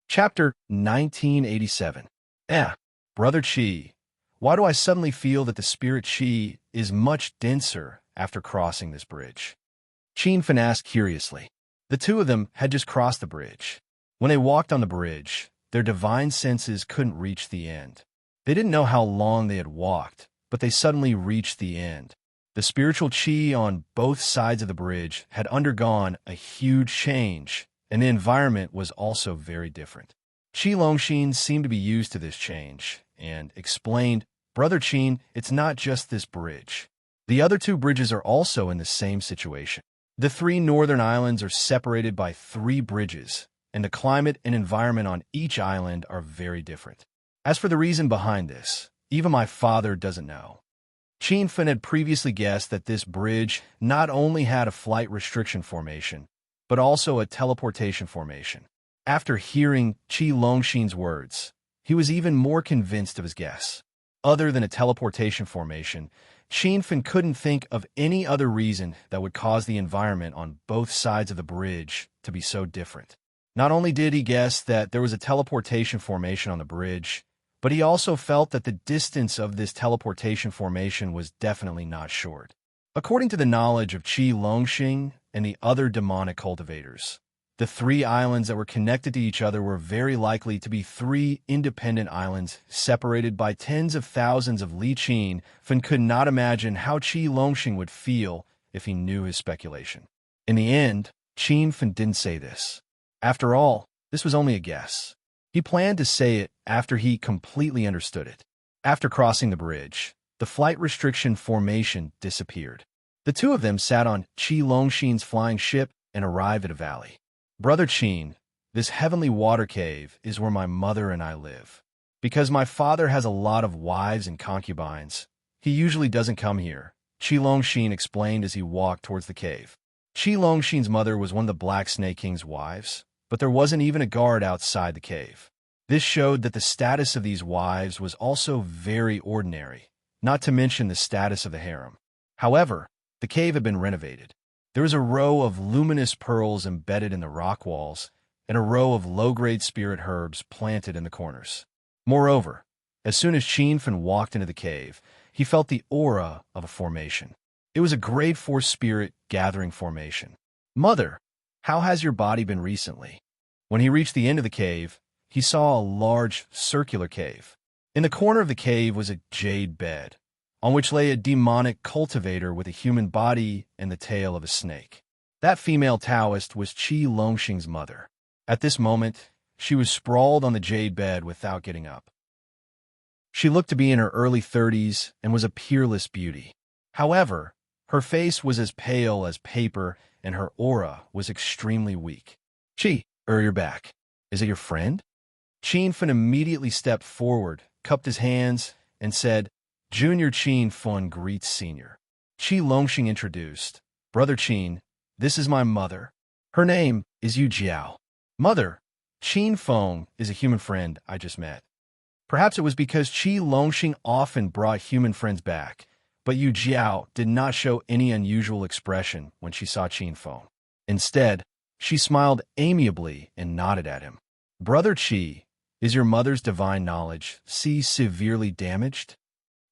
Chapter 1987. Brother Chi, why do I suddenly feel that the spirit Chi is much denser after crossing this bridge? Qianfen asked curiously. The two of them had just crossed the bridge. When they walked on the bridge, their divine senses couldn't reach the end. They didn't know how long they had walked, but they suddenly reached the end. The spiritual Chi on both sides of the bridge had undergone a huge change, and the environment was also very different. Qi Longxin seemed to be used to this change, and explained, Brother Qin, it's not just this bridge. The other two bridges are also in the same situation. The three northern islands are separated by 3 bridges, and the climate and environment on each island are very different. As for the reason behind this, even my father doesn't know. Qianfen had previously guessed that this bridge not only had a flight restriction formation, but also a teleportation formation. After hearing Qi Longxin's words, he was even more convinced of his guess. Other than a teleportation formation, Qianfen couldn't think of any other reason that would cause the environment on both sides of the bridge to be so different. Not only did he guess that there was a teleportation formation on the bridge, but he also felt that the distance of this teleportation formation was definitely not short. According to the knowledge of Qi Longxin and the other demonic cultivators, the 3 islands that were connected to each other were very likely to be 3 independent islands separated by tens of thousands of li. Qianfen could not imagine how Qi Longxin would feel if he knew his speculation. In the end, Qianfen didn't say this. After all, this was only a guess. He planned to say it after he completely understood it. After crossing the bridge, the flight restriction formation disappeared. The two of them sat on Qi Longxin's flying ship and arrived at a valley. Brother Qin, this heavenly water cave is where my mother and I live. Because my father has a lot of wives and concubines, he usually doesn't come here, Qi Longxin explained as he walked towards the cave. Qi Longxin's mother was one of the Black Snake King's wives, but there wasn't even a guard outside the cave. This showed that the status of these wives was also very ordinary, not to mention the status of the harem. However, the cave had been renovated. There was a row of luminous pearls embedded in the rock walls, and a row of low-grade spirit herbs planted in the corners. Moreover, as soon as Qianfen walked into the cave, he felt the aura of a formation. It was a grade 4 spirit gathering formation. Mother, how has your body been recently? When he reached the end of the cave, he saw a large circular cave. In the corner of the cave was a jade bed, on which lay a demonic cultivator with a human body and the tail of a snake. That female Taoist was Qi Longxin's mother. At this moment, she was sprawled on the jade bed without getting up. She looked to be in her early 30s and was a peerless beauty. However, her face was as pale as paper and her aura was extremely weak. Qi, you're back. Is it your friend? Qianfen immediately stepped forward, cupped his hands, and said, Junior Qianfen greets Senior. Qi Longxin introduced, Brother Qin, this is my mother. Her name is Yu Jiao. Mother, Qianfen is a human friend I just met. Perhaps it was because Qi Longxin often brought human friends back, but Yu Jiao did not show any unusual expression when she saw Qianfen. Instead, she smiled amiably and nodded at him. Brother Qi, is your mother's divine knowledge severely damaged?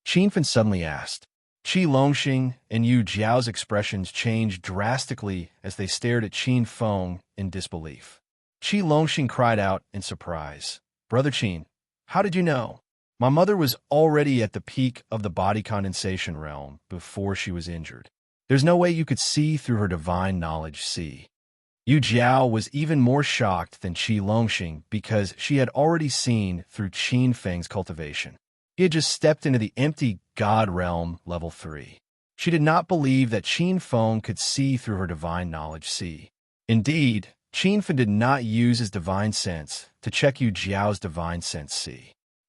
Qianfen suddenly asked. Qi Longxin and Yu Jiao's expressions changed drastically as they stared at Qianfen in disbelief. Qi Longxin cried out in surprise. Brother Qin, how did you know? My mother was already at the peak of the body condensation realm before she was injured. There's no way you could see through her divine knowledge Yu Jiao was even more shocked than Qi Longxin because she had already seen through Qianfeng's cultivation. He had just stepped into the empty God realm level 3. She did not believe that Qianfen could see through her divine knowledge Indeed, Qianfen did not use his divine sense to check Yu Jiao's divine sense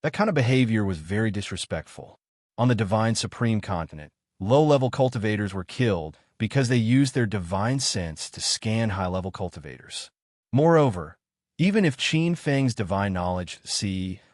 That kind of behavior was very disrespectful. On the divine supreme continent, low-level cultivators were killed because they used their divine sense to scan high-level cultivators. Moreover, even if Qianfeng's divine knowledge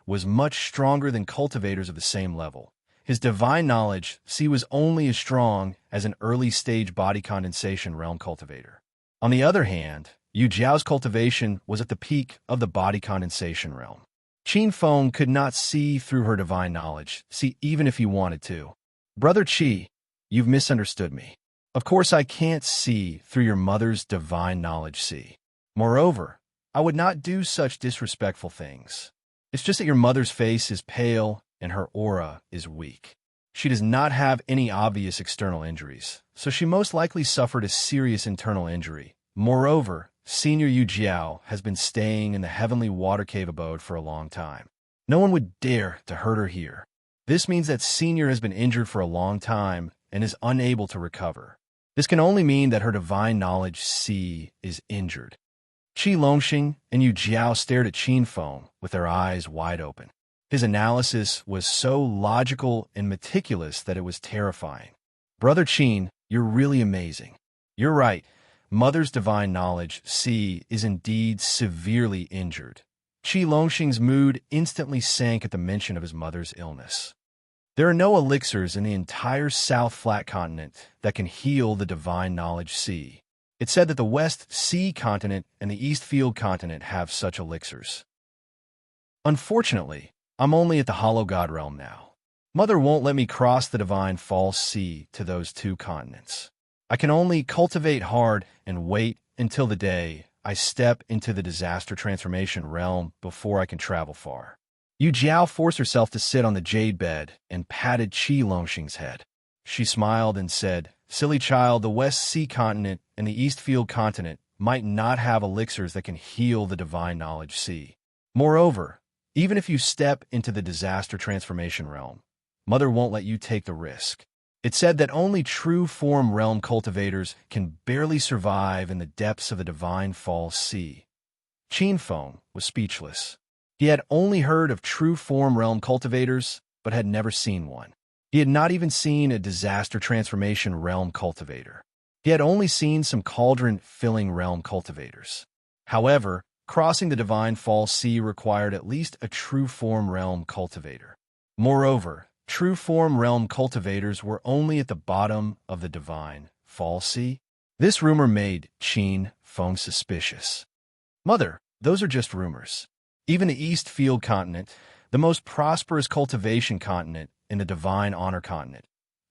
was much stronger than cultivators of the same level, his divine knowledge was only as strong as an early-stage body condensation realm cultivator. On the other hand, Yu Jiao's cultivation was at the peak of the body condensation realm. Qin Feng could not see through her divine knowledge, see even if he wanted to. Brother Qi, you've misunderstood me. Of course I can't see through your mother's divine knowledge, see. Moreover, I would not do such disrespectful things. It's just that your mother's face is pale and her aura is weak. She does not have any obvious external injuries, so she most likely suffered a serious internal injury. Moreover, Senior Yu Jiao has been staying in the heavenly water cave abode for a long time. No one would dare to hurt her here. This means that Senior has been injured for a long time and is unable to recover. This can only mean that her divine knowledge C is injured. Qi Longxing and Yu Jiao stared at Qin Feng with their eyes wide open. His analysis was so logical and meticulous that it was terrifying. Brother Qin, you're really amazing. You're right. Mother's divine knowledge, C, is indeed severely injured. Qi Longxing's mood instantly sank at the mention of his mother's illness. There are no elixirs in the entire South Flat Continent that can heal the divine knowledge C. It's said that the West Sea Continent and the East Field Continent have such elixirs. Unfortunately, I'm only at the Hollow God realm now. Mother won't let me cross the divine false sea to those two continents. I can only cultivate hard and wait until the day I step into the disaster transformation realm before I can travel far. Yu Jiao forced herself to sit on the jade bed and patted Qi Longxing's head. She smiled and said, "Silly child, the West Sea Continent and the East Field Continent might not have elixirs that can heal the divine knowledge sea. Moreover, even if you step into the disaster transformation realm, Mother won't let you take the risk. It's said that only true form realm cultivators can barely survive in the depths of the divine false sea." Qin Feng was speechless. He had only heard of true form realm cultivators, but had never seen one. He had not even seen a disaster transformation realm cultivator. He had only seen some cauldron-filling realm cultivators. However, crossing the divine false sea required at least a true form realm cultivator. Moreover, true form realm cultivators were only at the bottom of the divine false sea. This rumor made Qin Feng suspicious. Mother, those are just rumors. Even the East Field Continent, the most prosperous cultivation continent in the divine honor continent,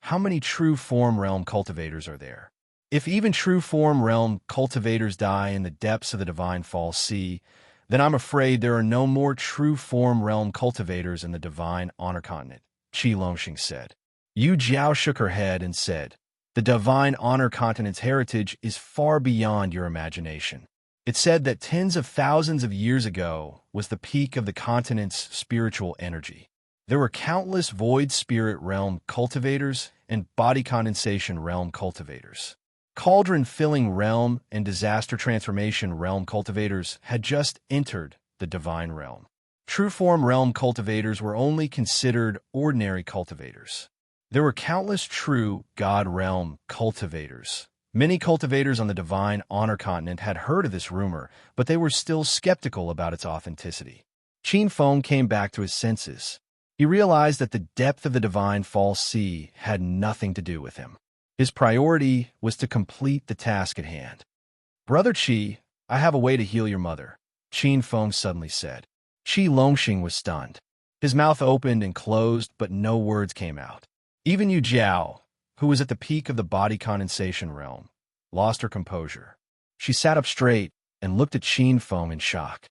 how many true form realm cultivators are there? If even true form realm cultivators die in the depths of the divine false sea, then I'm afraid there are no more true form realm cultivators in the divine honor continent, Qi Longxing said. Yu Jiao shook her head and said, "The divine honor continent's heritage is far beyond your imagination. It's said that tens of thousands of years ago was the peak of the continent's spiritual energy. There were countless void spirit realm cultivators and body condensation realm cultivators. Cauldron-filling realm and disaster transformation realm cultivators had just entered the divine realm. True form realm cultivators were only considered ordinary cultivators. There were countless true God realm cultivators. Many cultivators on the divine honor continent had heard of this rumor, but they were still skeptical about its authenticity." Qin Feng came back to his senses. He realized that the depth of the divine false sea had nothing to do with him. His priority was to complete the task at hand. "Brother Qi, I have a way to heal your mother," Qin Feng suddenly said. Qi Longxing was stunned. His mouth opened and closed, but no words came out. Even Yu Jiao, who was at the peak of the body condensation realm, lost her composure. She sat up straight and looked at Qin Feng in shock.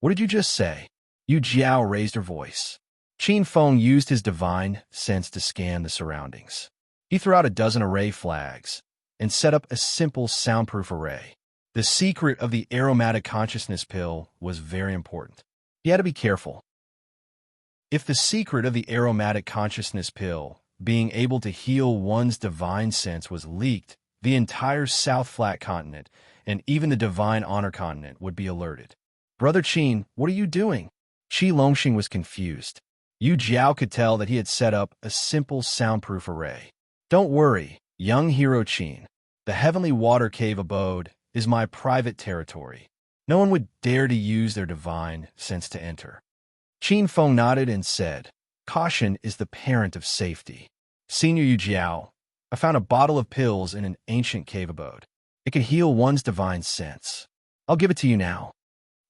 "What did you just say?" Yu Jiao raised her voice. Qin Feng used his divine sense to scan the surroundings. He threw out a dozen array flags and set up a simple soundproof array. The secret of the aromatic consciousness pill was very important. He had to be careful. If the secret of the aromatic consciousness pill, being able to heal one's divine sense, was leaked, the entire South Flat Continent and even the divine honor continent would be alerted. "Brother Qin, what are you doing?" Qi Longxing was confused. Yu Jiao could tell that he had set up a simple soundproof array. "Don't worry, young hero Qin. The heavenly water cave abode is my private territory. No one would dare to use their divine sense to enter." Qin Feng nodded and said, "Caution is the parent of safety. Senior Yu Jiao, I found a bottle of pills in an ancient cave abode. It can heal one's divine sense. I'll give it to you now.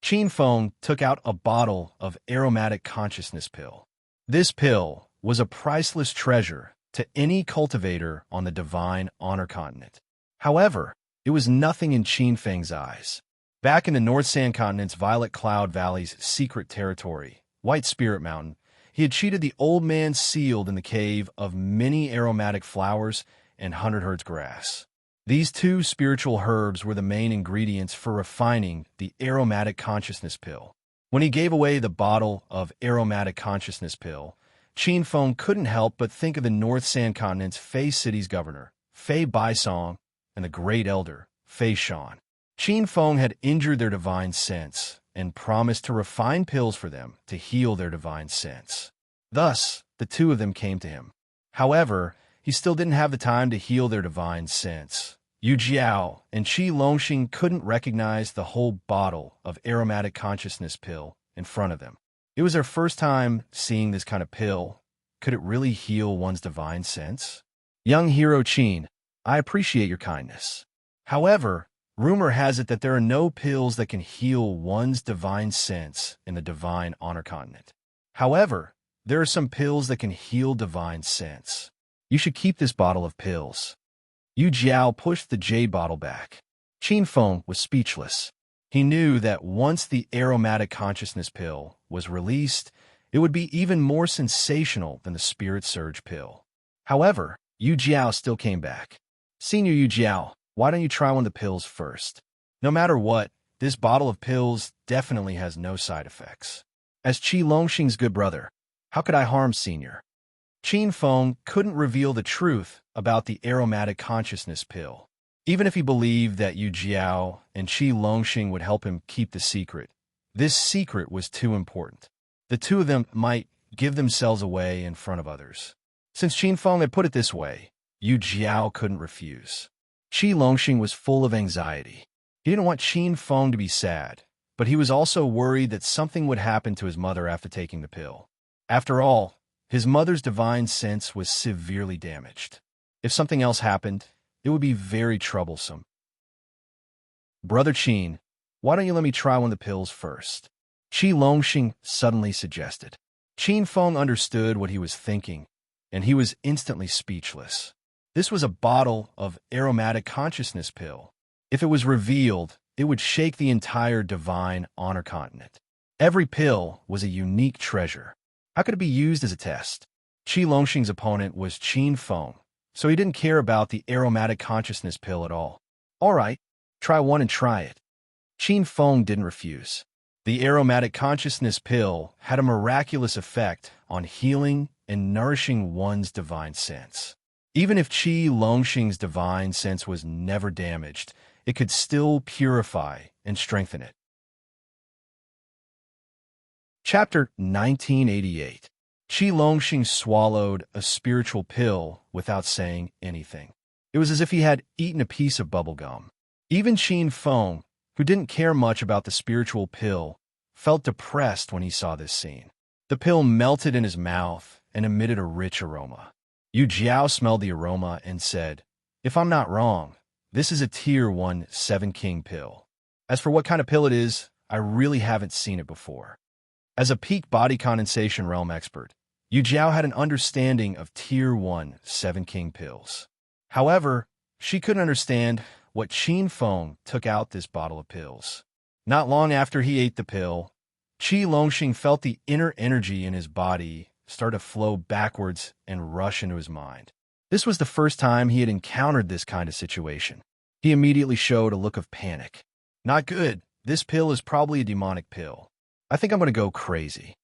Qin Feng took out a bottle of aromatic consciousness pill. This pill was a priceless treasure to any cultivator on the divine honor continent. However, it was nothing in Qin Feng's eyes. Back in the North Sand Continent's Violet Cloud Valley's secret territory, White Spirit Mountain, he had cheated the old man sealed in the cave of many aromatic flowers and 100 herds grass. These two spiritual herbs were the main ingredients for refining the aromatic consciousness pill. When he gave away the bottle of aromatic consciousness pill, Qin Feng couldn't help but think of the North Sand Continent's Fei City's governor, Fei Baisong, and the great elder, Fei Shan. Qin Feng had injured their divine sense and promised to refine pills for them to heal their divine sense. Thus, the two of them came to him. However, he still didn't have the time to heal their divine sense. Yu Jiao and Qi Longxing couldn't recognize the whole bottle of aromatic consciousness pill in front of them. It was their first time seeing this kind of pill. Could it really heal one's divine sense? Young hero Qin, I appreciate your kindness. However, rumor has it that there are no pills that can heal one's divine sense in the divine honor continent. However, there are some pills that can heal divine sense. You should keep this bottle of pills. Yu Jiao pushed the jade bottle back. Qin Feng was speechless. He knew that once the aromatic consciousness pill was released, it would be even more sensational than the spirit surge pill. However, Yu Jiao still came back. Senior Yu Jiao, why don't you try one of the pills first? No matter what, this bottle of pills definitely has no side effects. As Qi Longxing's good brother, how could I harm Senior? Qin Feng couldn't reveal the truth about the aromatic consciousness pill. Even if he believed that Yu Jiao and Qi Longxing would help him keep the secret, this secret was too important. The two of them might give themselves away in front of others. Since Qin Feng had put it this way, Yu Jiao couldn't refuse. Qi Longxing was full of anxiety. He didn't want Qin Feng to be sad, but he was also worried that something would happen to his mother after taking the pill. After all, his mother's divine sense was severely damaged. If something else happened, it would be very troublesome. Brother Qin, why don't you let me try one of the pills first? Qi Longxing suddenly suggested. Qin Feng understood what he was thinking, and he was instantly speechless. This was a bottle of aromatic consciousness pill. If it was revealed, it would shake the entire divine honor continent. Every pill was a unique treasure. How could it be used as a test? Qi Longxing's opponent was Qin Feng, so he didn't care about the aromatic consciousness pill at all. All right, try one and try it. Qin Feng didn't refuse. The aromatic consciousness pill had a miraculous effect on healing and nourishing one's divine sense. Even if Qi Longxing's divine sense was never damaged, it could still purify and strengthen it. Chapter 1988. Qi Longxing swallowed a spiritual pill without saying anything. It was as if he had eaten a piece of bubble gum. Even Qin Feng, who didn't care much about the spiritual pill, felt depressed when he saw this scene. The pill melted in his mouth and emitted a rich aroma. Yu Jiao smelled the aroma and said, "If I'm not wrong, this is a Tier 1 7 King pill. As for what kind of pill it is, I really haven't seen it before." As a peak body condensation realm expert, Yu Jiao had an understanding of Tier 1 7 King pills. However, she couldn't understand what Qin Feng took out this bottle of pills. Not long after he ate the pill, Qi Longxing felt the inner energy in his body start to flow backwards and rush into his mind. This was the first time he had encountered this kind of situation. He immediately showed a look of panic. Not good. This pill is probably a demonic pill. I think I'm going to go crazy.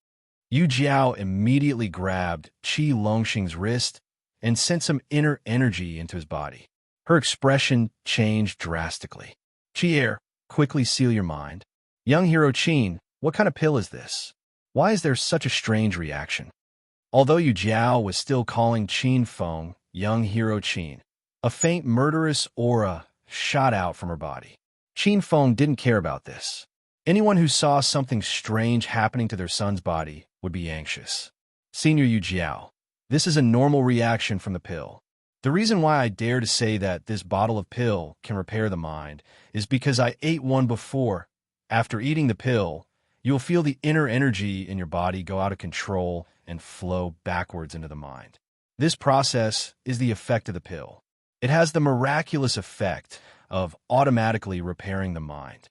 Yu Jiao immediately grabbed Qi Longxing's wrist and sent some inner energy into his body. Her expression changed drastically. Qi, quickly seal your mind. Young hero Qin, what kind of pill is this? Why is there such a strange reaction? Although Yu Jiao was still calling Qin Feng young hero Qin, a faint murderous aura shot out from her body. Qin Feng didn't care about this. Anyone who saw something strange happening to their son's body would be anxious. Senior Yu Jiao, this is a normal reaction from the pill. The reason why I dare to say that this bottle of pill can repair the mind is because I ate one before. After eating the pill, you'll feel the inner energy in your body go out of control and flow backwards into the mind. This process is the effect of the pill. It has the miraculous effect of automatically repairing the mind.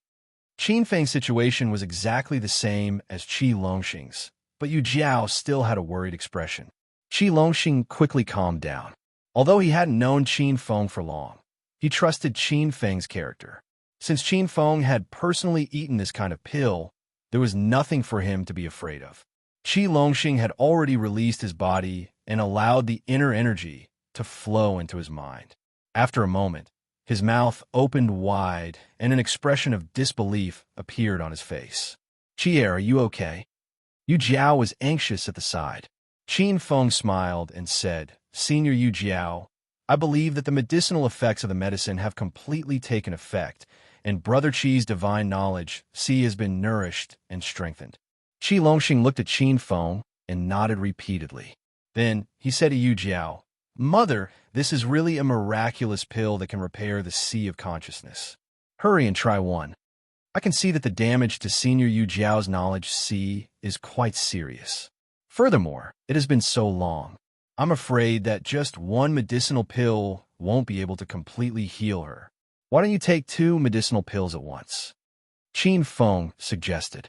Qin Feng's situation was exactly the same as Qi Longxing's, but Yu Jiao still had a worried expression. Qi Longxing quickly calmed down. Although he hadn't known Qin Feng for long, he trusted Qin Feng's character. Since Qin Feng had personally eaten this kind of pill, there was nothing for him to be afraid of. Qi Longxing had already released his body and allowed the inner energy to flow into his mind. After a moment, his mouth opened wide and an expression of disbelief appeared on his face. "Qi, are you okay?" Yu Jiao was anxious at the side. Qin Feng smiled and said, "Senior Yu Jiao, I believe that the medicinal effects of the medicine have completely taken effect, and Brother Qi's divine knowledge, Xi, has been nourished and strengthened." Qi Longxing looked at Qin Feng and nodded repeatedly. Then he said to Yu Jiao, "Mother, this is really a miraculous pill that can repair the sea of consciousness. Hurry and try one. I can see that the damage to Senior Yu Jiao's knowledge sea is quite serious. Furthermore, it has been so long. I'm afraid that just one medicinal pill won't be able to completely heal her. Why don't you take 2 medicinal pills at once?" Qin Feng suggested.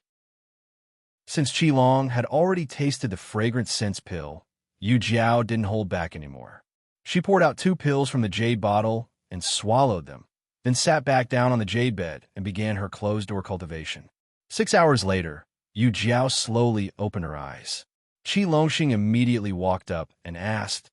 Since Qi Long had already tasted the fragrant scents pill, Yu Jiao didn't hold back anymore. She poured out 2 pills from the jade bottle and swallowed them, then sat back down on the jade bed and began her closed-door cultivation. 6 hours later, Yu Jiao slowly opened her eyes. Qi Longxing immediately walked up and asked,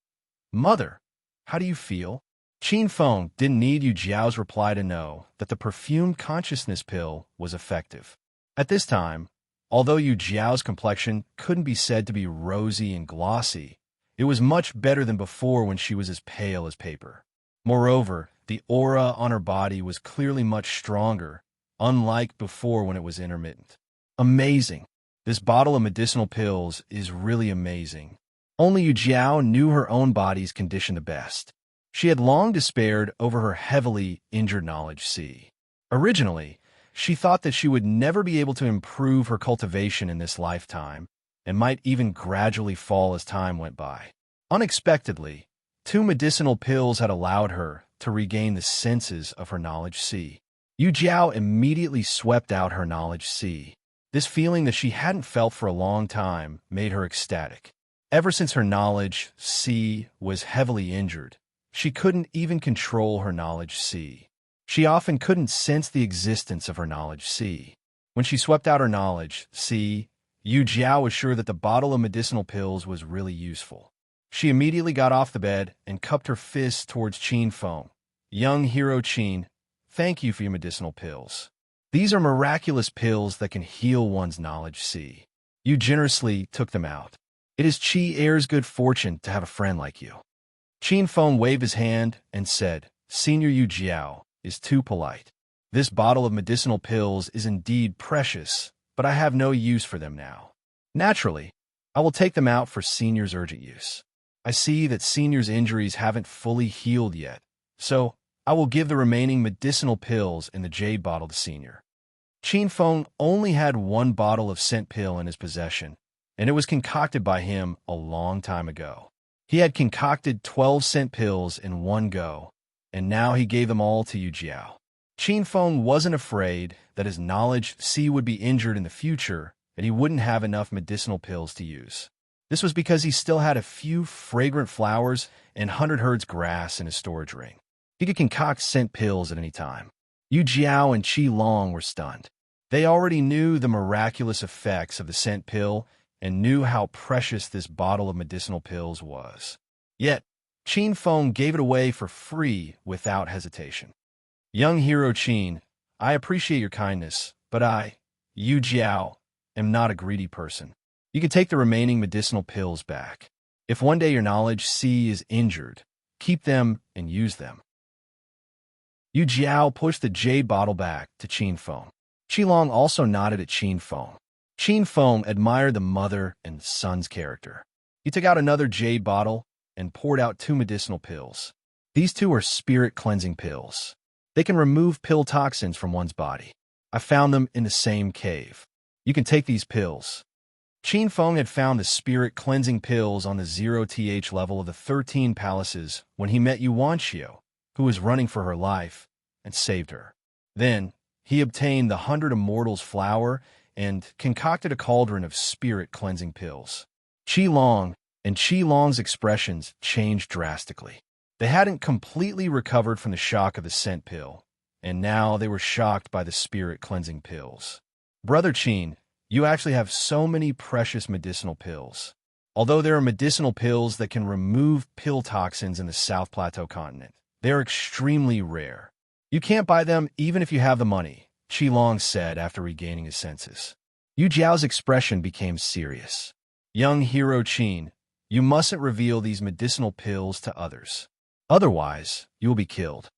"Mother, how do you feel?" Qin Feng didn't need Yu Jiao's reply to know that the perfumed consciousness pill was effective. At this time, although Yu Jiao's complexion couldn't be said to be rosy and glossy, it was much better than before when she was as pale as paper. Moreover, the aura on her body was clearly much stronger, unlike before when it was intermittent. Amazing! This bottle of medicinal pills is really amazing. Only Yu Jiao knew her own body's condition the best. She had long despaired over her heavily injured knowledge sea. Originally, she thought that she would never be able to improve her cultivation in this lifetime, and might even gradually fall as time went by. Unexpectedly, 2 medicinal pills had allowed her to regain the senses of her knowledge sea. Yu Jiao immediately swept out her knowledge sea. This feeling that she hadn't felt for a long time made her ecstatic. Ever since her knowledge sea was heavily injured, she couldn't even control her knowledge sea. She often couldn't sense the existence of her knowledge sea. When she swept out her knowledge sea, Yu Jiao was sure that the bottle of medicinal pills was really useful. She immediately got off the bed and cupped her fists towards Qin Feng. "Young hero Qin, thank you for your medicinal pills. These are miraculous pills that can heal one's knowledge sea. You generously took them out. It is Qi Heir's good fortune to have a friend like you." Qin Feng waved his hand and said, "Senior Yu Jiao is too polite. This bottle of medicinal pills is indeed precious, but I have no use for them now. Naturally, I will take them out for Senior's urgent use. I see that Senior's injuries haven't fully healed yet, so I will give the remaining medicinal pills in the jade bottle to Senior." Qin Feng only had 1 bottle of scent pill in his possession, and it was concocted by him a long time ago. He had concocted 12 scent pills in one go, and now he gave them all to Yu Jiao. Qin Feng wasn't afraid that his knowledge sea would be injured in the future and he wouldn't have enough medicinal pills to use. This was because he still had a few fragrant flowers and 100 herds grass in his storage ring. He could concoct scent pills at any time. Yu Jiao and Qi Long were stunned. They already knew the miraculous effects of the scent pill and knew how precious this bottle of medicinal pills was. Yet, Qin Feng gave it away for free without hesitation. "Young hero Qin, I appreciate your kindness, but I, Yu Jiao, am not a greedy person. You can take the remaining medicinal pills back. If one day your knowledge sea is injured, keep them and use them." Yu Jiao pushed the jade bottle back to Qin Feng. Qi Long also nodded at Qin Feng. Qin Feng admired the mother and son's character. He took out another jade bottle and poured out 2 medicinal pills. These two are spirit cleansing pills. They can remove pill toxins from one's body. I found them in the same cave. You can take these pills. Qin Feng had found the spirit cleansing pills on the 0th level of the 13 palaces when he met Yuan Xiu, who was running for her life, and saved her. Then, he obtained the 100 Immortals flower and concocted a cauldron of spirit cleansing pills. Qi Long's expressions changed drastically. They hadn't completely recovered from the shock of the scent pill, and now they were shocked by the spirit cleansing pills. Brother Qin, you actually have so many precious medicinal pills. Although there are medicinal pills that can remove pill toxins in the South Plateau continent, they are extremely rare. You can't buy them even if you have the money, Qi Long said after regaining his senses. Yu Jiao's expression became serious. Young hero Qin, you mustn't reveal these medicinal pills to others. Otherwise, you will be killed.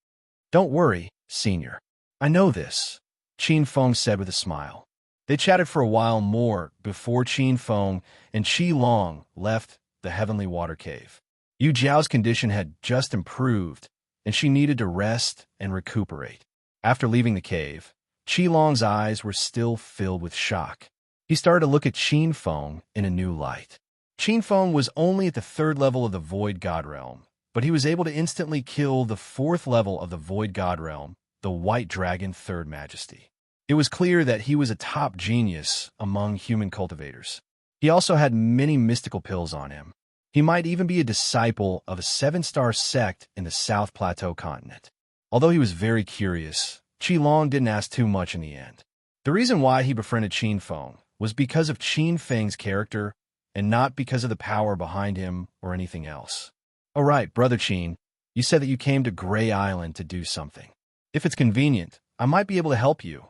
Don't worry, senior. I know this, Qin Feng said with a smile. They chatted for a while more before Qin Feng and Qi Long left the Heavenly Water Cave. Yu Jiao's condition had just improved, and she needed to rest and recuperate. After leaving the cave, Qi Long's eyes were still filled with shock. He started to look at Qin Feng in a new light. Qin Feng was only at the 3rd level of the Void God Realm, but he was able to instantly kill the 4th level of the Void God Realm, the White Dragon 3rd Majesty. It was clear that he was a top genius among human cultivators. He also had many mystical pills on him. He might even be a disciple of a 7-star sect in the South Plateau continent. Although he was very curious, Qi Long didn't ask too much in the end. The reason why he befriended Qin Feng was because of Qin Feng's character and not because of the power behind him or anything else. All right, Brother Qin, you said that you came to Gray Island to do something. If it's convenient, I might be able to help you,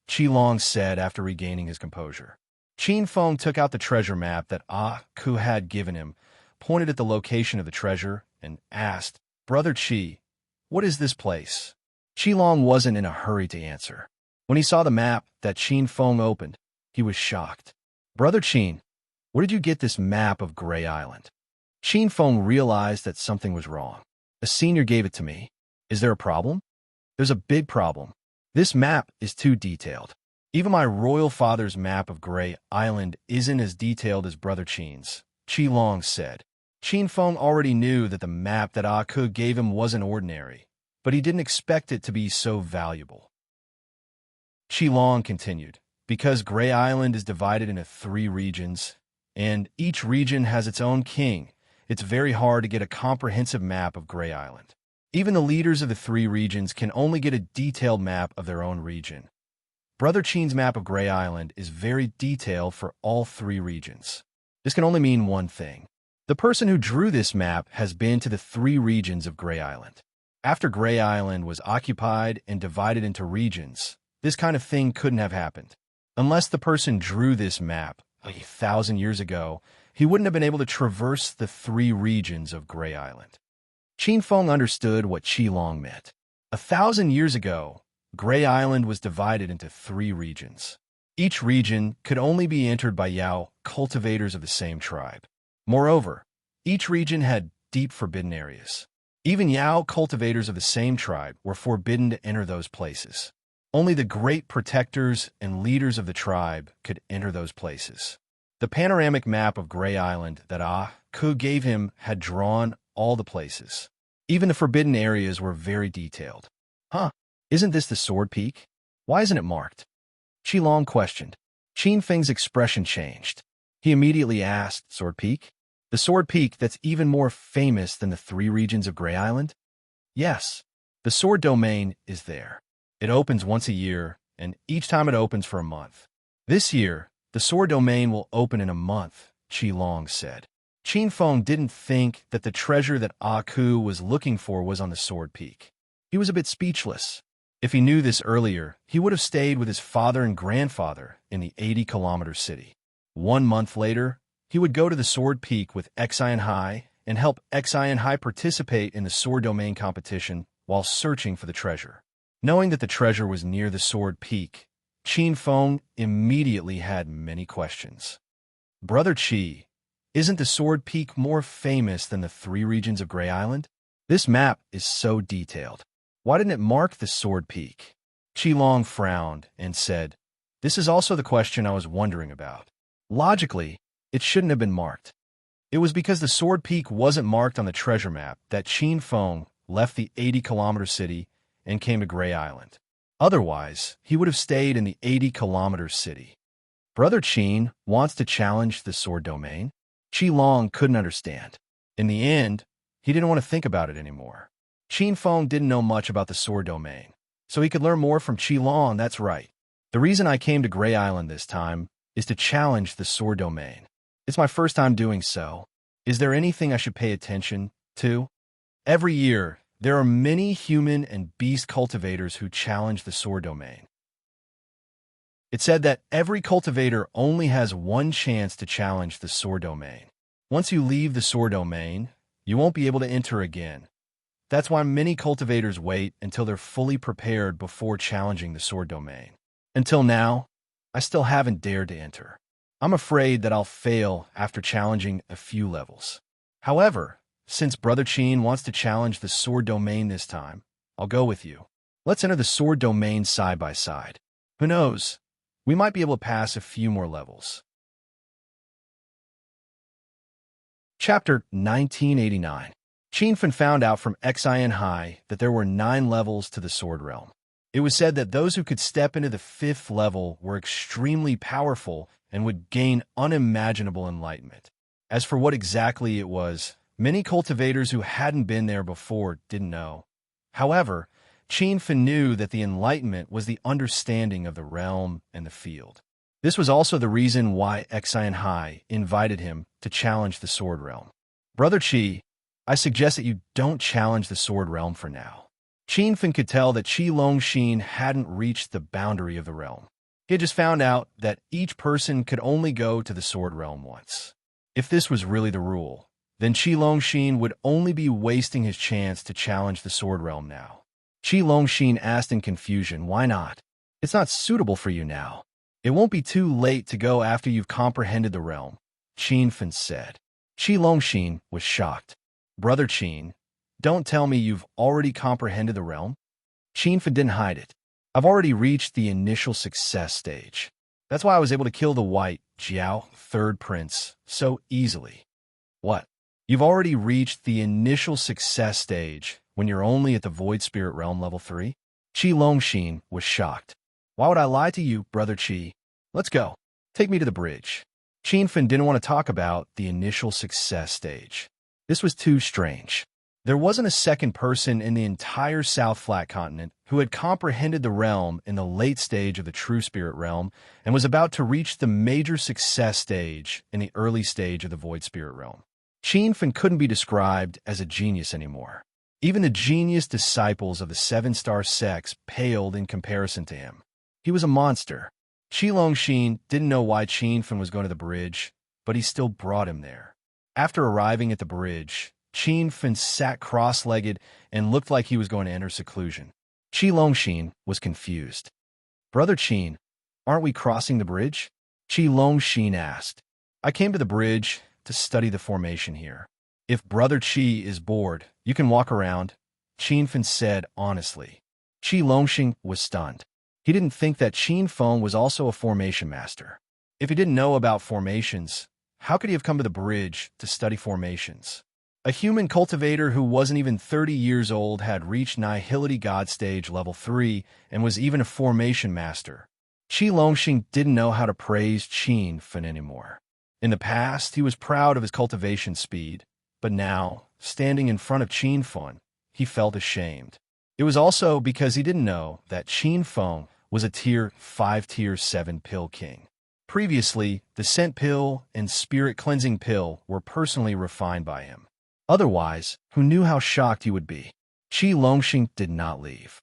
Qi Long said after regaining his composure. Qin Feng took out the treasure map that Ku had given him, pointed at the location of the treasure, and asked, Brother Qi, what is this place? Qi Long wasn't in a hurry to answer. When he saw the map that Qin Feng opened, he was shocked. Brother Qin, where did you get this map of Gray Island? Qin Feng realized that something was wrong. A senior gave it to me. Is there a problem? There's a big problem. This map is too detailed. Even my royal father's map of Gray Island isn't as detailed as Brother Qin's, Qi Long said. Qin Feng already knew that the map that Aku gave him wasn't ordinary, but he didn't expect it to be so valuable. Qi Long continued, because Gray Island is divided into 3 regions, and each region has its own king, it's very hard to get a comprehensive map of Gray Island. Even the leaders of the 3 regions can only get a detailed map of their own region. Brother Qin's map of Gray Island is very detailed for all 3 regions. This can only mean one thing. The person who drew this map has been to the 3 regions of Gray Island. After Gray Island was occupied and divided into regions, this kind of thing couldn't have happened. Unless the person drew this map 1,000 years ago, he wouldn't have been able to traverse the 3 regions of Gray Island. Qin Feng understood what Qi Long meant. 1,000 years ago, Gray Island was divided into 3 regions. Each region could only be entered by Yao cultivators of the same tribe. Moreover, each region had deep forbidden areas. Even Yao cultivators of the same tribe were forbidden to enter those places. Only the great protectors and leaders of the tribe could enter those places. The panoramic map of Gray Island that Aku gave him had drawn all the places. Even the forbidden areas were very detailed. Isn't this the Sword Peak? Why isn't it marked? Qi Long questioned. Qin Feng's expression changed. He immediately asked, Sword Peak? The Sword Peak that's even more famous than the 3 regions of Gray Island? Yes, the Sword Domain is there. It opens once a year, and each time it opens for a month. This year, the Sword Domain will open in a month, Qi Long said. Qin Feng didn't think that the treasure that Aku was looking for was on the Sword Peak. He was a bit speechless. If he knew this earlier, he would have stayed with his father and grandfather in the 80-kilometer city. 1 month later, he would go to the Sword Peak with Xian Hai and help Xian Hai participate in the Sword Domain competition while searching for the treasure. Knowing that the treasure was near the Sword Peak, Qin Feng immediately had many questions. Brother Qi, isn't the Sword Peak more famous than the 3 regions of Gray Island? This map is so detailed. Why didn't it mark the sword peak? Qilong frowned and said, "This is also the question I was wondering about. Logically, it shouldn't have been marked. It was because the sword peak wasn't marked on the treasure map that Qin Feng left the 80-kilometer city and came to Gray Island. Otherwise, he would have stayed in the 80-kilometer city. Brother Qin wants to challenge the sword domain?" Qilong couldn't understand. In the end, he didn't want to think about it anymore. Qin Feng didn't know much about the sword domain, so he could learn more from Qilong. That's right. The reason I came to Gray Island this time is to challenge the sword domain. It's my first time doing so. Is there anything I should pay attention to? Every year, there are many human and beast cultivators who challenge the sword domain. It said that every cultivator only has one chance to challenge the sword domain. Once you leave the sword domain, you won't be able to enter again. That's why many cultivators wait until they're fully prepared before challenging the sword domain. Until now, I still haven't dared to enter. I'm afraid that I'll fail after challenging a few levels. However, since Brother Qin wants to challenge the sword domain this time, I'll go with you. Let's enter the sword domain side by side. Who knows? We might be able to pass a few more levels. Chapter 1989. Qinfen found out from Xian Hai that there were 9 levels to the sword realm. It was said that those who could step into the 5th level were extremely powerful and would gain unimaginable enlightenment. As for what exactly it was, many cultivators who hadn't been there before didn't know. However, Qinfen knew that the enlightenment was the understanding of the realm and the field. This was also the reason why Xian Hai invited him to challenge the sword realm. Brother Qi, I suggest that you don't challenge the sword realm for now. Qinfen could tell that Qi Longxin hadn't reached the boundary of the realm. He had just found out that each person could only go to the sword realm once. If this was really the rule, then Qi Longxin would only be wasting his chance to challenge the sword realm now. Qi Longxin asked in confusion, "Why not? It's not suitable for you now. It won't be too late to go after you've comprehended the realm," Qinfen said. Qi Longxin was shocked. "Brother Qin, don't tell me you've already comprehended the realm?" Qinfen didn't hide it. "I've already reached the initial success stage. That's why I was able to kill the white, Jiao, 3rd prince, so easily." "What? You've already reached the initial success stage when you're only at the Void Spirit Realm level 3? Qi Longxin was shocked. "Why would I lie to you, Brother Qi? Let's go. Take me to the bridge." Qinfen didn't want to talk about the initial success stage. This was too strange. There wasn't a second person in the entire South Flat Continent who had comprehended the realm in the late stage of the True Spirit Realm and was about to reach the major success stage in the early stage of the Void Spirit Realm. Qinfen couldn't be described as a genius anymore. Even the genius disciples of the 7-star sects paled in comparison to him. He was a monster. Qi Longxin didn't know why Qinfen was going to the bridge, but he still brought him there. After arriving at the bridge, Qinfen sat cross-legged and looked like he was going to enter seclusion. Qi Longxin was confused. "Brother Qin, aren't we crossing the bridge?" Qi Longxin asked. "I came to the bridge to study the formation here. If Brother Qi is bored, you can walk around," Qinfen said honestly. Qi Longxin was stunned. He didn't think that Qinfen was also a formation master. If he didn't know about formations, how could he have come to the bridge to study formations? A human cultivator who wasn't even 30 years old had reached Nihility God Stage level 3 and was even a formation master. Qi Longxin didn't know how to praise Qinfen anymore. In the past, he was proud of his cultivation speed, but now, standing in front of Qinfen, he felt ashamed. It was also because he didn't know that Qinfen was a Tier 5 Tier 7 pill king. Previously, the scent pill and spirit cleansing pill were personally refined by him. Otherwise, who knew how shocked he would be? Qi Longxin did not leave.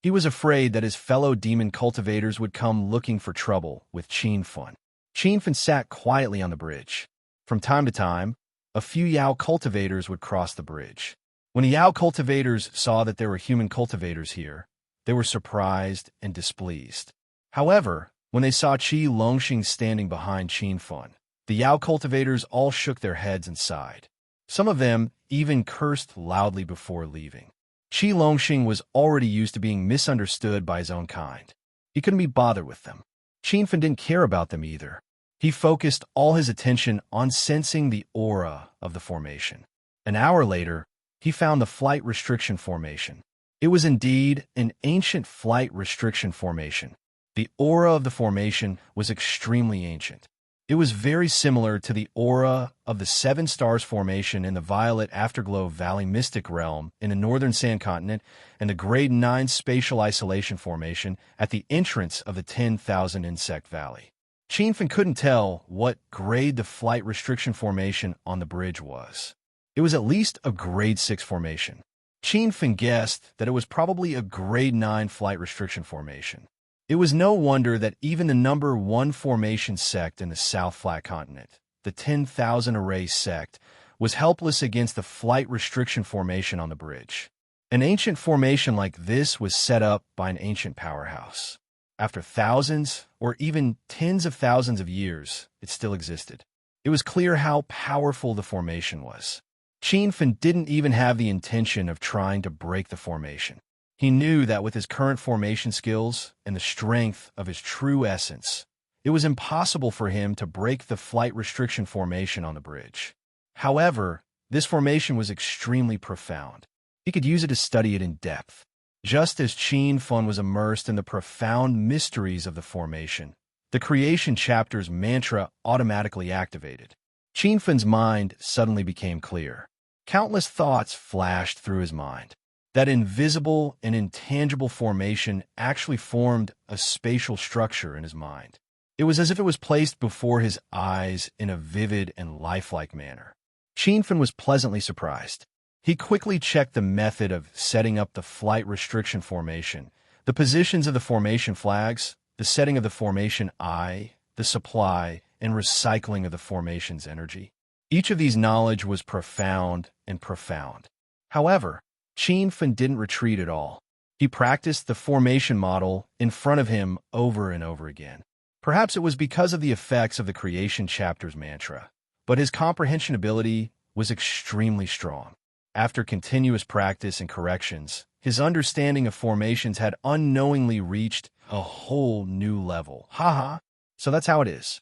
He was afraid that his fellow demon cultivators would come looking for trouble with Qinfen. Qinfen sat quietly on the bridge. From time to time, a few Yao cultivators would cross the bridge. When the Yao cultivators saw that there were human cultivators here, they were surprised and displeased. However, when they saw Qi Longxin standing behind Qinfen, the Yao cultivators all shook their heads and sighed. Some of them even cursed loudly before leaving. Qi Longxing was already used to being misunderstood by his own kind. He couldn't be bothered with them. Qinfen didn't care about them either. He focused all his attention on sensing the aura of the formation. An hour later, he found the flight restriction formation. It was indeed an ancient flight restriction formation. The aura of the formation was extremely ancient. It was very similar to the aura of the Seven Stars Formation in the Violet Afterglow Valley Mystic Realm in the Northern Sand Continent and the Grade 9 Spatial Isolation Formation at the entrance of the 10,000 Insect Valley. Qinfen couldn't tell what grade the Flight Restriction Formation on the bridge was. It was at least a Grade 6 formation. Qinfen guessed that it was probably a Grade 9 Flight Restriction Formation. It was no wonder that even the number 1 formation sect in the South Flat Continent, the 10,000 Array sect, was helpless against the flight restriction formation on the bridge. An ancient formation like this was set up by an ancient powerhouse. After thousands, or even tens of thousands of years, it still existed. It was clear how powerful the formation was. Qinfen didn't even have the intention of trying to break the formation. He knew that with his current formation skills and the strength of his true essence, it was impossible for him to break the flight restriction formation on the bridge. However, this formation was extremely profound. He could use it to study it in depth. Just as Qinfen was immersed in the profound mysteries of the formation, the creation chapter's mantra automatically activated. Qinfen's mind suddenly became clear. Countless thoughts flashed through his mind. That invisible and intangible formation actually formed a spatial structure in his mind. It was as if it was placed before his eyes in a vivid and lifelike manner. Qinfen was pleasantly surprised. He quickly checked the method of setting up the flight restriction formation, the positions of the formation flags, the setting of the formation eye, the supply, and recycling of the formation's energy. Each of these knowledge was profound and profound. However, Qinfen didn't retreat at all. He practiced the formation model in front of him over and over again. Perhaps it was because of the effects of the creation chapter's mantra, but his comprehension ability was extremely strong. After continuous practice and corrections, his understanding of formations had unknowingly reached a whole new level. Haha. So that's how it is.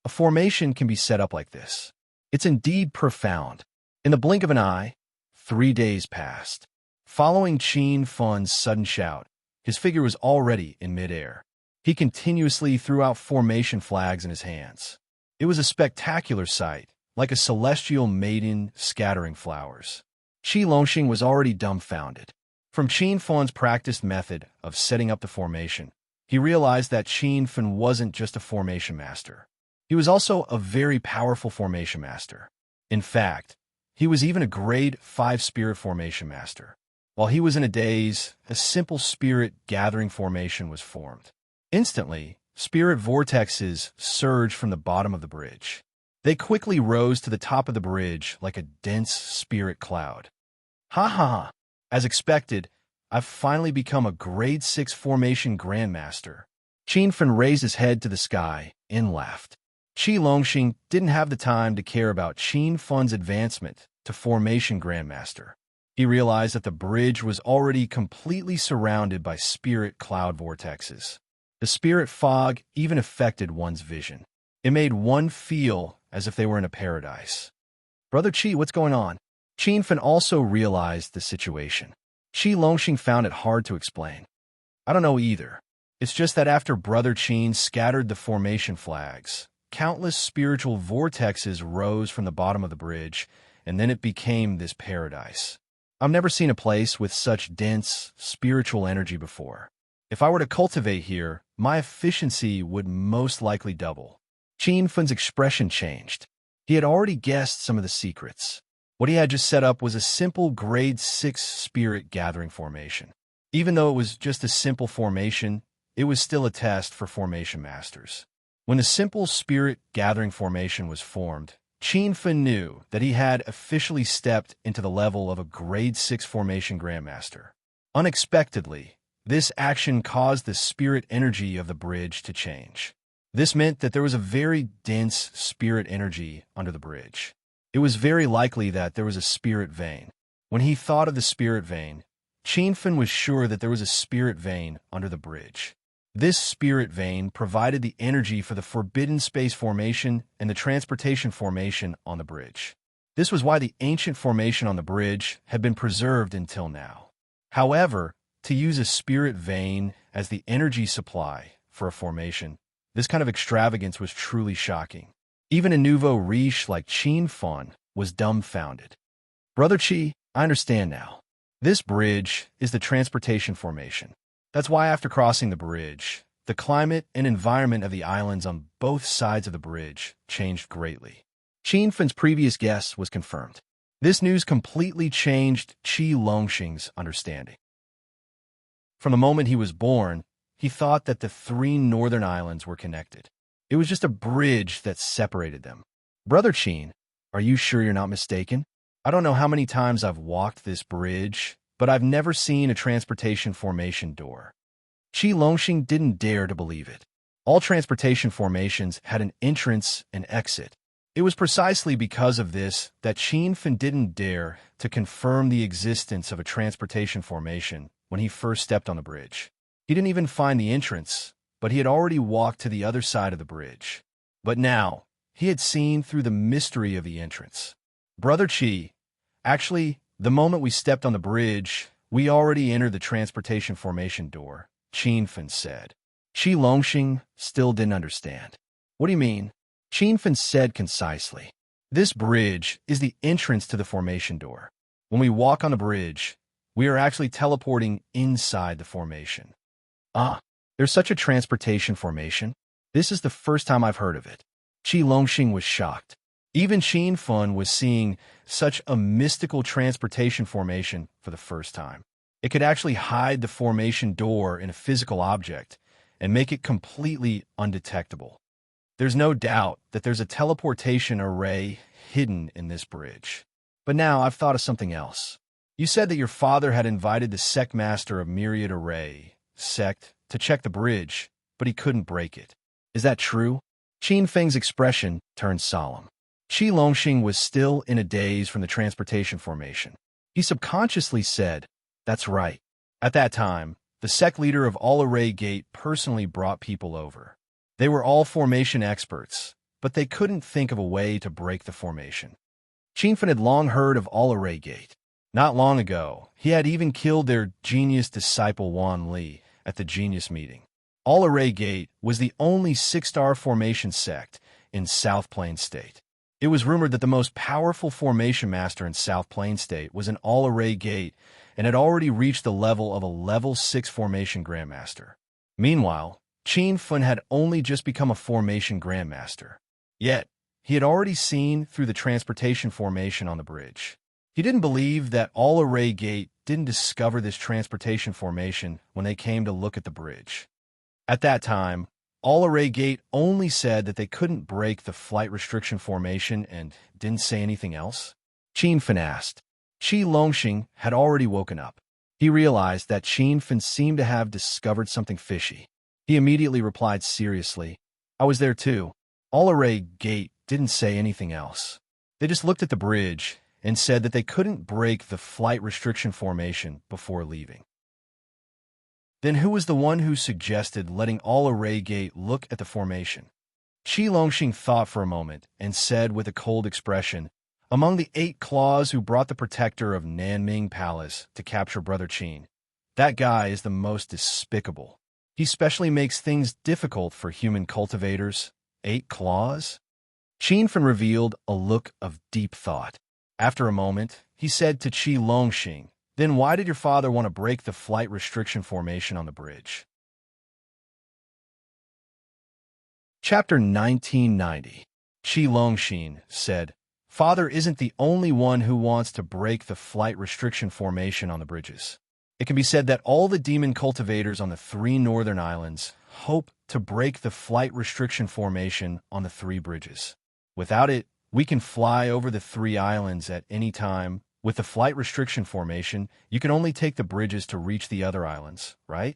A formation can be set up like this. It's indeed profound. In the blink of an eye, 3 days passed. Following Qinfen's sudden shout, his figure was already in midair. He continuously threw out formation flags in his hands. It was a spectacular sight, like a celestial maiden scattering flowers. Qi Longxing was already dumbfounded. From Qinfen's practiced method of setting up the formation, he realized that Qinfen wasn't just a formation master. He was also a very powerful formation master. In fact, he was even a Grade 5 Spirit Formation Master. While he was in a daze, a simple spirit gathering formation was formed. Instantly, spirit vortexes surged from the bottom of the bridge. They quickly rose to the top of the bridge like a dense spirit cloud. Ha ha ha! As expected, I've finally become a Grade 6 Formation Grandmaster. Qinfen raised his head to the sky and laughed. Qi Longxing didn't have the time to care about Qinfen's advancement to Formation Grandmaster. He realized that the bridge was already completely surrounded by spirit cloud vortexes. The spirit fog even affected one's vision. It made one feel as if they were in a paradise. Brother Qi, what's going on? Qinfen also realized the situation. Qi Longxing found it hard to explain. I don't know either. It's just that after Brother Qin scattered the formation flags, countless spiritual vortexes rose from the bottom of the bridge, and then it became this paradise. I've never seen a place with such dense spiritual energy before. If I were to cultivate here, my efficiency would most likely double. Qinfen's expression changed. He had already guessed some of the secrets. What he had just set up was a simple Grade 6 spirit gathering formation. Even though it was just a simple formation, it was still a test for formation masters. When the simple spirit gathering formation was formed, Qinfen knew that he had officially stepped into the level of a Grade 6 Formation Grandmaster. Unexpectedly, this action caused the spirit energy of the bridge to change. This meant that there was a very dense spirit energy under the bridge. It was very likely that there was a spirit vein. When he thought of the spirit vein, Qinfen was sure that there was a spirit vein under the bridge. This spirit vein provided the energy for the forbidden space formation and the transportation formation on the bridge. This was why the ancient formation on the bridge had been preserved until now. However, to use a spirit vein as the energy supply for a formation, this kind of extravagance was truly shocking. Even a nouveau riche like Qinfen was dumbfounded. Brother Qi, I understand now. This bridge is the transportation formation. That's why after crossing the bridge, the climate and environment of the islands on both sides of the bridge changed greatly. Qinfen's previous guess was confirmed. This news completely changed Qi Longxing's understanding. From the moment he was born, he thought that the three northern islands were connected. It was just a bridge that separated them. Brother Qin, are you sure you're not mistaken? I don't know how many times I've walked this bridge, but I've never seen a transportation formation door. Qi Longxing didn't dare to believe it. All transportation formations had an entrance and exit. It was precisely because of this that Qinfen didn't dare to confirm the existence of a transportation formation when he first stepped on the bridge. He didn't even find the entrance, but he had already walked to the other side of the bridge. But now, he had seen through the mystery of the entrance. Brother Qi, actually, the moment we stepped on the bridge, we already entered the transportation formation door, Qinfen said. Qi Longxing still didn't understand. What do you mean? Qinfen said concisely. This bridge is the entrance to the formation door. When we walk on the bridge, we are actually teleporting inside the formation. There's such a transportation formation? This is the first time I've heard of it. Qi Longxing was shocked. Even Qinfen was seeing such a mystical transportation formation for the first time. It could actually hide the formation door in a physical object and make it completely undetectable. There's no doubt that there's a teleportation array hidden in this bridge. But now I've thought of something else. You said that your father had invited the sect master of Myriad Array, sect, to check the bridge, but he couldn't break it. Is that true? Qinfeng's expression turned solemn. Qi Longxing was still in a daze from the transportation formation. He subconsciously said, "That's right." At that time, the sect leader of All Array Gate personally brought people over. They were all formation experts, but they couldn't think of a way to break the formation. Qinfen had long heard of All Array Gate. Not long ago, he had even killed their genius disciple Wan Li at the genius meeting. All Array Gate was the only six-star formation sect in South Plain State. It was rumored that the most powerful formation master in South Plain State was an All Array Gate and had already reached the level of a level 6 formation grandmaster. Meanwhile, Qinfen had only just become a formation grandmaster. Yet, he had already seen through the transportation formation on the bridge. He didn't believe that All Array Gate didn't discover this transportation formation when they came to look at the bridge. At that time, All Array Gate only said that they couldn't break the flight restriction formation and didn't say anything else. Qinfen asked. Qi Longxing had already woken up. He realized that Qinfen seemed to have discovered something fishy. He immediately replied seriously, "I was there too. All Array Gate didn't say anything else. They just looked at the bridge and said that they couldn't break the flight restriction formation before leaving." Then who was the one who suggested letting All Array Gate look at the formation? Qi Longxing thought for a moment and said with a cold expression, "Among the 8 claws who brought the protector of Nanming Palace to capture Brother Qin, that guy is the most despicable. He specially makes things difficult for human cultivators. 8 claws?" Qinfen revealed a look of deep thought. After a moment, he said to Qi Longxing, "Then why did your father want to break the flight restriction formation on the bridge?" Chapter 1990. Qi Longxing said, "Father isn't the only one who wants to break the flight restriction formation on the bridges. It can be said that all the demon cultivators on the 3 northern islands hope to break the flight restriction formation on the 3 bridges. Without it, we can fly over the 3 islands at any time. With the flight restriction formation, you can only take the bridges to reach the other islands, right?"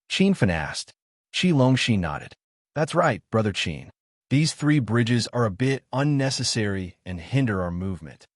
Qinfen asked. Qi Longxing nodded. "That's right, Brother Qin. These 3 bridges are a bit unnecessary and hinder our movement."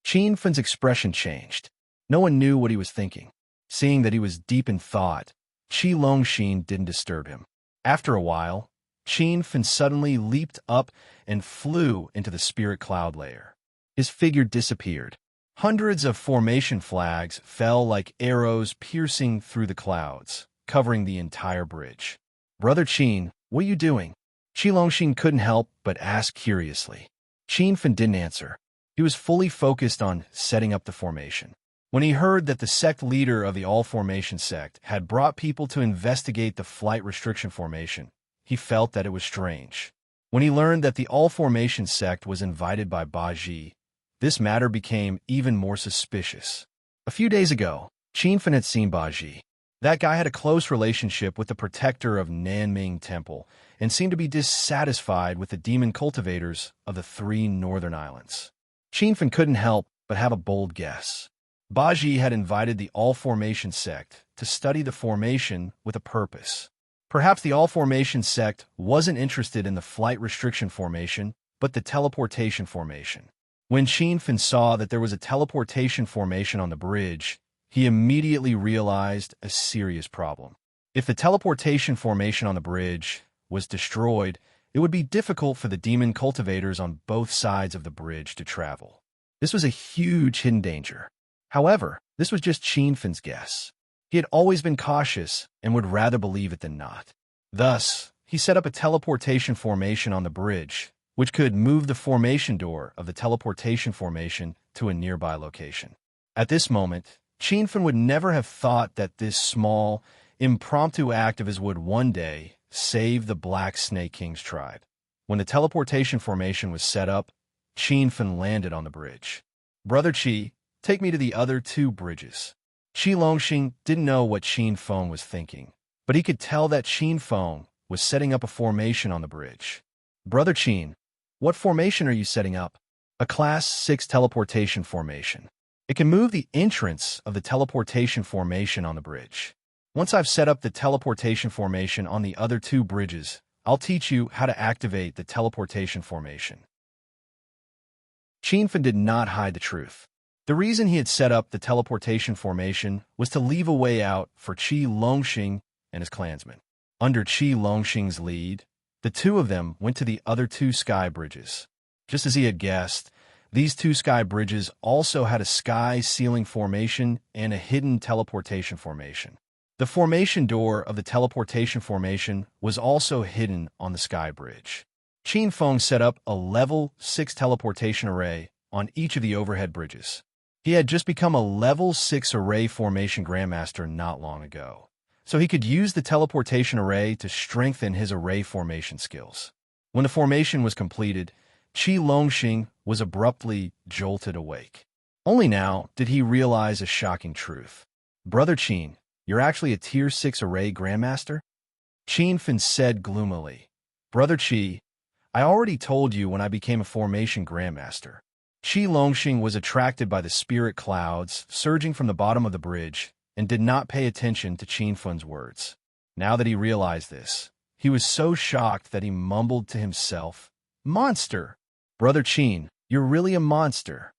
Qin Fen's expression changed. No one knew what he was thinking. Seeing that he was deep in thought, Qi Longxin didn't disturb him. After a while, Qin Fen suddenly leaped up and flew into the spirit cloud layer. His figure disappeared. Hundreds of formation flags fell like arrows piercing through the clouds, covering the entire bridge. "Brother Qin, what are you doing?" Qi Longxin couldn't help but ask curiously. Qin Fen didn't answer. He was fully focused on setting up the formation. When he heard that the sect leader of the All-Formation sect had brought people to investigate the flight restriction formation, he felt that it was strange. When he learned that the All-Formation sect was invited by Baji, this matter became even more suspicious. A few days ago, Qin Fen had seen Baji. That guy had a close relationship with the protector of Nanming Temple and seemed to be dissatisfied with the demon cultivators of the 3 northern islands. Qin Fen couldn't help but have a bold guess. Baji had invited the All-Formation sect to study the formation with a purpose. Perhaps the All-Formation sect wasn't interested in the flight restriction formation, but the teleportation formation. When Qin Fen saw that there was a teleportation formation on the bridge, he immediately realized a serious problem. If the teleportation formation on the bridge was destroyed, it would be difficult for the demon cultivators on both sides of the bridge to travel. This was a huge hidden danger. However, this was just Qin Fen's guess. He had always been cautious and would rather believe it than not. Thus, he set up a teleportation formation on the bridge, which could move the formation door of the teleportation formation to a nearby location. At this moment, Qin Fen would never have thought that this small, impromptu act of his would one day save the Black Snake King's tribe. When the teleportation formation was set up, Qin Fen landed on the bridge. "Brother Qi, take me to the other 2 bridges." Qi Longxin didn't know what Qin Feng was thinking, but he could tell that Qin Feng was setting up a formation on the bridge. "Brother Qin, what formation are you setting up?" "A Class 6 teleportation formation. It can move the entrance of the teleportation formation on the bridge. Once I've set up the teleportation formation on the other 2 bridges, I'll teach you how to activate the teleportation formation." Qin Fen did not hide the truth. The reason he had set up the teleportation formation was to leave a way out for Qi Longxin and his clansmen. Under Qi Longxin's lead, the 2 of them went to the other 2 sky bridges. Just as he had guessed, these 2 sky bridges also had a sky ceiling formation and a hidden teleportation formation. The formation door of the teleportation formation was also hidden on the sky bridge. Qin Feng set up a level 6 teleportation array on each of the overhead bridges. He had just become a level 6 array formation grandmaster not long ago, so he could use the teleportation array to strengthen his array formation skills. When the formation was completed, Qi Longxin was abruptly jolted awake. Only now did he realize a shocking truth. "Brother Qin, you're actually a Tier 6 array grandmaster?" Qin Fen said gloomily. "Brother Qi, I already told you when I became a formation grandmaster." Qi Longxin was attracted by the spirit clouds surging from the bottom of the bridge and did not pay attention to Qin Fen's words. Now that he realized this, he was so shocked that he mumbled to himself, "Monster! Brother Qin, you're really a monster."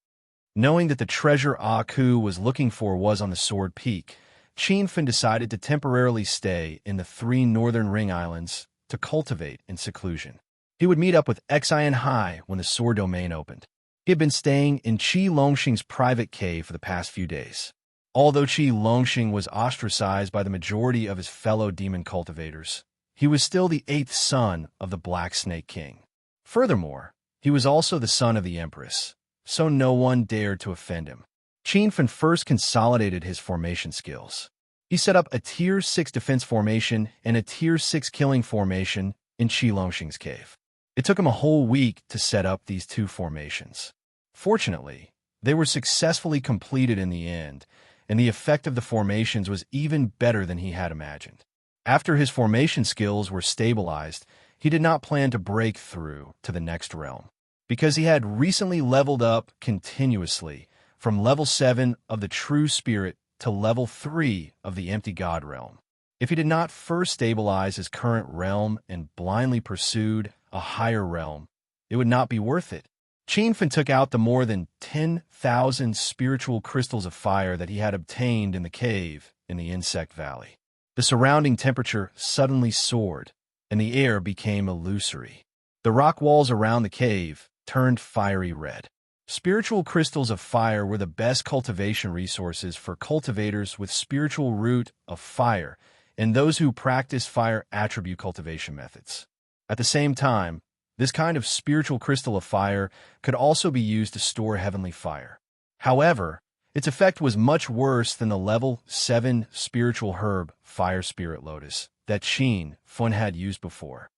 Knowing that the treasure Aku was looking for was on the Sword Peak, Qin Fen decided to temporarily stay in the 3 northern ring islands to cultivate in seclusion. He would meet up with Xian Hai when the Sword Domain opened. He had been staying in Qi Longxing's private cave for the past few days. Although Qi Longxing was ostracized by the majority of his fellow demon cultivators, he was still the 8th son of the Black Snake King. Furthermore, he was also the son of the Empress, so no one dared to offend him. Qin Fen first consolidated his formation skills. He set up a Tier 6 defense formation and a Tier 6 killing formation in Qi Longxing's cave. It took him a whole week to set up these 2 formations. Fortunately, they were successfully completed in the end, and the effect of the formations was even better than he had imagined. After his formation skills were stabilized, he did not plan to break through to the next realm, because he had recently leveled up continuously from level 7 of the True Spirit to level 3 of the Empty God realm. If he did not first stabilize his current realm and blindly pursued a higher realm, it would not be worth it. Qin Fan took out the more than 10,000 spiritual crystals of fire that he had obtained in the cave in the Insect Valley. The surrounding temperature suddenly soared, and the air became illusory. The rock walls around the cave turned fiery red. Spiritual crystals of fire were the best cultivation resources for cultivators with spiritual root of fire and those who practice fire attribute cultivation methods. At the same time, this kind of spiritual crystal of fire could also be used to store heavenly fire. However, its effect was much worse than the level 7 spiritual herb fire spirit lotus that Qin Fan had used before.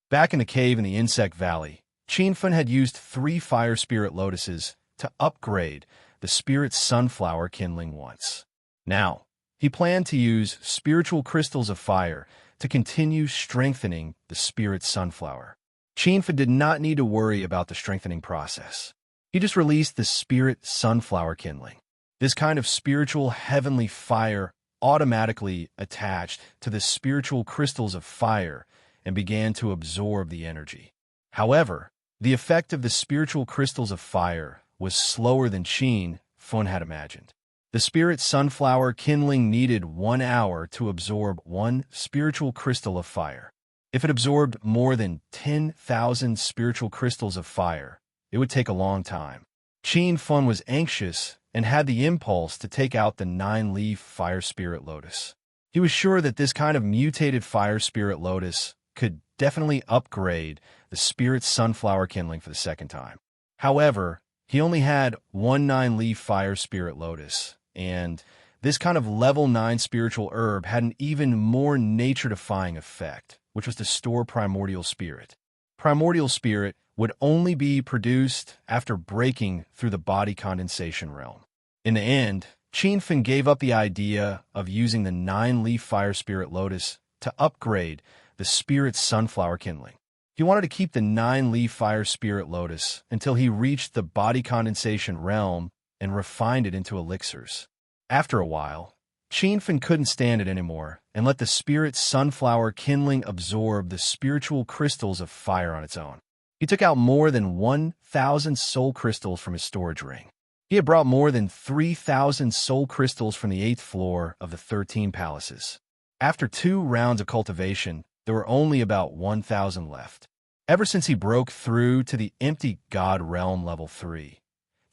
Back in the cave in the Insect Valley, Qin Fan had used 3 fire spirit lotuses to upgrade the spirit sunflower kindling once. Now, he planned to use spiritual crystals of fire to continue strengthening the spirit sunflower. Qin Fan did not need to worry about the strengthening process. He just released the spirit sunflower kindling. This kind of spiritual heavenly fire automatically attached to the spiritual crystals of fire and began to absorb the energy. However, the effect of the spiritual crystals of fire was slower than Qin Fan had imagined. The spirit sunflower kindling needed 1 hour to absorb 1 spiritual crystal of fire. If it absorbed more than 10,000 spiritual crystals of fire, it would take a long time. Qin Fan was anxious and had the impulse to take out the 9-leaf fire spirit lotus. He was sure that this kind of mutated fire spirit lotus could definitely upgrade the spirit sunflower kindling for the second time. However, he only had 1 9-leaf fire spirit lotus, and this kind of level 9 spiritual herb had an even more nature-defying effect, which was to store primordial spirit. Primordial spirit would only be produced after breaking through the body condensation realm. In the end, Qin Fan gave up the idea of using the 9-leaf fire spirit lotus to upgrade the spirit sunflower kindling. He wanted to keep the 9-leaf fire spirit lotus until he reached the body condensation realm and refined it into elixirs. After a while, Qin Fan couldn't stand it anymore and let the spirit sunflower kindling absorb the spiritual crystals of fire on its own. He took out more than 1,000 soul crystals from his storage ring. He had brought more than 3,000 soul crystals from the 8th floor of the 13 palaces. After 2 rounds of cultivation, there were only about 1,000 left. Ever since he broke through to the empty God realm level 3,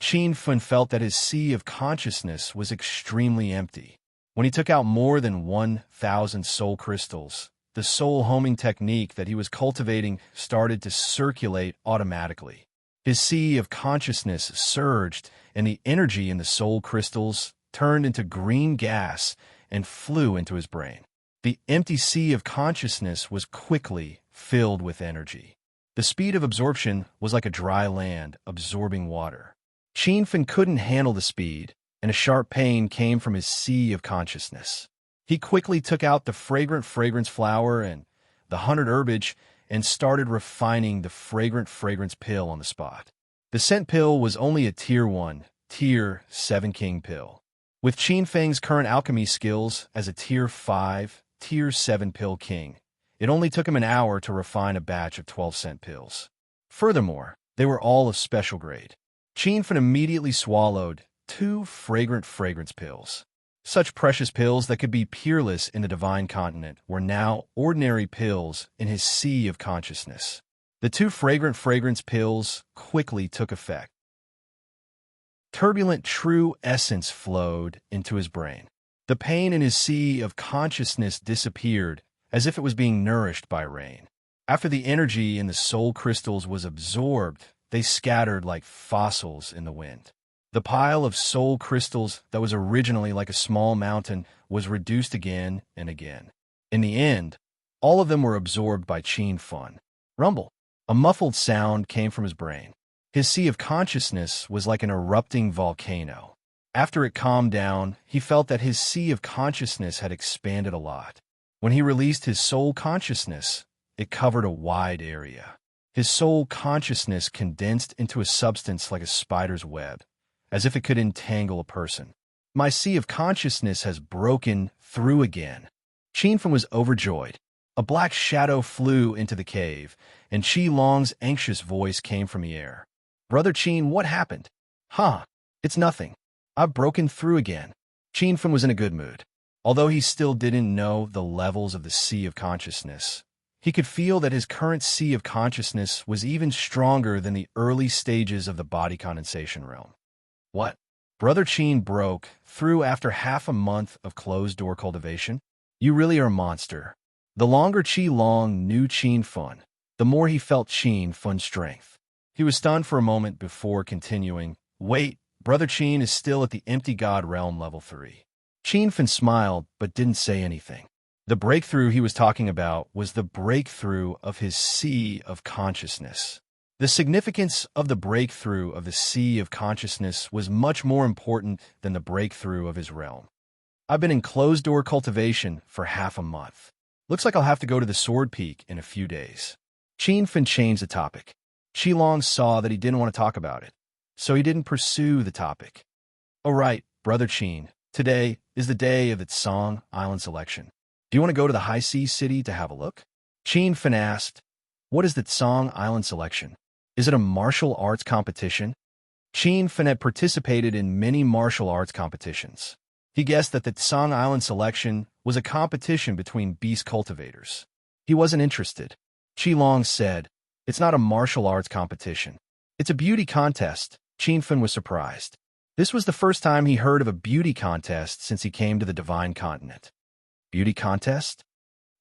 Qin Fan felt that his sea of consciousness was extremely empty. When he took out more than 1,000 soul crystals, the soul homing technique that he was cultivating started to circulate automatically. His sea of consciousness surged, and the energy in the soul crystals turned into green gas and flew into his brain. The empty sea of consciousness was quickly filled with energy. The speed of absorption was like a dry land absorbing water. Qin Fan couldn't handle the speed, and a sharp pain came from his sea of consciousness. He quickly took out the fragrant fragrance flower and the 100 herbage and started refining the fragrant fragrance pill on the spot. The scent pill was only a Tier 1, Tier 7 king pill. With Qin Fan's current alchemy skills as a Tier 5, Tier 7 pill king, it only took him an hour to refine a batch of 12 scent pills. Furthermore, they were all of special grade. Qin Fan immediately swallowed 2 fragrant fragrance pills. Such precious pills that could be peerless in the divine continent were now ordinary pills in his sea of consciousness. The 2 fragrant fragrance pills quickly took effect. Turbulent true essence flowed into his brain. The pain in his sea of consciousness disappeared as if it was being nourished by rain. After the energy in the soul crystals was absorbed, they scattered like fossils in the wind. The pile of soul crystals that was originally like a small mountain was reduced again and again. In the end, all of them were absorbed by Qin Fan. Rumble. A muffled sound came from his brain. His sea of consciousness was like an erupting volcano. After it calmed down, he felt that his sea of consciousness had expanded a lot. When he released his soul consciousness, it covered a wide area. His soul consciousness condensed into a substance like a spider's web, as if it could entangle a person. My sea of consciousness has broken through again. Qin Fan was overjoyed. A black shadow flew into the cave, and Qi Long's anxious voice came from the air. "Brother Qin, what happened?" "Huh, it's nothing. I've broken through again." Qin Fen was in a good mood. Although he still didn't know the levels of the Sea of Consciousness, he could feel that his current Sea of Consciousness was even stronger than the early stages of the body condensation realm. "What?" Brother Qin broke through after half a month of closed-door cultivation? "You really are a monster." The longer Qi Long knew Qin Fen, the more he felt Qin Fen's strength. He was stunned for a moment before continuing, "Wait, Brother Qin is still at the Empty God Realm Level 3. Qin Fen smiled but didn't say anything. The breakthrough he was talking about was the breakthrough of his Sea of Consciousness. The significance of the breakthrough of the Sea of Consciousness was much more important than the breakthrough of his realm. "I've been in closed-door cultivation for half a month. Looks like I'll have to go to the Sword Peak in a few days." Qin Fen changed the topic. Qi Long saw that he didn't want to talk about it, so he didn't pursue the topic. "All right, Brother Qin, today is the day of the Tsang Island selection. Do you want to go to the High Sea City to have a look?" Qin Fen asked, "What is the Tsang Island selection? Is it a martial arts competition?" Qin Fen had participated in many martial arts competitions. He guessed that the Tsang Island selection was a competition between beast cultivators. He wasn't interested. Qi Long said, "It's not a martial arts competition. It's a beauty contest." Qin Fen was surprised. This was the first time he heard of a beauty contest since he came to the Divine Continent. "Beauty contest?"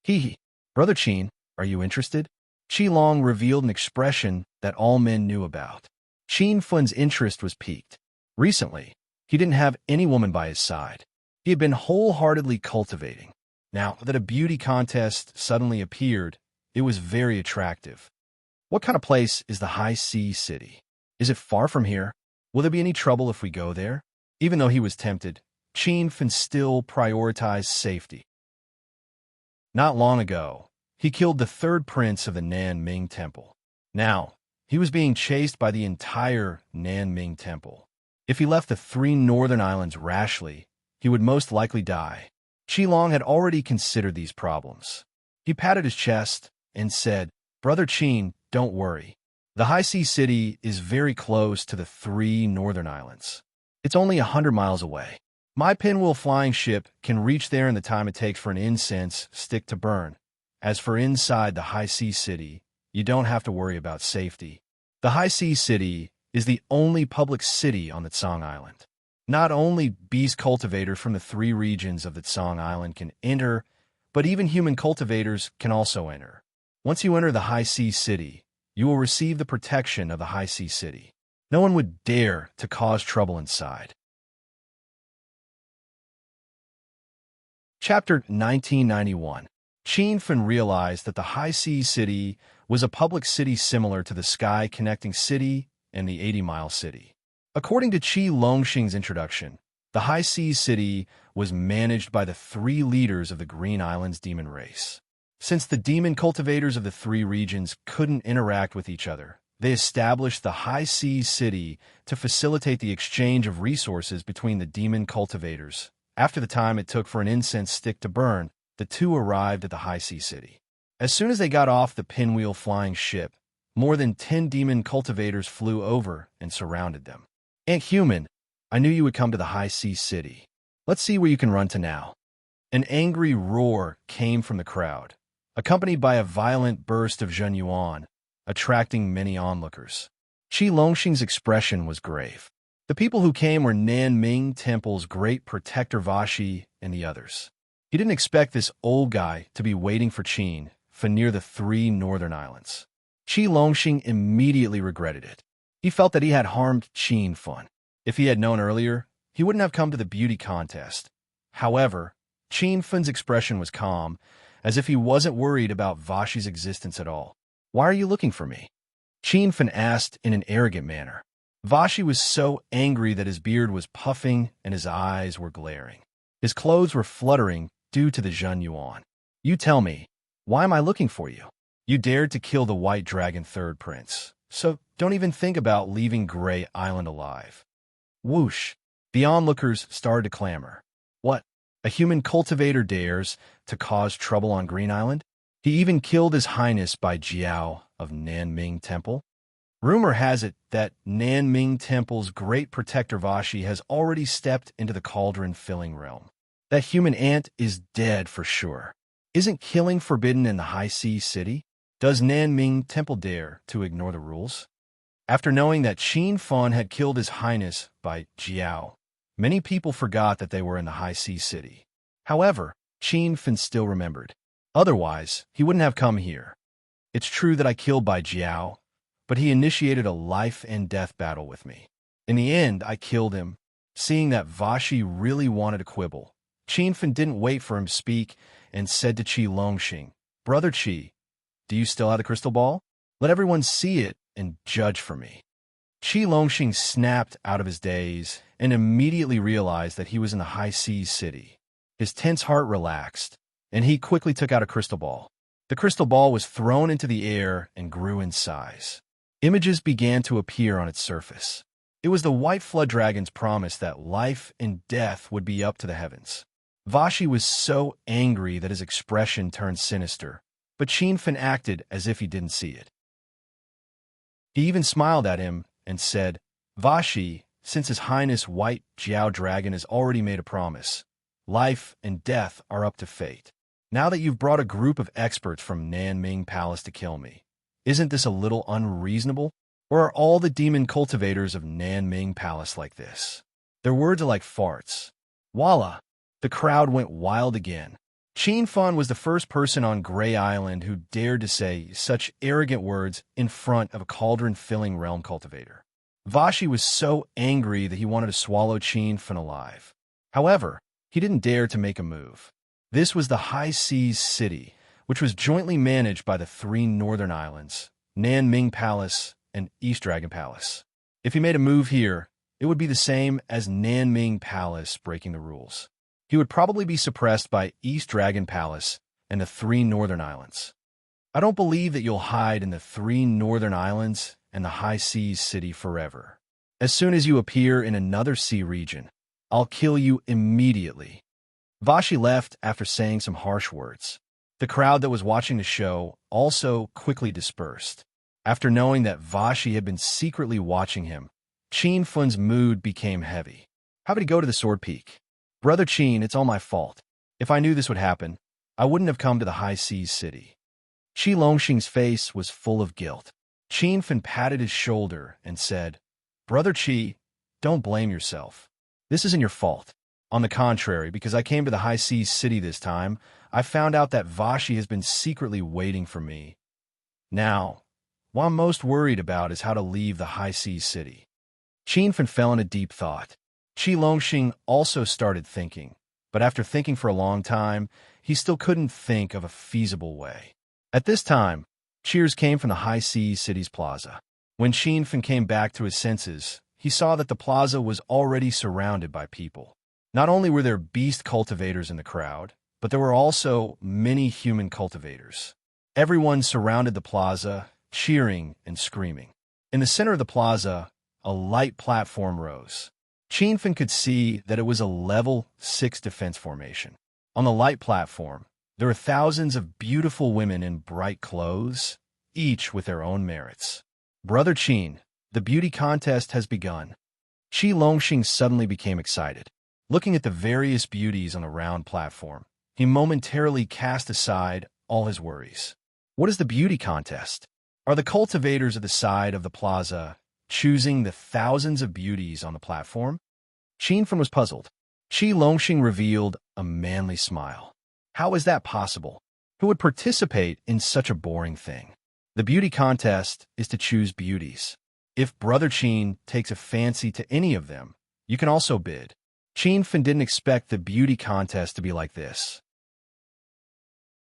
"Hee. Brother Qin, are you interested?" Qi Long revealed an expression that all men knew about. Qin Fen's interest was piqued. Recently, he didn't have any woman by his side. He had been wholeheartedly cultivating. Now that a beauty contest suddenly appeared, it was very attractive. "What kind of place is the High Sea City? Is it far from here? Will there be any trouble if we go there?" Even though he was tempted, Qin Fen still prioritized safety. Not long ago, he killed the third prince of the Nanming Temple. Now, he was being chased by the entire Nanming Temple. If he left the 3 northern islands rashly, he would most likely die. Qi Long had already considered these problems. He patted his chest and said, "Brother Qin, don't worry. The High Sea City is very close to the 3 northern islands. It's only 100 miles away. My pinwheel flying ship can reach there in the time it takes for an incense stick to burn. As for inside the High Sea City, you don't have to worry about safety. The High Sea City is the only public city on the Tsang Island. Not only beast cultivators from the 3 regions of the Tsang Island can enter, but even human cultivators can also enter. Once you enter the High Sea City, you will receive the protection of the High Sea City. No one would dare to cause trouble inside." Chapter 1991. Qin Fen realized that the High Sea City was a public city similar to the Sky Connecting City and the 80-Mile City. According to Qi Longxing's introduction, the High Sea City was managed by the 3 leaders of the Green Islands demon race. Since the demon cultivators of the 3 regions couldn't interact with each other, they established the High Sea City to facilitate the exchange of resources between the demon cultivators. After the time it took for an incense stick to burn, the 2 arrived at the High Sea City. As soon as they got off the pinwheel flying ship, more than 10 demon cultivators flew over and surrounded them. "Aunt Human, I knew you would come to the High Sea City. Let's see where you can run to now." An angry roar came from the crowd, accompanied by a violent burst of Zhen Yuan, attracting many onlookers. Qi Longxing's expression was grave. The people who came were Nanming Temple's great protector Vashi and the others. He didn't expect this old guy to be waiting for Qin Fen near the 3 northern islands. Qi Longxing immediately regretted it. He felt that he had harmed Qin Fen. If he had known earlier, he wouldn't have come to the beauty contest. However, Qin Fen's expression was calm, as if he wasn't worried about Vashi's existence at all. "Why are you looking for me?" Qin Fen asked in an arrogant manner. Vashi was so angry that his beard was puffing and his eyes were glaring. His clothes were fluttering due to the Zhen Yuan. "You tell me, why am I looking for you? You dared to kill the White Dragon third prince, so don't even think about leaving Gray Island alive." Whoosh! The onlookers started to clamor. "What? A human cultivator dares to cause trouble on Green Island? He even killed His Highness Bai Jiao of Nanming Temple. Rumor has it that Nanming Temple's great protector Vashi has already stepped into the cauldron-filling realm. That human ant is dead for sure. Isn't killing forbidden in the High Sea City? Does Nanming Temple dare to ignore the rules? After knowing that Qin Fan had killed His Highness Bai Jiao, many people forgot that they were in the High Sea City. However, Qin Fan still remembered. Otherwise, he wouldn't have come here. It's true that I killed Bai Jiao, but he initiated a life-and-death battle with me. In the end, I killed him. Seeing that Vashi really wanted to quibble, Qin Fan didn't wait for him to speak and said to Qi Longxing, "Brother Qi, do you still have the crystal ball? Let everyone see it and judge for me." Qi Longxing snapped out of his daze and immediately realized that he was in the High Seas City. His tense heart relaxed, and he quickly took out a crystal ball. The crystal ball was thrown into the air and grew in size. Images began to appear on its surface. It was the white flood dragon's promise that life and death would be up to the heavens. Vashi was so angry that his expression turned sinister, but Qin Fan acted as if he didn't see it. He even smiled at him and said, "Vashi, since His Highness White Jiao Dragon has already made a promise, life and death are up to fate. Now that you've brought a group of experts from Nanming Palace to kill me, isn't this a little unreasonable? Or are all the demon cultivators of Nanming Palace like this?" Their words are like farts. Voila! The crowd went wild again. Qin Fan was the first person on Grey Island who dared to say such arrogant words in front of a cauldron-filling realm cultivator. Vashi was so angry that he wanted to swallow Qin Fan alive. However, he didn't dare to make a move. This was the High Seas City, which was jointly managed by the three northern islands, Nanming Palace and East Dragon Palace. If he made a move here, it would be the same as Nanming Palace breaking the rules. He would probably be suppressed by East Dragon Palace and the three northern islands. I don't believe that you'll hide in the three northern islands and the High Seas City forever. As soon as you appear in another sea region, I'll kill you immediately. Vashi left after saying some harsh words. The crowd that was watching the show also quickly dispersed. After knowing that Vashi had been secretly watching him, Qin Fan's mood became heavy. How would he go to the Sword Peak? "Brother Qin, it's all my fault. If I knew this would happen, I wouldn't have come to the High Seas City." Qi Longxing's face was full of guilt. Qin Fan patted his shoulder and said, "Brother Qi, don't blame yourself. This isn't your fault. On the contrary, because I came to the High Seas City this time, I found out that Vashi has been secretly waiting for me. Now, what I'm most worried about is how to leave the High Seas City." Qin Fan fell in a deep thought. Qi Longxing also started thinking, but after thinking for a long time, he still couldn't think of a feasible way. At this time, cheers came from the High Seas City's plaza. When Qin Fan came back to his senses, he saw that the plaza was already surrounded by people. Not only were there beast cultivators in the crowd, but there were also many human cultivators. Everyone surrounded the plaza, cheering and screaming. In the center of the plaza, a light platform rose. Qin Fan could see that it was a level 6 defense formation. On the light platform, there were thousands of beautiful women in bright clothes, each with their own merits. "Brother Qin, the beauty contest has begun." Qi Longxing suddenly became excited. Looking at the various beauties on the round platform, he momentarily cast aside all his worries. What is the beauty contest? Are the cultivators of the side of the plaza choosing the thousands of beauties on the platform? Qin Fan was puzzled. Qi Longxing revealed a manly smile. How is that possible? Who would participate in such a boring thing? The beauty contest is to choose beauties. If Brother Qin takes a fancy to any of them, you can also bid. Qin Fan didn't expect the beauty contest to be like this.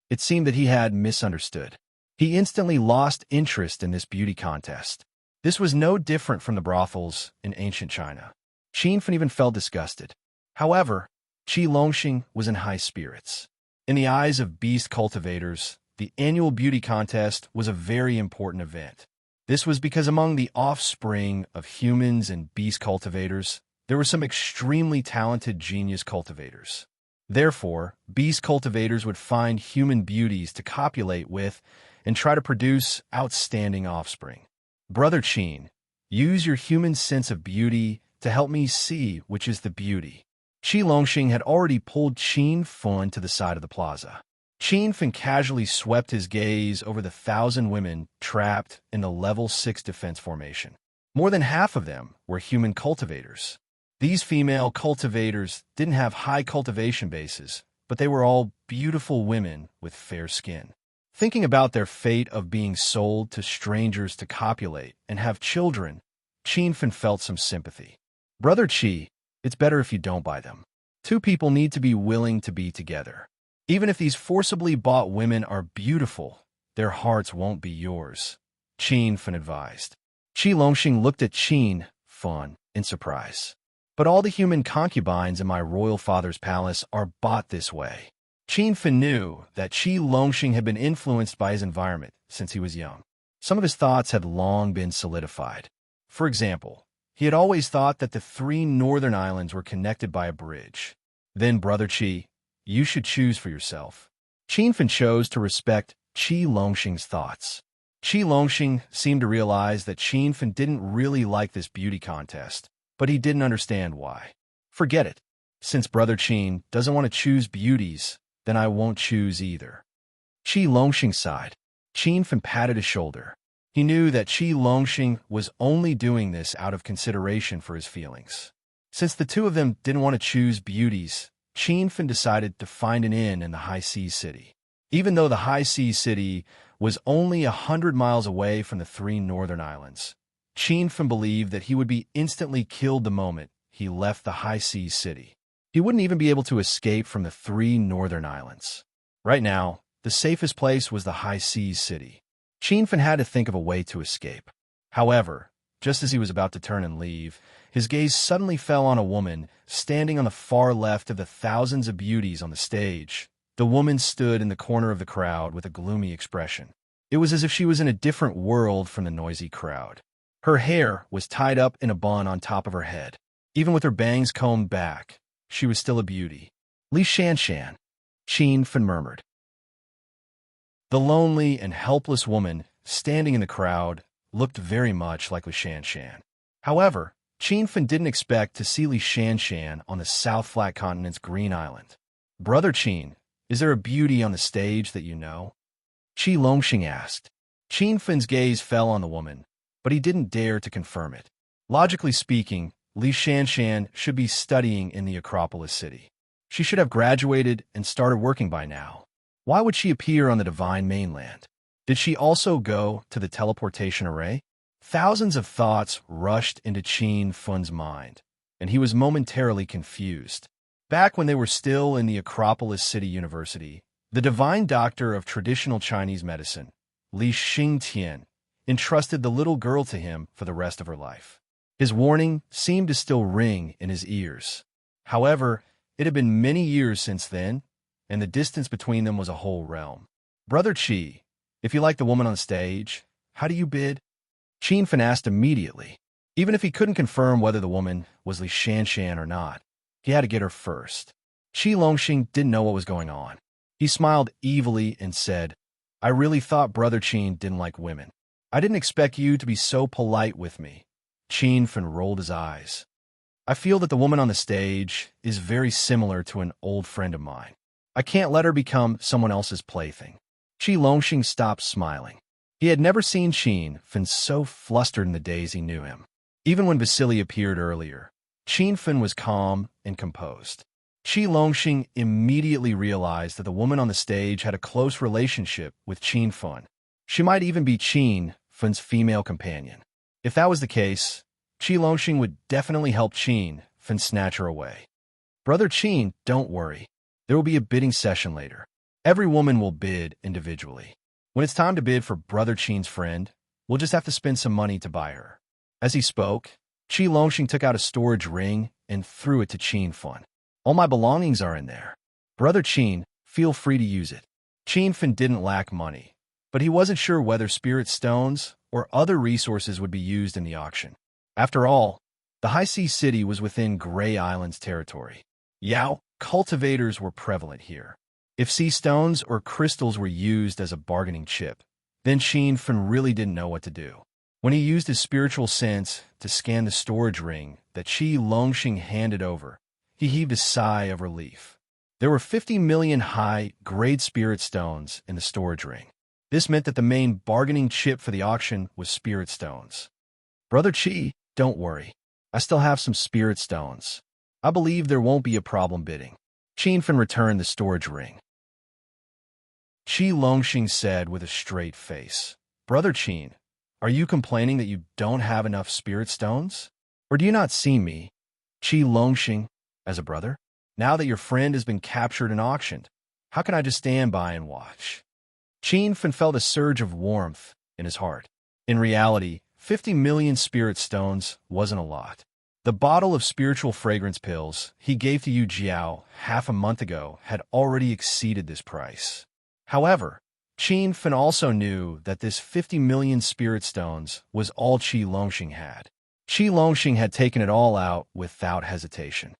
It seemed that he had misunderstood. He instantly lost interest in this beauty contest. This was no different from the brothels in ancient China. Qin Fan even felt disgusted. However, Qi Longxing was in high spirits. In the eyes of beast cultivators, the annual beauty contest was a very important event. This was because among the offspring of humans and beast cultivators, there were some extremely talented genius cultivators. Therefore, beast cultivators would find human beauties to copulate with and try to produce outstanding offspring. Brother Qin, use your human sense of beauty to help me see which is the beauty. Qi Longxing had already pulled Qin Fun to the side of the plaza. Qin Fun casually swept his gaze over the 1,000 women trapped in the level 6 defense formation. More than half of them were human cultivators. These female cultivators didn't have high cultivation bases, but they were all beautiful women with fair skin. Thinking about their fate of being sold to strangers to copulate and have children, Qin Fun felt some sympathy. Brother Qi, it's better if you don't buy them. Two people need to be willing to be together. Even if these forcibly bought women are beautiful, their hearts won't be yours, Qin Fun advised. Qi Longxing looked at Qin Fun in surprise. But all the human concubines in my royal father's palace are bought this way. Qin Fun knew that Qi Longxing had been influenced by his environment since he was young. Some of his thoughts had long been solidified. For example, he had always thought that the 3 northern islands were connected by a bridge. Then, Brother Qi, you should choose for yourself. Qin Fun chose to respect Qi Longxing's thoughts. Qi Longxing seemed to realize that Qin Fun didn't really like this beauty contest, but he didn't understand why. Forget it. Since Brother Qin doesn't want to choose beauties, then I won't choose either. Qi Longxing sighed. Qin Fun patted his shoulder. He knew that Qi Longxing was only doing this out of consideration for his feelings. Since the two of them didn't want to choose beauties, Qin Fun decided to find an inn in the High Sea City. Even though the High Sea City was only 100 miles away from the 3 northern islands, Qin Fun believed that he would be instantly killed the moment he left the High Sea City. He wouldn't even be able to escape from the 3 northern islands. Right now, the safest place was the High Seas City. Qin Fun had to think of a way to escape. However, just as he was about to turn and leave, his gaze suddenly fell on a woman standing on the far left of the thousands of beauties on the stage. The woman stood in the corner of the crowd with a gloomy expression. It was as if she was in a different world from the noisy crowd. Her hair was tied up in a bun on top of her head. Even with her bangs combed back, she was still a beauty. Li Shanshan, Qin Fun murmured. The lonely and helpless woman standing in the crowd looked very much like Li Shanshan. However, Qin Fun didn't expect to see Li Shanshan on the South Flat Continent's Green Island. Brother Qin, is there a beauty on the stage that you know? Qi Longxing asked. Qin Fun's gaze fell on the woman, but he didn't dare to confirm it. Logically speaking, Li Shanshan should be studying in the Acropolis City. She should have graduated and started working by now. Why would she appear on the Divine Mainland? Did she also go to the teleportation array? Thousands of thoughts rushed into Qin Fun's mind, and he was momentarily confused. Back when they were still in the Acropolis City University, the divine doctor of traditional Chinese medicine, Li Xingtian, entrusted the little girl to him for the rest of her life. His warning seemed to still ring in his ears. However, it had been many years since then, and the distance between them was a whole realm. Brother Qi, if you like the woman on the stage, how do you bid? Qin Fun asked immediately. Even if he couldn't confirm whether the woman was Li Shanshan or not, he had to get her first. Qi Longxing didn't know what was going on. He smiled evilly and said, I really thought Brother Qin didn't like women. I didn't expect you to be so polite with me. Qin Fun rolled his eyes. I feel that the woman on the stage is very similar to an old friend of mine. I can't let her become someone else's plaything. Qi Longxing stopped smiling. He had never seen Qin Fun so flustered in the days he knew him. Even when Vasily appeared earlier, Qin Fun was calm and composed. Qi Longxing immediately realized that the woman on the stage had a close relationship with Qin Fun. She might even be Qin Fun's female companion. If that was the case, Qi Longxing would definitely help Qin Fun snatch her away. Brother Qin, don't worry. There will be a bidding session later. Every woman will bid individually. When it's time to bid for Brother Qin's friend, we'll just have to spend some money to buy her. As he spoke, Qi Longxing took out a storage ring and threw it to Qin Fun. All my belongings are in there. Brother Qin, feel free to use it. Qin Fun didn't lack money, but he wasn't sure whether spirit stones or other resources would be used in the auction. After all, the High Sea City was within Gray Island's territory. Yao, cultivators were prevalent here. If sea stones or crystals were used as a bargaining chip, then Fen really didn't know what to do. When he used his spiritual sense to scan the storage ring that Qi Longxing handed over, he heaved a sigh of relief. There were 50 million high-grade spirit stones in the storage ring. This meant that the main bargaining chip for the auction was spirit stones. Brother Qi, don't worry. I still have some spirit stones. I believe there won't be a problem bidding. Fen returned the storage ring. Qi Longxing said with a straight face, Brother Qin, are you complaining that you don't have enough spirit stones? Or do you not see me, Qi Longxing, as a brother? Now that your friend has been captured and auctioned, how can I just stand by and watch? Fen felt a surge of warmth in his heart. In reality, 50 million spirit stones wasn't a lot. The bottle of spiritual fragrance pills he gave to Yu Jiao half a month ago had already exceeded this price. However, Fen also knew that this 50 million spirit stones was all Qi Longxing had. Qi Longxing had taken it all out without hesitation.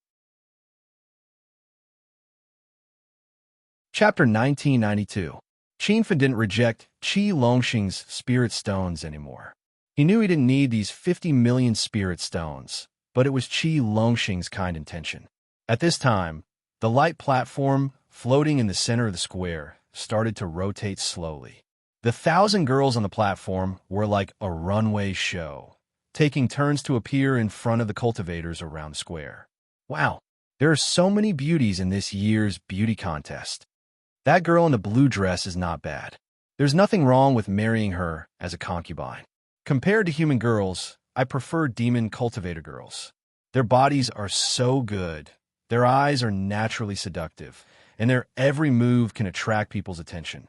Chapter 1992. Fen didn't reject Qi Longxing's spirit stones anymore. He knew he didn't need these 50 million spirit stones, but it was Qi Longxing's kind intention. At this time, the light platform floating in the center of the square started to rotate slowly. The 1,000 girls on the platform were like a runway show, taking turns to appear in front of the cultivators around the square. Wow, there are so many beauties in this year's beauty contest. That girl in the blue dress is not bad. There's nothing wrong with marrying her as a concubine. Compared to human girls, I prefer demon cultivator girls. Their bodies are so good, their eyes are naturally seductive, and their every move can attract people's attention.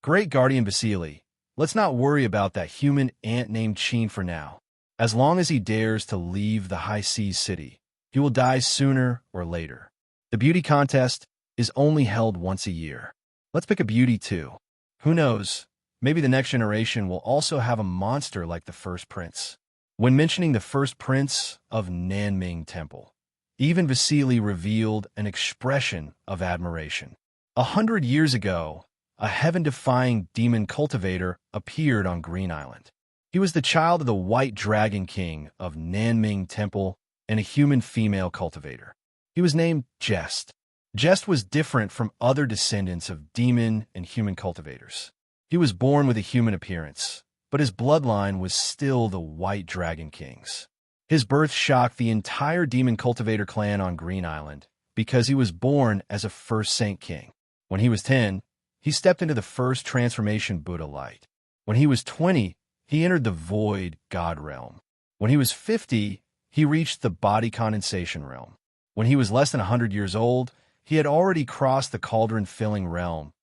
Great Guardian Vasily, let's not worry about that human ant named Qin for now. As long as he dares to leave the high seas city, he will die sooner or later. The beauty contest is only held once a year. Let's pick a beauty too. Who knows, maybe the next generation will also have a monster like the first prince. When mentioning the first prince of Nanming Temple, even Vasily revealed an expression of admiration. 100 years ago, a heaven-defying demon cultivator appeared on Green Island. He was the child of the White Dragon King of Nanming Temple and a human female cultivator. He was named Jest. Jest was different from other descendants of demon and human cultivators. He was born with a human appearance, but his bloodline was still the White Dragon King's. His birth shocked the entire demon cultivator clan on Green Island because he was born as a first Saint King. When he was 10, he stepped into the first transformation Buddha light. When he was 20, he entered the void God realm. When he was 50, he reached the body condensation realm. When he was less than 100 years old, he had already crossed the cauldron-filling realm.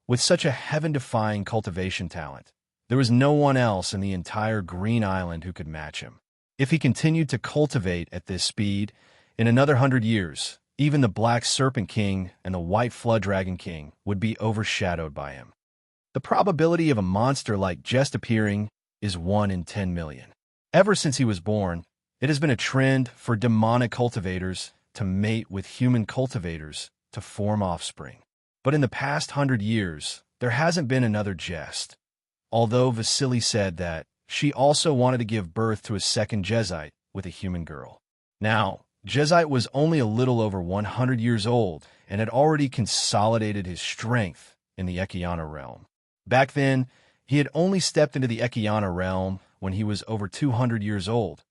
With such a heaven-defying cultivation talent, there was no one else in the entire Green Island who could match him. If he continued to cultivate at this speed, in another 100 years, even the Black Serpent King and the White Flood Dragon King would be overshadowed by him. The probability of a monster like Jest appearing is 1 in 10 million. Ever since he was born, it has been a trend for demonic cultivators to mate with human cultivators to form offspring. But in the past 100 years, there hasn't been another Jest. Although Vasily said that she also wanted to give birth to a second Jezite with a human girl. Now, Jezite was only a little over 100 years old and had already consolidated his strength in the Ekiana realm. Back then, he had only stepped into the Ekiana realm when he was over 200 years old.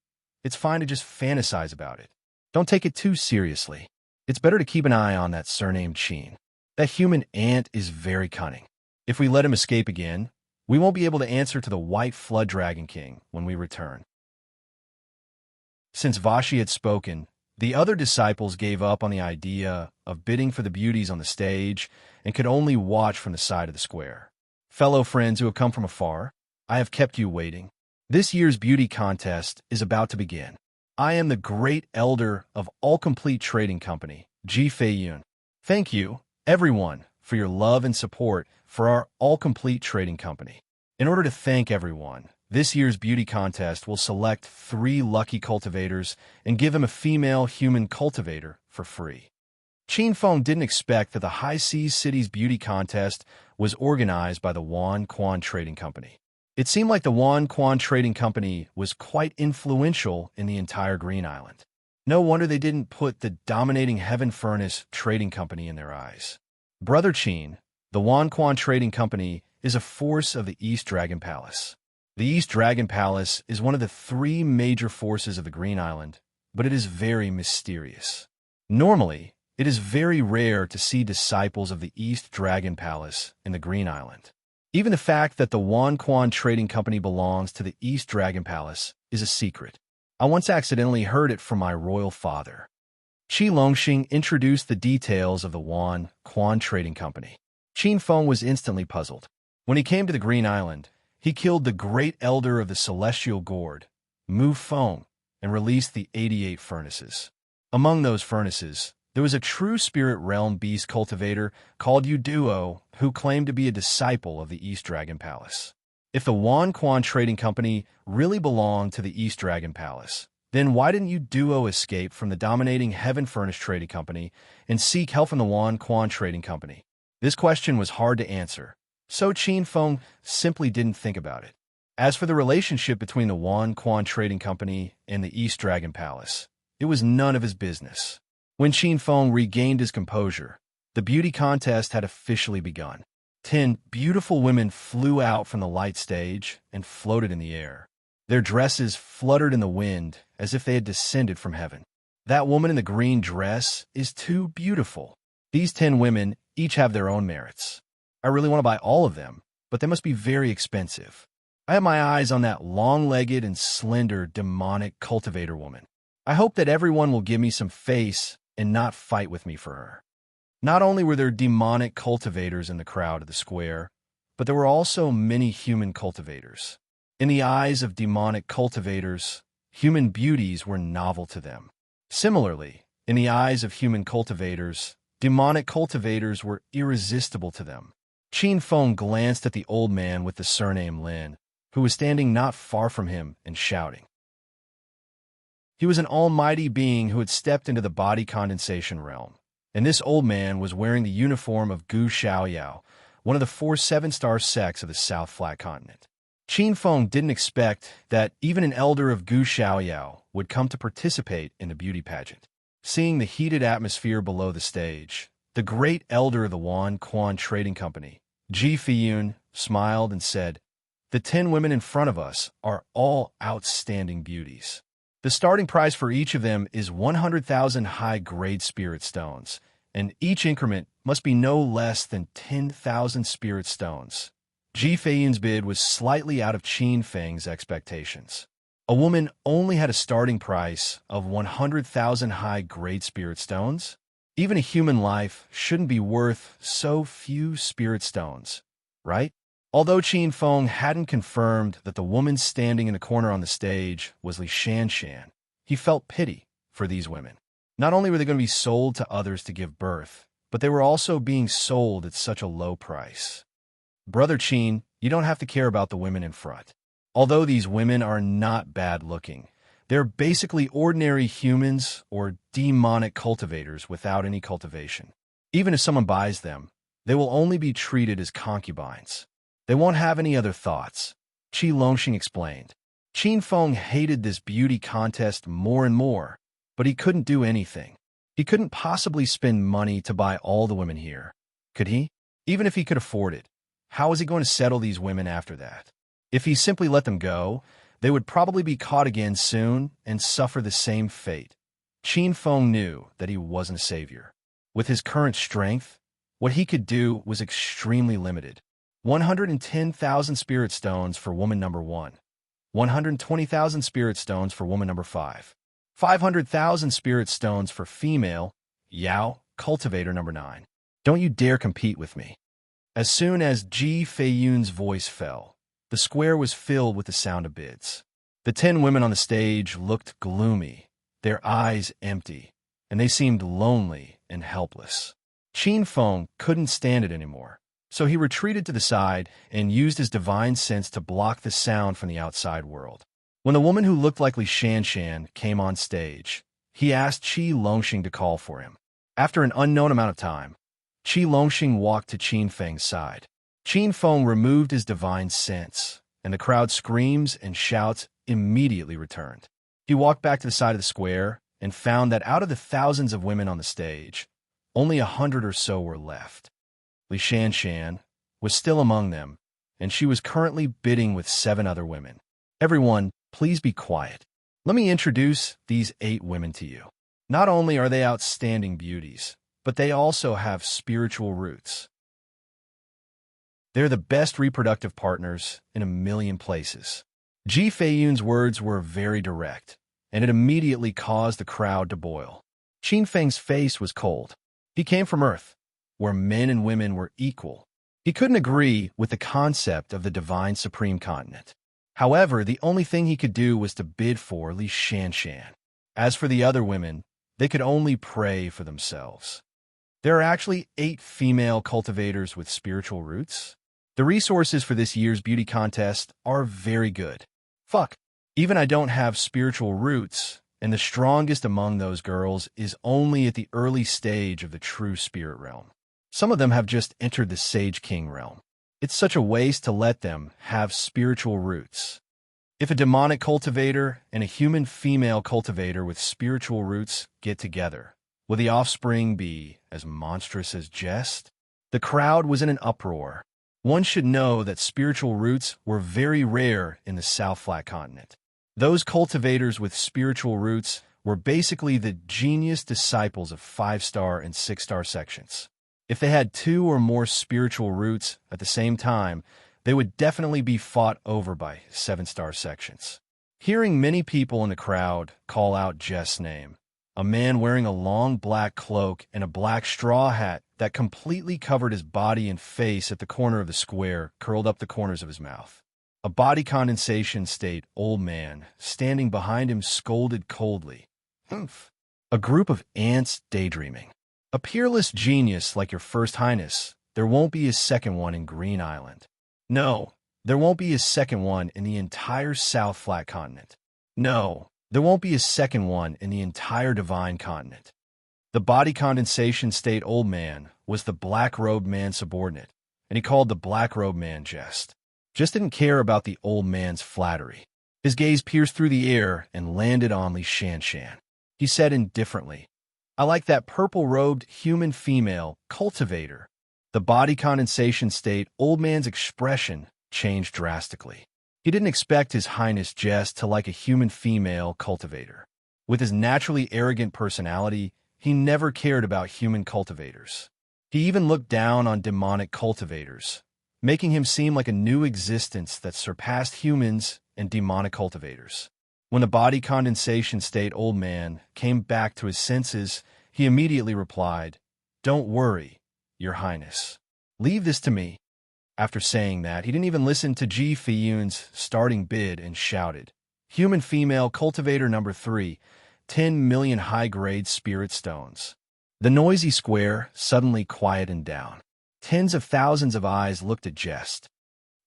It's fine to just fantasize about it. Don't take it too seriously. It's better to keep an eye on that surnamed Qin. That human ant is very cunning. If we let him escape again, we won't be able to answer to the White Flood Dragon King when we return. Since Vashi had spoken, the other disciples gave up on the idea of bidding for the beauties on the stage and could only watch from the side of the square. Fellow friends who have come from afar, I have kept you waiting. This year's beauty contest is about to begin. I am the great elder of All Complete Trading Company, Ji Feiyun. Thank you, everyone, for your love and support for our All Complete Trading Company. In order to thank everyone, this year's beauty contest will select 3 lucky cultivators and give them a female human cultivator for free. Qin Feng didn't expect that the High Seas City's beauty contest was organized by the Wan Quan Trading Company. It seemed like the Wan Quan Trading Company was quite influential in the entire Green Island. No wonder they didn't put the dominating Heaven Furnace Trading Company in their eyes. Brother Qin, the Wan Quan Trading Company is a force of the East Dragon Palace. The East Dragon Palace is one of the three major forces of the Green Island, but it is very mysterious. Normally, it is very rare to see disciples of the East Dragon Palace in the Green Island. Even the fact that the Wan Quan Trading Company belongs to the East Dragon Palace is a secret. I once accidentally heard it from my royal father. Qi Longxing introduced the details of the Wan Quan Trading Company. Qin Feng was instantly puzzled. When he came to the Green Island, he killed the great elder of the Celestial Gourd, Mu Feng, and released the 88 furnaces. Among those furnaces, there was a true spirit realm beast cultivator called Uduo who claimed to be a disciple of the East Dragon Palace. If the Wan Quan Trading Company really belonged to the East Dragon Palace, then why didn't Uduo escape from the dominating Heaven Furnace Trading Company and seek help from the Wan Quan Trading Company? This question was hard to answer, so Qin Feng simply didn't think about it. As for the relationship between the Wan Quan Trading Company and the East Dragon Palace, it was none of his business. When Qin Feng regained his composure, the beauty contest had officially begun. 10 beautiful women flew out from the light stage and floated in the air. Their dresses fluttered in the wind as if they had descended from heaven. That woman in the green dress is too beautiful. These 10 women each have their own merits. I really want to buy all of them, but they must be very expensive. I have my eyes on that long-legged and slender demonic cultivator woman. I hope that everyone will give me some face and not fight with me for her. Not only were there demonic cultivators in the crowd at the square, but there were also many human cultivators. In the eyes of demonic cultivators, human beauties were novel to them. Similarly, in the eyes of human cultivators, demonic cultivators were irresistible to them. Qin Feng glanced at the old man with the surname Lin, who was standing not far from him and shouting. He was an almighty being who had stepped into the body condensation realm, and this old man was wearing the uniform of Gu Xiaoyao, one of the 4 7-star sects of the South Flat Continent. Qin Feng didn't expect that even an elder of Gu Xiaoyao would come to participate in the beauty pageant. Seeing the heated atmosphere below the stage, the great elder of the Wan Quan Trading Company, Ji Fiyun, smiled and said, "The 10 women in front of us are all outstanding beauties. The starting price for each of them is 100,000 high-grade spirit stones, and each increment must be no less than 10,000 spirit stones." Ji Feiyun's bid was slightly out of Qin Feng's expectations. A woman only had a starting price of 100,000 high-grade spirit stones? Even a human life shouldn't be worth so few spirit stones, right? Although Qin Feng hadn't confirmed that the woman standing in the corner on the stage was Li Shanshan, he felt pity for these women. Not only were they going to be sold to others to give birth, but they were also being sold at such a low price. Brother Qin, you don't have to care about the women in front. Although these women are not bad-looking, they're basically ordinary humans or demonic cultivators without any cultivation. Even if someone buys them, they will only be treated as concubines. They won't have any other thoughts, Qi Longxing explained. Qin Feng hated this beauty contest more and more, but he couldn't do anything. He couldn't possibly spend money to buy all the women here. Could he? Even if he could afford it, how was he going to settle these women after that? If he simply let them go, they would probably be caught again soon and suffer the same fate. Qin Feng knew that he wasn't a savior. With his current strength, what he could do was extremely limited. 110,000 spirit stones for woman number 1. 120,000 spirit stones for woman number 5. 500,000 spirit stones for female, Yao, cultivator number 9. Don't you dare compete with me. As soon as Ji Feiyun's voice fell, the square was filled with the sound of bids. The 10 women on the stage looked gloomy, their eyes empty, and they seemed lonely and helpless. Qin Feng couldn't stand it anymore, so he retreated to the side and used his divine sense to block the sound from the outside world. When the woman who looked like Li Shanshan came on stage, he asked Qi Longxing to call for him. After an unknown amount of time, Qi Longxing walked to Qin Feng's side. Qin Feng removed his divine sense, and the crowd's screams and shouts immediately returned. He walked back to the side of the square and found that out of the thousands of women on the stage, only 100 or so were left. Li Shanshan was still among them, and she was currently bidding with 7 other women. Everyone, please be quiet. Let me introduce these 8 women to you. Not only are they outstanding beauties, but they also have spiritual roots. They're the best reproductive partners in a million places. Ji Feiyun's words were very direct, and it immediately caused the crowd to boil. Qin Feng's face was cold. He came from Earth, where men and women were equal. He couldn't agree with the concept of the divine supreme continent. However, the only thing he could do was to bid for Li Shanshan. As for the other women, they could only pray for themselves. There are actually 8 female cultivators with spiritual roots. The resources for this year's beauty contest are very good. Fuck. Even I don't have spiritual roots, and the strongest among those girls is only at the early stage of the true spirit realm. Some of them have just entered the Sage King realm. It's such a waste to let them have spiritual roots. If a demonic cultivator and a human female cultivator with spiritual roots get together, will the offspring be as monstrous as Jest? The crowd was in an uproar. One should know that spiritual roots were very rare in the South Flat Continent. Those cultivators with spiritual roots were basically the genius disciples of 5-star and 6-star sections. If they had 2 or more spiritual roots at the same time, they would definitely be fought over by 7-star sections. Hearing many people in the crowd call out Jess's name, a man wearing a long black cloak and a black straw hat that completely covered his body and face at the corner of the square curled up the corners of his mouth. A body condensation state old man standing behind him scolded coldly. Humph. A group of ants daydreaming. A peerless genius like your First Highness, there won't be a second one in Green Island. No, there won't be a second one in the entire South Flat Continent. No, there won't be a second one in the entire Divine Continent. The body condensation state old man was the black-robed man's subordinate, and he called the black-robed man Jest. Just didn't care about the old man's flattery. His gaze pierced through the air and landed on Li Shanshan. He said indifferently, I like that purple-robed human female cultivator. The body condensation state old man's expression changed drastically. He didn't expect His Highness Jest to like a human female cultivator. With his naturally arrogant personality, he never cared about human cultivators. He even looked down on demonic cultivators, making him seem like a new existence that surpassed humans and demonic cultivators. When the body condensation state old man came back to his senses, he immediately replied, Don't worry, Your Highness. Leave this to me. After saying that, he didn't even listen to Ji Feiyun's starting bid and shouted, Human female cultivator number 3, 10 million high-grade spirit stones. The noisy square suddenly quieted down. Tens of thousands of eyes looked at Jest.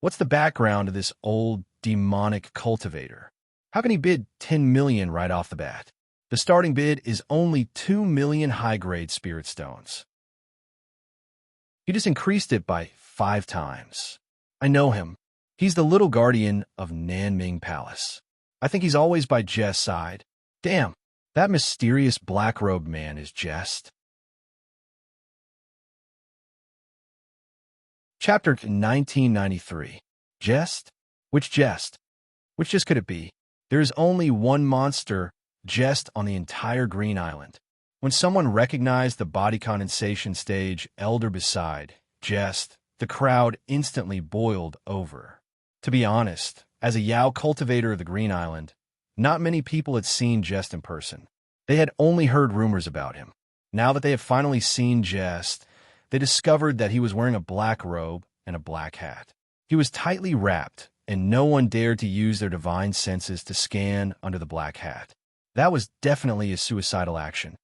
What's the background of this old, demonic cultivator? How can he bid 10 million right off the bat? The starting bid is only 2 million high-grade spirit stones. He just increased it by 5 times. I know him. He's the little guardian of Nanming Palace. I think he's always by Jest's side. Damn, that mysterious black-robed man is Jest. Chapter 1993. Jest? Which Jest? Which Jest could it be? There is only one monster, Jest, on the entire Green Island. When someone recognized the body condensation stage elder beside Jest, the crowd instantly boiled over. To be honest, as a Yao cultivator of the Green Island, not many people had seen Jest in person. They had only heard rumors about him. Now that they had finally seen Jest, they discovered that he was wearing a black robe and a black hat. He was tightly wrapped, and no one dared to use their divine senses to scan under the black hat. That was definitely a suicidal action.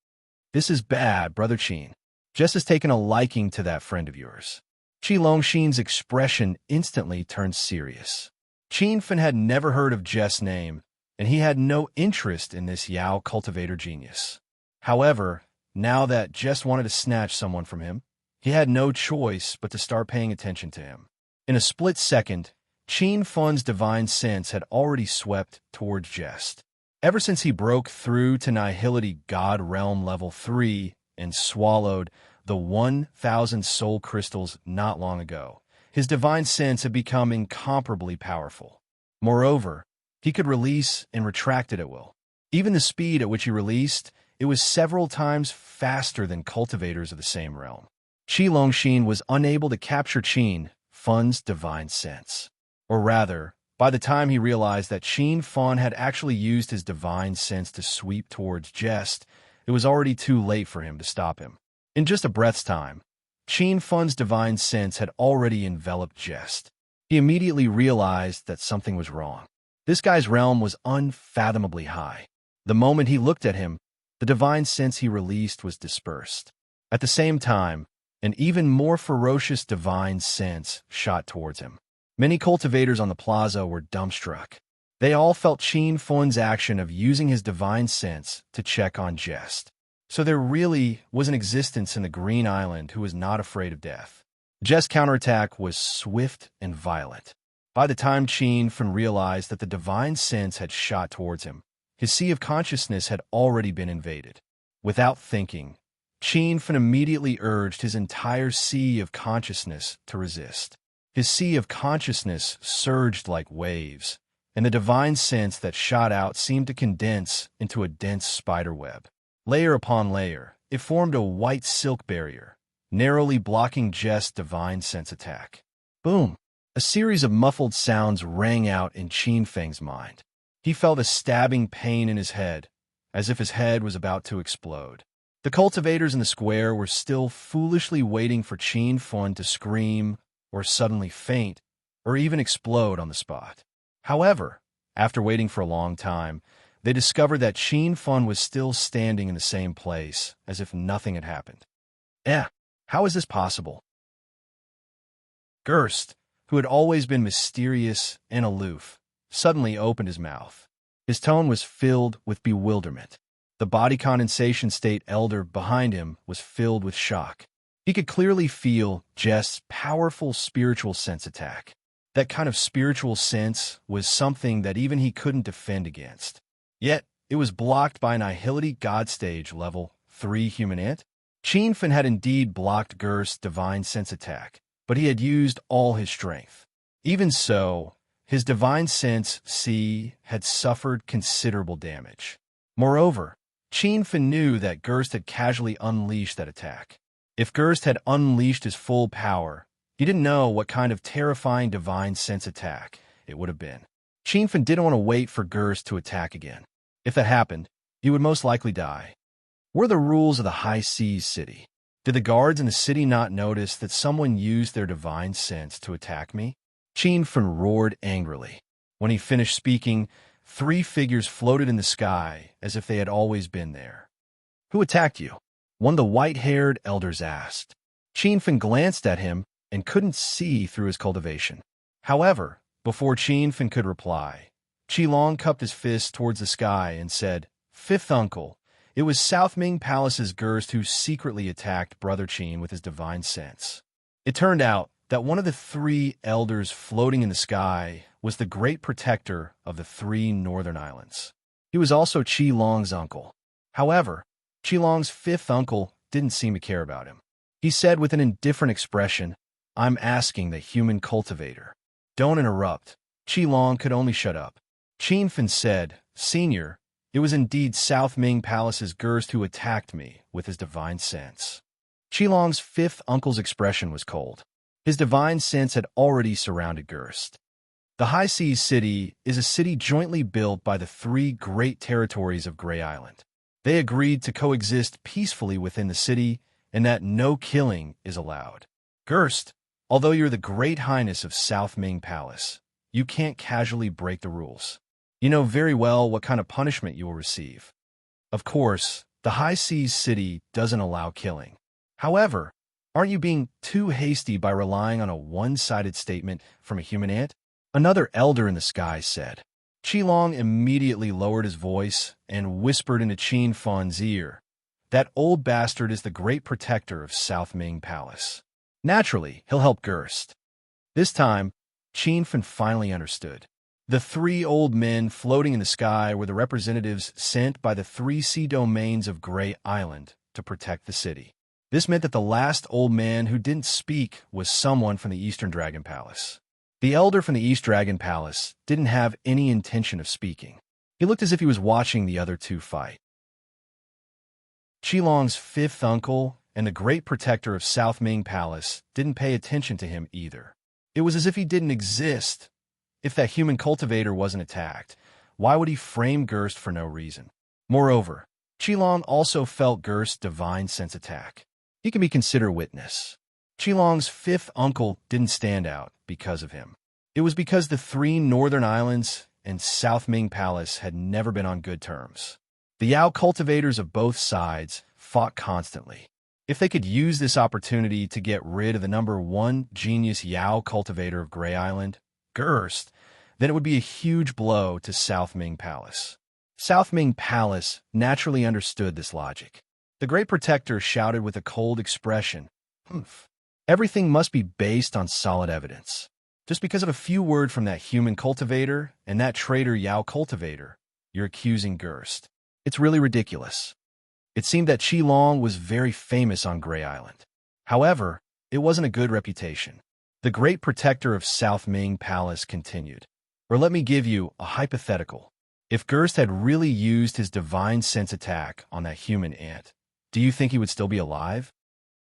This is bad, Brother Qin. Jest has taken a liking to that friend of yours. Qi Longxin's expression instantly turned serious. Qin Fen had never heard of Jest's name, and he had no interest in this Yao cultivator genius. However, now that Jest wanted to snatch someone from him, he had no choice but to start paying attention to him. In a split second, Qin Fun's divine sense had already swept towards Jest. Ever since he broke through to Nihility God Realm Level 3 and swallowed the 1,000 soul crystals not long ago, his divine sense had become incomparably powerful. Moreover, he could release and retract it at will. Even the speed at which he released, it was several times faster than cultivators of the same realm. Qi Longxin was unable to capture Qin Fun's divine sense. Or rather, by the time he realized that Qin Fun had actually used his divine sense to sweep towards Jest, it was already too late for him to stop him. In just a breath's time, Qin Fun's divine sense had already enveloped Jest. He immediately realized that something was wrong. This guy's realm was unfathomably high. The moment he looked at him, the divine sense he released was dispersed. At the same time, an even more ferocious divine sense shot towards him. Many cultivators on the plaza were dumbstruck. They all felt Qin Fun's action of using his divine sense to check on Jest. So there really was an existence in the Green Island who was not afraid of death. Jest's counterattack was swift and violent. By the time Qin Fun realized that the divine sense had shot towards him, his sea of consciousness had already been invaded. Without thinking, Qin Fun immediately urged his entire sea of consciousness to resist. His sea of consciousness surged like waves, and the divine sense that shot out seemed to condense into a dense spiderweb. Layer upon layer, it formed a white silk barrier, narrowly blocking Jest's divine sense attack. Boom! A series of muffled sounds rang out in Qin Feng's mind. He felt a stabbing pain in his head, as if his head was about to explode. The cultivators in the square were still foolishly waiting for Qin Fun to scream or suddenly faint or even explode on the spot. However, after waiting for a long time, they discovered that Qin Fun was still standing in the same place, as if nothing had happened. How is this possible? Gerst, who had always been mysterious and aloof, suddenly opened his mouth. His tone was filled with bewilderment. The body condensation state elder behind him was filled with shock. He could clearly feel Jest's powerful spiritual sense attack. That kind of spiritual sense was something that even he couldn't defend against. Yet, it was blocked by Nihility God Stage Level 3 Human Ant. Qin Fun had indeed blocked Gerst's divine sense attack, but he had used all his strength. Even so, his divine sense, C, had suffered considerable damage. Moreover, Qin Fun knew that Gerst had casually unleashed that attack. If Gerst had unleashed his full power, he didn't know what kind of terrifying divine sense attack it would have been. Qin Fun didn't want to wait for Gerst to attack again. If that happened, he would most likely die. What are the rules of the High Seas City? Did the guards in the city not notice that someone used their divine sense to attack me? Qin Fun roared angrily. When he finished speaking, 3 figures floated in the sky as if they had always been there. Who attacked you? One of the white-haired elders asked. Qin Fun glanced at him and couldn't see through his cultivation. However, before Qin Fun could reply, Qilong cupped his fist towards the sky and said, "Fifth uncle, it was South Ming Palace's Gerst who secretly attacked Brother Qin with his divine sense." It turned out that one of the 3 elders floating in the sky was the great protector of the 3 northern islands. He was also Qilong's uncle. However, Qilong's 5th uncle didn't seem to care about him. He said with an indifferent expression, "I'm asking the human cultivator." "Don't interrupt." Qilong could only shut up. Qin Fun said, "Senior, it was indeed South Ming Palace's Gerst who attacked me with his divine sense." Qilong's 5th uncle's expression was cold. His divine sense had already surrounded Gerst. The High Seas City is a city jointly built by the 3 great territories of Grey Island. They agreed to coexist peacefully within the city and that no killing is allowed. Gerst, although you're the Great Highness of South Ming Palace, you can't casually break the rules. You know very well what kind of punishment you will receive. Of course, the High Seas City doesn't allow killing. However, aren't you being too hasty by relying on a one-sided statement from a human ant? Another elder in the sky said. Qilong immediately lowered his voice and whispered into Qin Fun's ear, That old bastard is the great protector of South Ming Palace. Naturally, he'll help Gerst. This time, Qin Fan finally understood. The three old men floating in the sky were the representatives sent by the three sea domains of Grey Island to protect the city. This meant that the last old man who didn't speak was someone from the Eastern Dragon Palace. The elder from the East Dragon Palace didn't have any intention of speaking. He looked as if he was watching the other two fight. Qilong's fifth uncle and the great protector of South Ming Palace didn't pay attention to him either. It was as if he didn't exist. If that human cultivator wasn't attacked, why would he frame Gerst for no reason? Moreover, Qilong also felt Gerst's divine sense attack. He can be considered witness. Qilong's fifth uncle didn't stand out because of him. It was because the three northern islands and South Ming Palace had never been on good terms. The Yao cultivators of both sides fought constantly. If they could use this opportunity to get rid of the number one genius Yao cultivator of Grey Island, Gerst, then it would be a huge blow to South Ming Palace. South Ming Palace naturally understood this logic. The Great Protector shouted with a cold expression, "Humph. Everything must be based on solid evidence. Just because of a few words from that human cultivator and that traitor Yao cultivator, you're accusing Gerst. It's really ridiculous." It seemed that Qilong was very famous on Grey Island. However, it wasn't a good reputation. The Great Protector of South Ming Palace continued. Or let me give you a hypothetical. If Gerst had really used his divine sense attack on that human ant, do you think he would still be alive?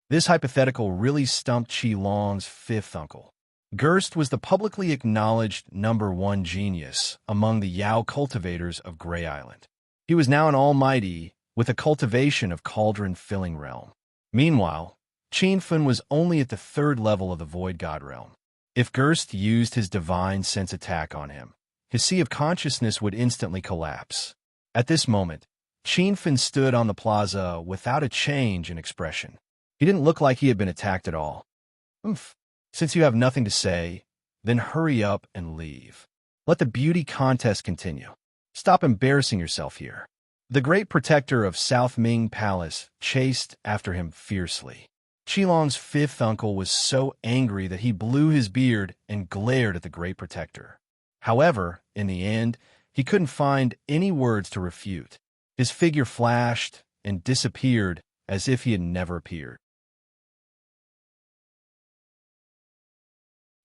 This hypothetical really stumped Qilong's fifth uncle. Gerst was the publicly acknowledged number one genius among the Yao cultivators of Grey Island. He was now an almighty with a cultivation of cauldron-filling realm. Meanwhile, Qin Fan was only at the third level of the Void God realm. If Gerst used his divine sense attack on him, his sea of consciousness would instantly collapse. At this moment, Qin Fan stood on the plaza without a change in expression. He didn't look like he had been attacked at all. "Oomph. Since you have nothing to say, then hurry up and leave. Let the beauty contest continue. Stop embarrassing yourself here." The Great Protector of South Ming Palace chased after him fiercely. Qilong's fifth uncle was so angry that he blew his beard and glared at the Great Protector. However, in the end, he couldn't find any words to refute. His figure flashed and disappeared as if he had never appeared.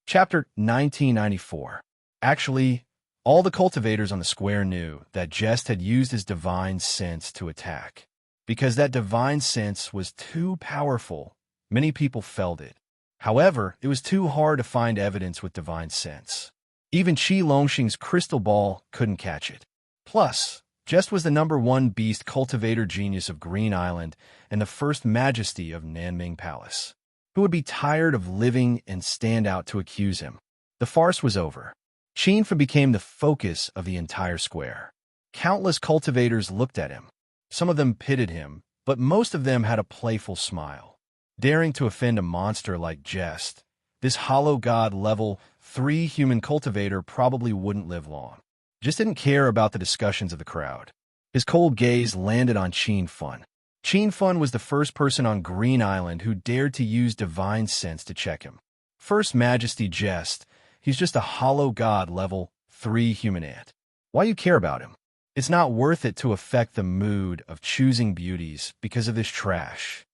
Chapter 1994. Actually, all the cultivators on the square knew that Jest had used his divine sense to attack. Because that divine sense was too powerful, many people felt it. However, it was too hard to find evidence with divine sense. Even Qi Longxing's crystal ball couldn't catch it. Plus, Jest was the number one beast cultivator genius of Green Island and the first majesty of Nanming Palace. Who would be tired of living and stand out to accuse him? The farce was over. Qin Fan became the focus of the entire square. Countless cultivators looked at him. Some of them pitied him, but most of them had a playful smile. Daring to offend a monster like Jest, this hollow god level 3 human cultivator probably wouldn't live long. Just didn't care about the discussions of the crowd. His cold gaze landed on Qin Fan. Qin Fan was the first person on Green Island who dared to use divine sense to check him. First Majesty Jest, he's just a hollow god level 3 human ant. Why you care about him? It's not worth it to affect the mood of choosing beauties because of this trash.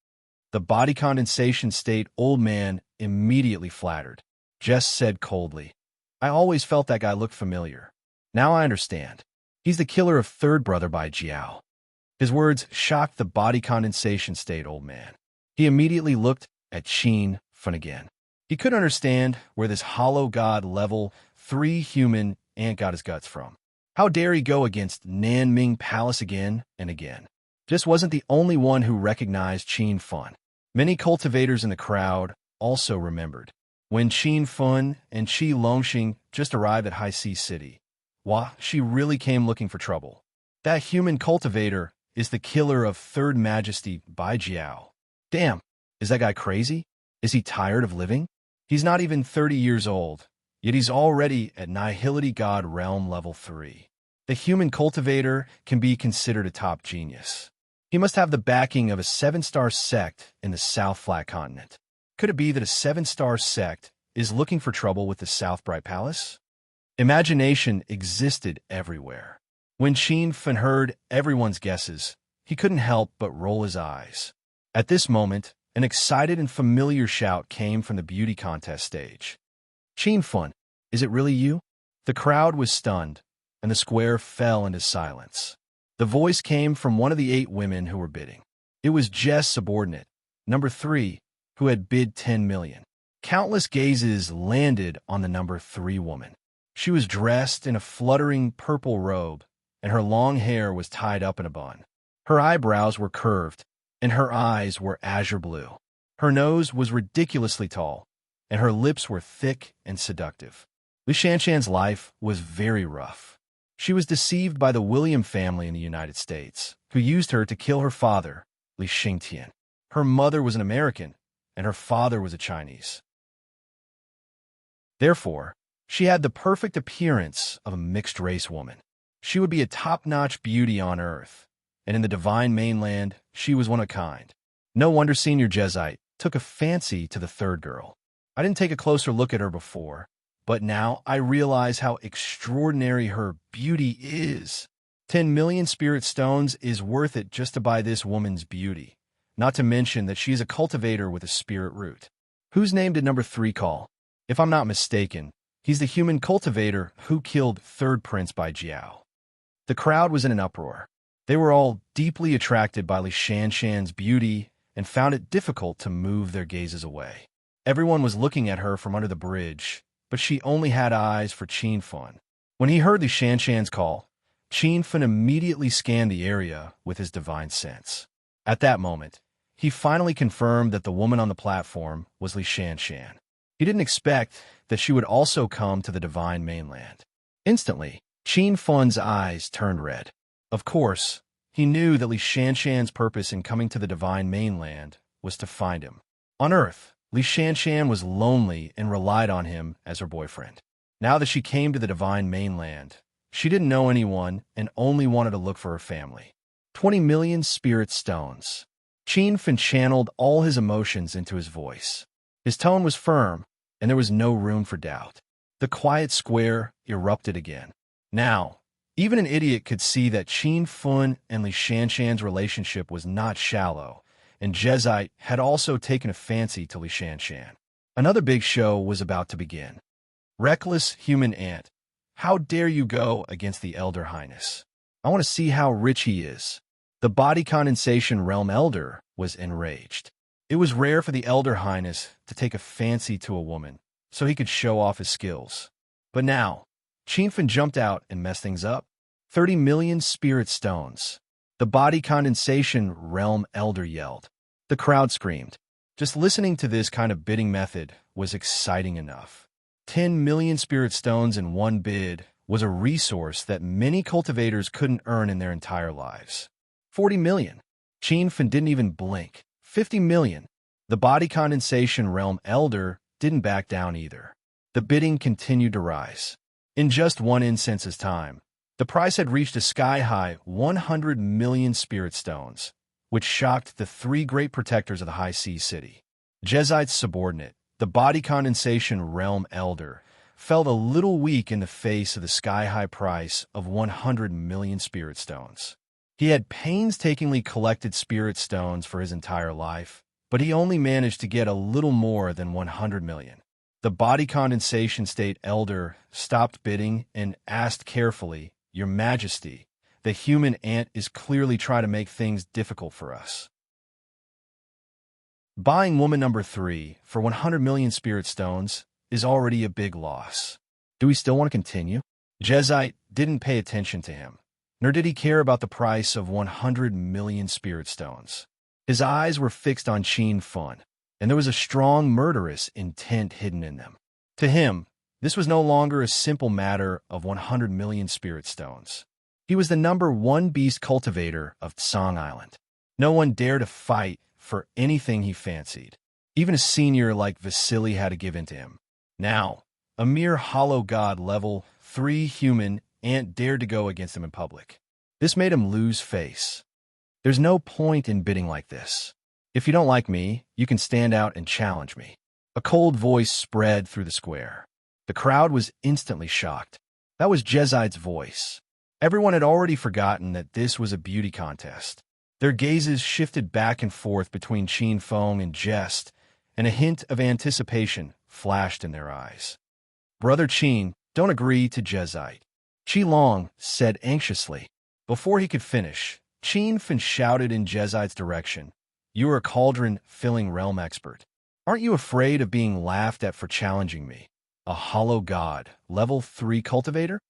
The body condensation state old man immediately flattered. Jest said coldly, "I always felt that guy looked familiar. Now I understand. He's the killer of third brother by Jiao." His words shocked the body condensation state old man. He immediately looked at Qin Fan again. He couldn't understand where this hollow god level 3 human ant got his guts from. How dare he go against Nanming Palace again and again? Just wasn't the only one who recognized Qin Fan. Many cultivators in the crowd also remembered. When Qin Fan and Qi Longxing just arrived at High Sea City, she really came looking for trouble. That human cultivator is the killer of Third Majesty Bai Jiao. Damn, is that guy crazy? Is he tired of living? He's not even 30 years old, yet he's already at Nihility God Realm Level 3. The human cultivator can be considered a top genius. He must have the backing of a seven-star sect in the South Flat Continent. Could it be that a seven-star sect is looking for trouble with the South Bright Palace? Imagination existed everywhere. When Qin Fan heard everyone's guesses, he couldn't help but roll his eyes. At this moment, an excited and familiar shout came from the beauty contest stage. "Qin Fan, is it really you?" The crowd was stunned, and the square fell into silence. The voice came from one of the 8 women who were bidding. It was Jess' subordinate, number 3, who had bid 10 million. Countless gazes landed on the number 3 woman. She was dressed in a fluttering purple robe, and her long hair was tied up in a bun. Her eyebrows were curved, and her eyes were azure blue. Her nose was ridiculously tall, and her lips were thick and seductive. Li Shanshan's life was very rough. She was deceived by the William family in the United States, who used her to kill her father, Li Xingtian. Her mother was an American, and her father was a Chinese. Therefore, she had the perfect appearance of a mixed-race woman. She would be a top-notch beauty on Earth, and in the divine mainland, she was one of a kind. No wonder Senior Jezite took a fancy to the third girl. I didn't take a closer look at her before, but now I realize how extraordinary her beauty is. 10 million spirit stones is worth it just to buy this woman's beauty, not to mention that she is a cultivator with a spirit root. Whose name did number 3 call? If I'm not mistaken, he's the human cultivator who killed Third Prince Bai Jiao. The crowd was in an uproar. They were all deeply attracted by Li Shanshan's beauty and found it difficult to move their gazes away. Everyone was looking at her from under the bridge, but she only had eyes for Qin Fan. When he heard Li Shanshan's call, Qin Fan immediately scanned the area with his divine sense. At that moment, he finally confirmed that the woman on the platform was Li Shanshan. He didn't expect that she would also come to the divine mainland. Instantly, Qin Fan's eyes turned red. Of course, he knew that Li Shanshan's purpose in coming to the divine mainland was to find him. On Earth, Li Shanshan was lonely and relied on him as her boyfriend. Now that she came to the divine mainland, she didn't know anyone and only wanted to look for her family. 20 million spirit stones. Qin Fan channeled all his emotions into his voice. His tone was firm, and there was no room for doubt. The quiet square erupted again. Now, even an idiot could see that Qin Fan and Li Shanshan's relationship was not shallow, and Jezite had also taken a fancy to Li Shanshan. Another big show was about to begin. Reckless human ant, how dare you go against the Elder Highness? I want to see how rich he is. The body condensation realm elder was enraged. It was rare for the Elder Highness to take a fancy to a woman, so he could show off his skills. But now, Qin Fan jumped out and messed things up. 30 million spirit stones. The body condensation realm elder yelled. The crowd screamed. Just listening to this kind of bidding method was exciting enough. 10 million spirit stones in one bid was a resource that many cultivators couldn't earn in their entire lives. 40 million. Qin Fan didn't even blink. 50 million. The body condensation realm elder didn't back down either. The bidding continued to rise. In just one instance's time, the price had reached a sky-high 100 million spirit stones, which shocked the 3 great protectors of the High Sea City. Jezite's subordinate, the body condensation realm elder, felt a little weak in the face of the sky-high price of 100 million spirit stones. He had painstakingly collected spirit stones for his entire life, but he only managed to get a little more than 100 million. The body condensation state elder stopped bidding and asked carefully, "Your Majesty, the human ant is clearly trying to make things difficult for us. Buying woman number 3 for 100 million spirit stones is already a big loss. Do we still want to continue?" Jezite didn't pay attention to him, nor did he care about the price of 100 million spirit stones. His eyes were fixed on Qin Fan, and there was a strong murderous intent hidden in them. To him, this was no longer a simple matter of 100 million spirit stones. He was the number 1 beast cultivator of Tsang Island. No one dared to fight for anything he fancied. Even a senior like Vasily had to give in to him. Now, a mere hollow god level 3 human ant dared to go against him in public. This made him lose face. There's no point in bidding like this. If you don't like me, you can stand out and challenge me. A cold voice spread through the square. The crowd was instantly shocked. That was Jezite's voice. Everyone had already forgotten that this was a beauty contest. Their gazes shifted back and forth between Qin Feng and Jest, and a hint of anticipation flashed in their eyes. Brother Qin, don't agree to Jezite, Qi Long said anxiously. Before he could finish, Qin Fen shouted in Jezite's direction, "You are a cauldron-filling realm expert. Aren't you afraid of being laughed at for challenging me? A hollow god, level 3 cultivator?"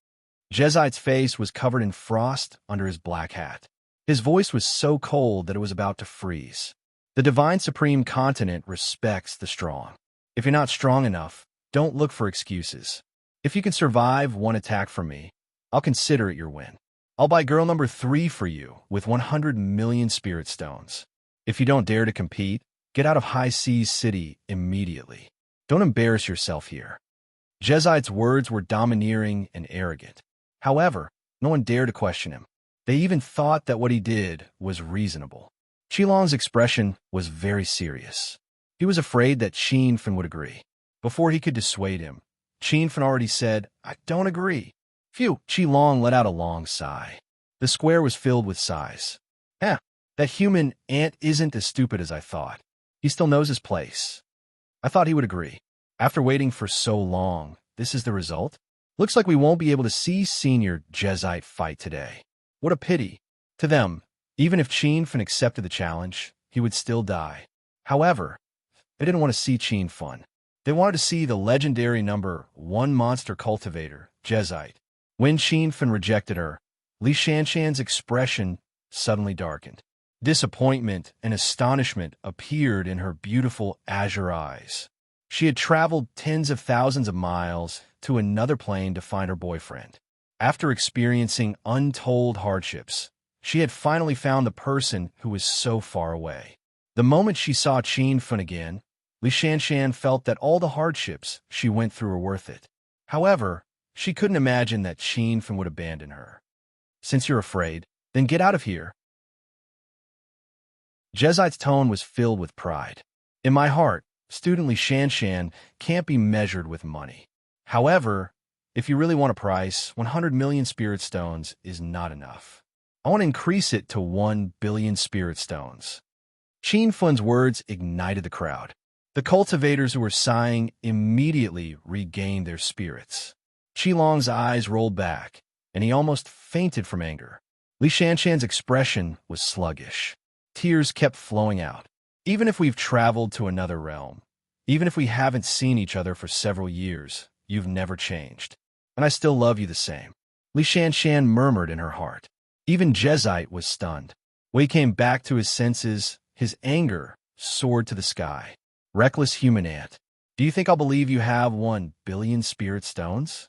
Jezite's face was covered in frost under his black hat. His voice was so cold that it was about to freeze. The Divine Supreme Continent respects the strong. If you're not strong enough, don't look for excuses. If you can survive one attack from me, I'll consider it your win. I'll buy girl number 3 for you with 100 million spirit stones. If you don't dare to compete, get out of High Seas City immediately. Don't embarrass yourself here. Jezite's words were domineering and arrogant. However, no one dared to question him. They even thought that what he did was reasonable. Qilong's expression was very serious. He was afraid that Qin Fen would agree. Before he could dissuade him, Qin Fen already said, "I don't agree." Phew, Qilong let out a long sigh. The square was filled with sighs. That human ant isn't as stupid as I thought. He still knows his place. I thought he would agree. After waiting for so long, this is the result? Looks like we won't be able to see Senior Jezite fight today. What a pity. To them, even if Qin Fen accepted the challenge, he would still die. However, they didn't want to see Qin Fen. They wanted to see the legendary number 1 monster cultivator, Jezite. When Qin Fen rejected her, Li Shanshan's expression suddenly darkened. Disappointment and astonishment appeared in her beautiful azure eyes. She had traveled tens of thousands of miles to another plane to find her boyfriend. After experiencing untold hardships, she had finally found the person who was so far away. The moment she saw Qin Fen again, Li Shanshan felt that all the hardships she went through were worth it. However, she couldn't imagine that Qin Fen would abandon her. "Since you're afraid, then get out of here." Jezite's tone was filled with pride. "In my heart, student Li Shanshan can't be measured with money. However, if you really want a price, 100 million spirit stones is not enough. I want to increase it to 1 billion spirit stones." Qin Fen's words ignited the crowd. The cultivators who were sighing immediately regained their spirits. Qilong's eyes rolled back, and he almost fainted from anger. Li Shanshan's expression was sluggish. Tears kept flowing out. "Even if we've traveled to another realm, even if we haven't seen each other for several years, you've never changed. And I still love you the same." Li Shanshan murmured in her heart. Even Jezite was stunned. When he came back to his senses, his anger soared to the sky. "Reckless human ant, do you think I'll believe you have 1 billion spirit stones?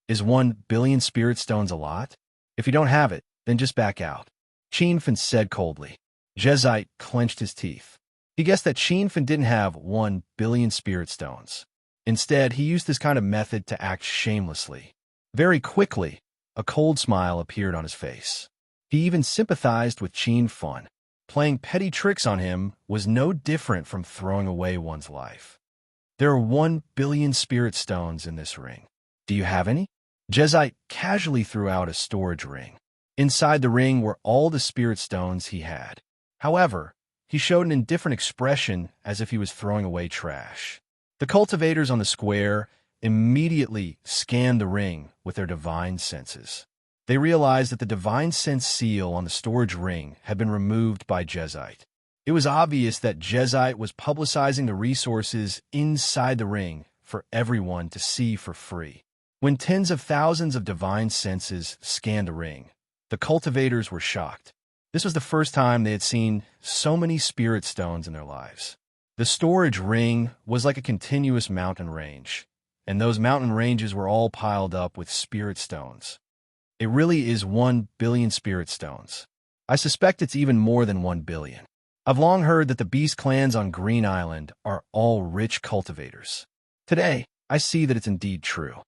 Is 1 billion spirit stones a lot? If you don't have it, then just back out," Qin Fen said coldly. Jezite clenched his teeth. He guessed that Qin Fen didn't have 1 billion spirit stones. Instead, he used this kind of method to act shamelessly. Very quickly, a cold smile appeared on his face. He even sympathized with Qin Fen. Playing petty tricks on him was no different from throwing away one's life. "There are 1 billion spirit stones in this ring. Do you have any?" Jezite casually threw out a storage ring. Inside the ring were all the spirit stones he had. However, he showed an indifferent expression as if he was throwing away trash. The cultivators on the square immediately scanned the ring with their divine senses. They realized that the divine sense seal on the storage ring had been removed by Jezite. It was obvious that Jezite was publicizing the resources inside the ring for everyone to see for free. When tens of thousands of divine senses scanned the ring, the cultivators were shocked. This was the first time they had seen so many spirit stones in their lives. The storage ring was like a continuous mountain range, and those mountain ranges were all piled up with spirit stones. It really is 1 billion spirit stones. I suspect it's even more than 1 billion. I've long heard that the beast clans on Green Island are all rich cultivators. Today, I see that it's indeed true.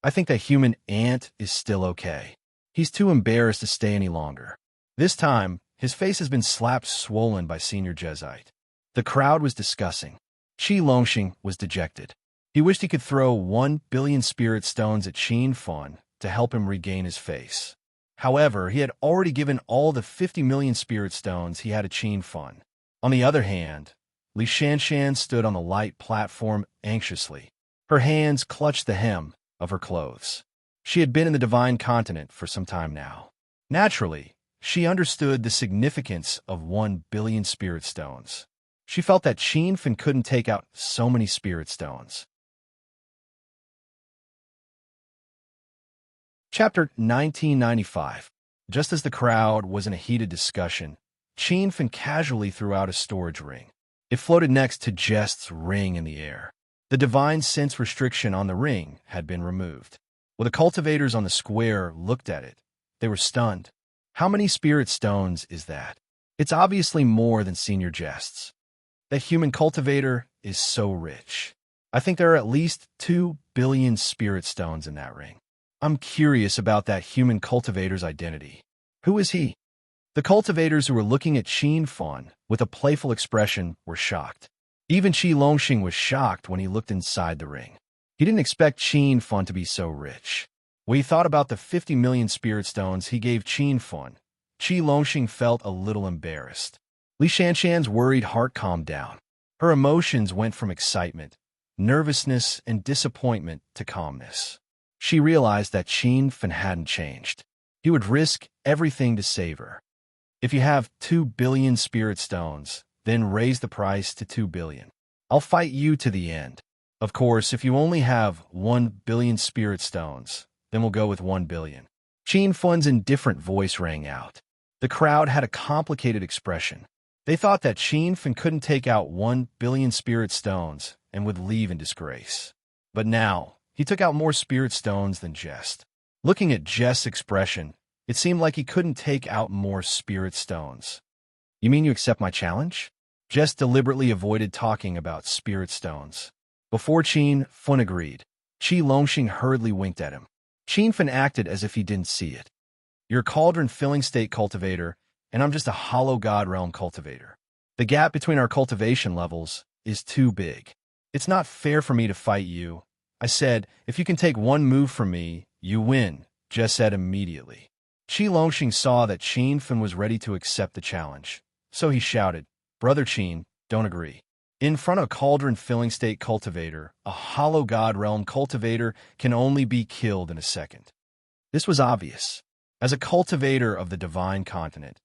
I think that human ant is still okay. He's too embarrassed to stay any longer. This time, His face has been slapped swollen by Senior Jezite. The crowd was discussing. Qi Longxing was dejected. He wished he could throw 1 billion spirit stones at Qin Fan to help him regain his face. However, he had already given all the 50 million spirit stones he had to Qin Fan. On the other hand, Li Shanshan stood on the light platform anxiously. Her hands clutched the hem of her clothes. She had been in the divine continent for some time now. Naturally, she understood the significance of 1 billion spirit stones. She felt that Qin Fan couldn't take out so many spirit stones. Chapter 1995. Just as the crowd was in a heated discussion, Qin Fan casually threw out a storage ring. It floated next to Jest's ring in the air. The divine sense restriction on the ring had been removed. When the cultivators on the square looked at it, they were stunned. How many spirit stones is that? It's obviously more than Senior Jest's. That human cultivator is so rich. I think there are at least 2 billion spirit stones in that ring. I'm curious about that human cultivator's identity. Who is he? The cultivators who were looking at Qin Fan with a playful expression were shocked. Even Qi Longxing was shocked when he looked inside the ring. He didn't expect Qin Fan to be so rich. When he thought about the 50 million spirit stones he gave Qin Fan, Qi Longxing felt a little embarrassed. Li Shanshan's worried heart calmed down. Her emotions went from excitement, nervousness, and disappointment to calmness. She realized that Qin Fan hadn't changed. He would risk everything to save her. If you have 2 billion spirit stones, then raise the price to 2 billion. I'll fight you to the end. Of course, if you only have 1 billion spirit stones, then we'll go with 1 billion. Qin Fan's indifferent voice rang out. The crowd had a complicated expression. They thought that Qin Fan couldn't take out 1 billion spirit stones and would leave in disgrace. But now, he took out more spirit stones than Jest. Looking at Jest's expression, it seemed like he couldn't take out more spirit stones. You mean you accept my challenge? Jest deliberately avoided talking about spirit stones. Before Qin Fan agreed, Qi Longxing hurriedly winked at him. Qin Fan acted as if he didn't see it. You're a cauldron-filling state cultivator, and I'm just a hollow god realm cultivator. The gap between our cultivation levels is too big. It's not fair for me to fight you. I said, if you can take one move from me, you win, Jest said immediately. Qi Longxing saw that Qin Fan was ready to accept the challenge, so he shouted, Brother Qin, don't agree. In front of a cauldron-filling state cultivator, a hollow god realm cultivator can only be killed in a second. This was obvious. As a cultivator of the divine continent,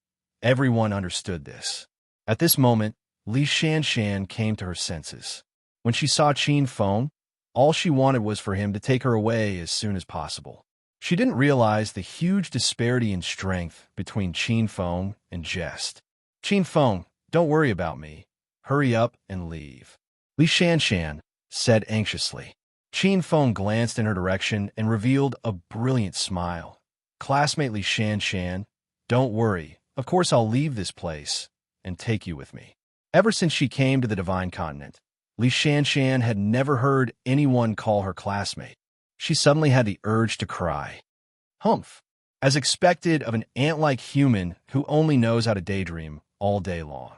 everyone understood this. At this moment, Li Shanshan came to her senses. When she saw Qin Fan, all she wanted was for him to take her away as soon as possible. She didn't realize the huge disparity in strength between Qin Fan and Jest. Qin Fan, don't worry about me. Hurry up and leave. Li Shanshan said anxiously. Qin Fan glanced in her direction and revealed a brilliant smile. Classmate Li Shanshan, don't worry. Of course I'll leave this place and take you with me. Ever since she came to the divine continent, Li Shanshan had never heard anyone call her classmate. She suddenly had the urge to cry. Humph! As expected of an ant-like human who only knows how to daydream all day long.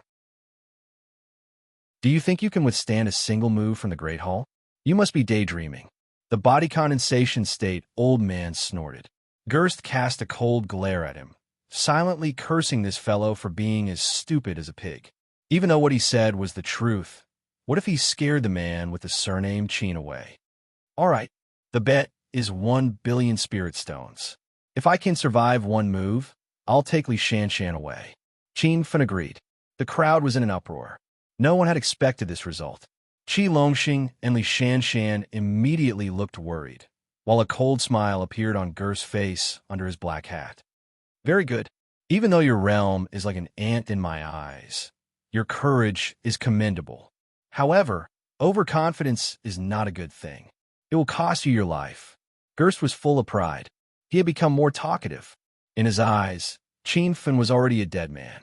Do you think you can withstand a single move from the Great Hall? You must be daydreaming. The body condensation state old man snorted. Gerst cast a cold glare at him, silently cursing this fellow for being as stupid as a pig. Even though what he said was the truth, what if he scared the man with the surname Qin away? All right, the bet is 1 billion spirit stones. If I can survive one move, I'll take Li Shanshan away. Qin Fan agreed. The crowd was in an uproar. No one had expected this result. Qi Longxing and Li Shanshan immediately looked worried, while a cold smile appeared on Gerst's face under his black hat. Very good. Even though your realm is like an ant in my eyes, your courage is commendable. However, overconfidence is not a good thing. It will cost you your life. Gerst was full of pride. He had become more talkative. In his eyes, Qin Fan was already a dead man.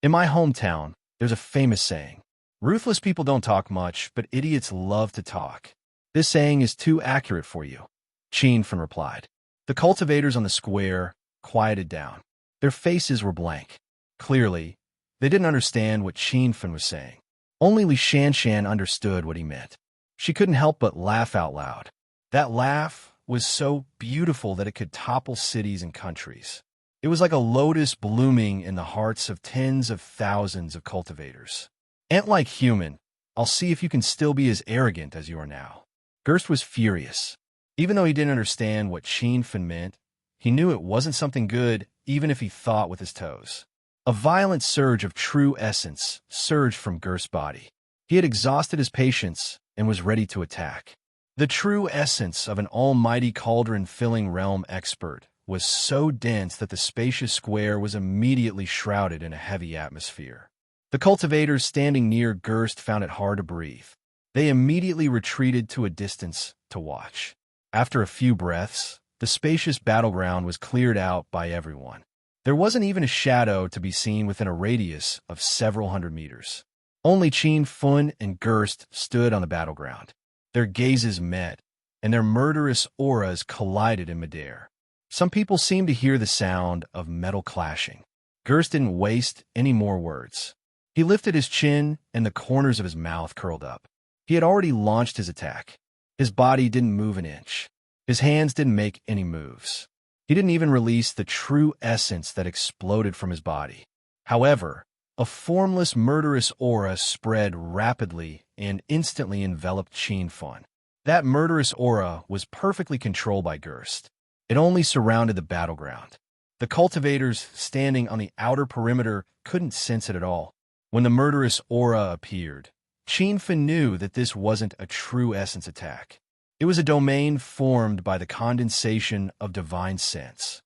In my hometown, there's a famous saying, ruthless people don't talk much, but idiots love to talk. This saying is too accurate for you, Qin Fan replied. The cultivators on the square quieted down. Their faces were blank. Clearly, they didn't understand what Qinfen was saying. Only Li Shanshan understood what he meant. She couldn't help but laugh out loud. That laugh was so beautiful that it could topple cities and countries. It was like a lotus blooming in the hearts of tens of thousands of cultivators. Ant-like human, I'll see if you can still be as arrogant as you are now. Gerst was furious. Even though he didn't understand what Qinfen meant, he knew it wasn't something good even if he thought with his toes. A violent surge of true essence surged from Gerst's body. He had exhausted his patience and was ready to attack. The true essence of an almighty cauldron-filling realm expert was so dense that the spacious square was immediately shrouded in a heavy atmosphere. The cultivators standing near Gerst found it hard to breathe. They immediately retreated to a distance to watch. After a few breaths, the spacious battleground was cleared out by everyone. There wasn't even a shadow to be seen within a radius of several hundred meters. Only Qinfen and Gerst stood on the battleground. Their gazes met, and their murderous auras collided in midair. Some people seemed to hear the sound of metal clashing. Gerst didn't waste any more words. He lifted his chin, and the corners of his mouth curled up. He had already launched his attack. His body didn't move an inch. His hands didn't make any moves. He didn't even release the true essence that exploded from his body. However, a formless, murderous aura spread rapidly and instantly enveloped Qinfen. That murderous aura was perfectly controlled by Gerst. It only surrounded the battleground. The cultivators standing on the outer perimeter couldn't sense it at all. When the murderous aura appeared, Qinfen knew that this wasn't a true essence attack. It was a domain formed by the condensation of divine sense.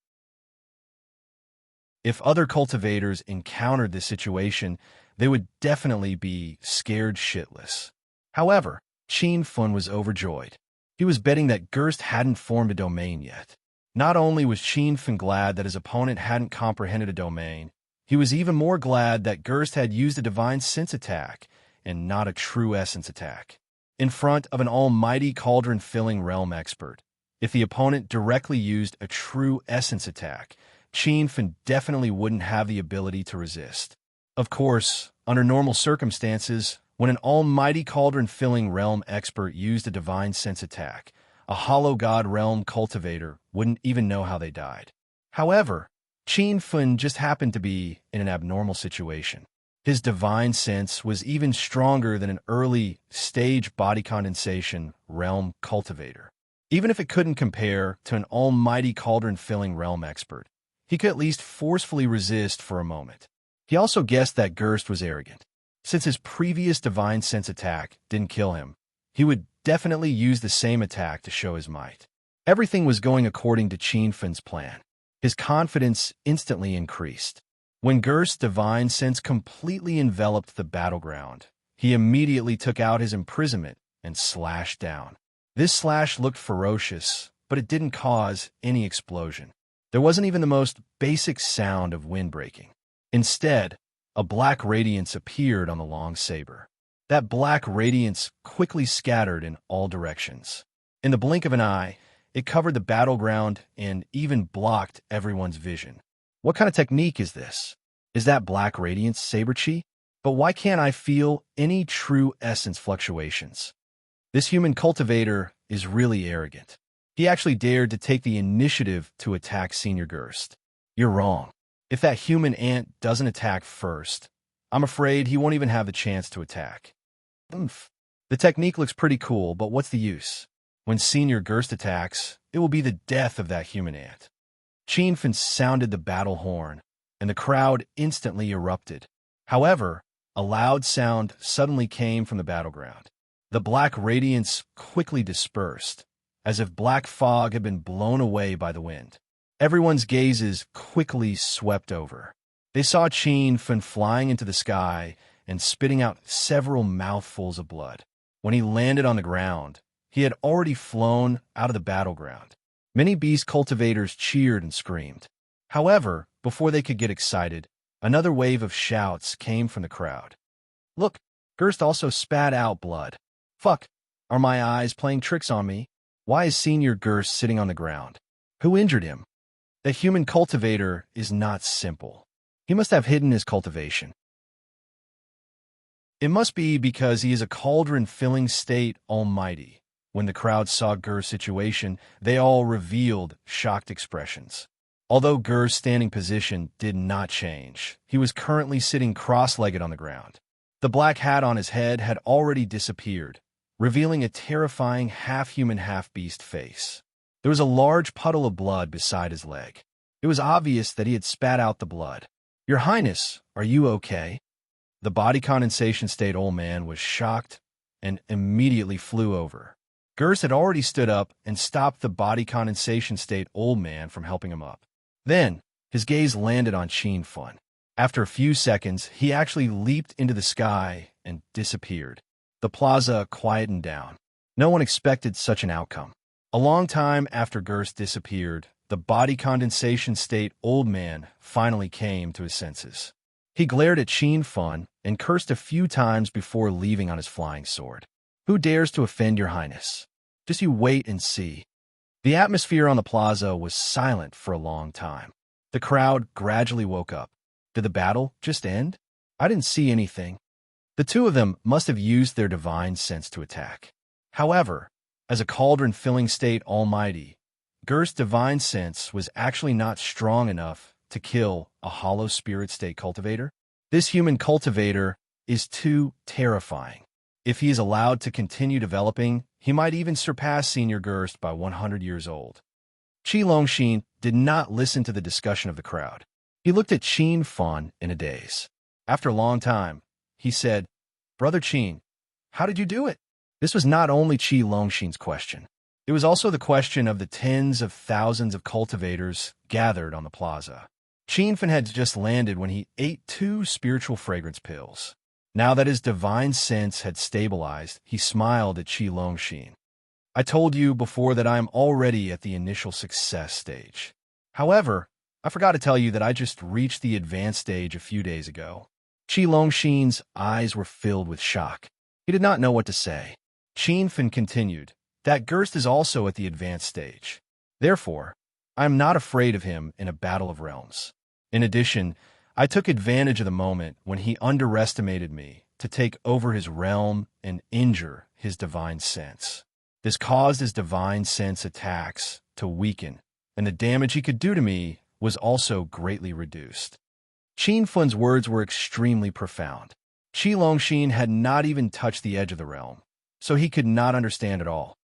If other cultivators encountered this situation, they would definitely be scared shitless. However, Qinfen was overjoyed. He was betting that Gerst hadn't formed a domain yet. Not only was Qinfen glad that his opponent hadn't comprehended a domain, he was even more glad that Gerst had used a divine sense attack and not a true essence attack. In front of an almighty cauldron-filling realm expert, if the opponent directly used a true essence attack, Qinfen definitely wouldn't have the ability to resist. Of course, under normal circumstances, when an almighty cauldron-filling realm expert used a divine sense attack, a hollow god realm cultivator wouldn't even know how they died. However, Qinfen just happened to be in an abnormal situation. His divine sense was even stronger than an early-stage body condensation realm cultivator. Even if it couldn't compare to an almighty cauldron-filling realm expert, he could at least forcefully resist for a moment. He also guessed that Gerst was arrogant. Since his previous divine sense attack didn't kill him, he would definitely use the same attack to show his might. Everything was going according to Qinfen's plan. His confidence instantly increased. When Gerst's divine sense completely enveloped the battleground, he immediately took out his imprisonment and slashed down. This slash looked ferocious, but it didn't cause any explosion. There wasn't even the most basic sound of wind breaking. Instead, a black radiance appeared on the long saber. That black radiance quickly scattered in all directions. In the blink of an eye, it covered the battleground and even blocked everyone's vision. What kind of technique is this? Is that black radiance saber chi? But why can't I feel any true essence fluctuations? This human cultivator is really arrogant. He actually dared to take the initiative to attack Senior Gerst. You're wrong. If that human ant doesn't attack first, I'm afraid he won't even have the chance to attack. The technique looks pretty cool, but what's the use? When Senior Gerst attacks, it will be the death of that human ant. Qinfen sounded the battle horn, and the crowd instantly erupted. However, a loud sound suddenly came from the battleground. The black radiance quickly dispersed, as if black fog had been blown away by the wind. Everyone's gazes quickly swept over. They saw Qinfen flying into the sky and spitting out several mouthfuls of blood. When he landed on the ground, he had already flown out of the battleground. Many beast cultivators cheered and screamed. However, before they could get excited, another wave of shouts came from the crowd. Look, Gerst also spat out blood. Fuck, are my eyes playing tricks on me? Why is Senior Gerst sitting on the ground? Who injured him? The human cultivator is not simple. He must have hidden his cultivation. It must be because he is a cauldron-filling state almighty. When the crowd saw Gur's situation, they all revealed shocked expressions. Although Gur's standing position did not change, he was currently sitting cross-legged on the ground. The black hat on his head had already disappeared, revealing a terrifying half-human, half-beast face. There was a large puddle of blood beside his leg. It was obvious that he had spat out the blood. "Your Highness, are you okay?" The body condensation state old man was shocked and immediately flew over. Gurs had already stood up and stopped the body condensation state old man from helping him up. Then, his gaze landed on Qin Fun. After a few seconds, he actually leaped into the sky and disappeared. The plaza quietened down. No one expected such an outcome. A long time after Gurs disappeared, the body condensation state old man finally came to his senses. He glared at Qin Fun and cursed a few times before leaving on his flying sword. "Who dares to offend your highness? Just you wait and see." The atmosphere on the plaza was silent for a long time. The crowd gradually woke up. Did the battle just end? I didn't see anything. The two of them must have used their divine sense to attack. However, as a cauldron-filling state almighty, Gur's divine sense was actually not strong enough to kill a hollow spirit state cultivator. This human cultivator is too terrifying. If he is allowed to continue developing, he might even surpass Senior Gurst by 100 years old. Qi Longxin did not listen to the discussion of the crowd. He looked at Qin Fun in a daze. After a long time, he said, "Brother Qin, how did you do it?" This was not only Qi Longxin's question. It was also the question of the tens of thousands of cultivators gathered on the plaza. Qin Fun had just landed when he ate 2 spiritual fragrance pills. Now that his divine sense had stabilized, he smiled at Qi Longxin. "I told you before that I am already at the initial success stage. However, I forgot to tell you that I just reached the advanced stage a few days ago." Qi Longxin's eyes were filled with shock. He did not know what to say. Qin Fun continued, "That Gurst is also at the advanced stage. Therefore, I am not afraid of him in a battle of realms. In addition, I took advantage of the moment when he underestimated me to take over his realm and injure his divine sense. This caused his divine sense attacks to weaken, and the damage he could do to me was also greatly reduced." Qin Fun's words were extremely profound. Qi Longxin had not even touched the edge of the realm, so he could not understand at all.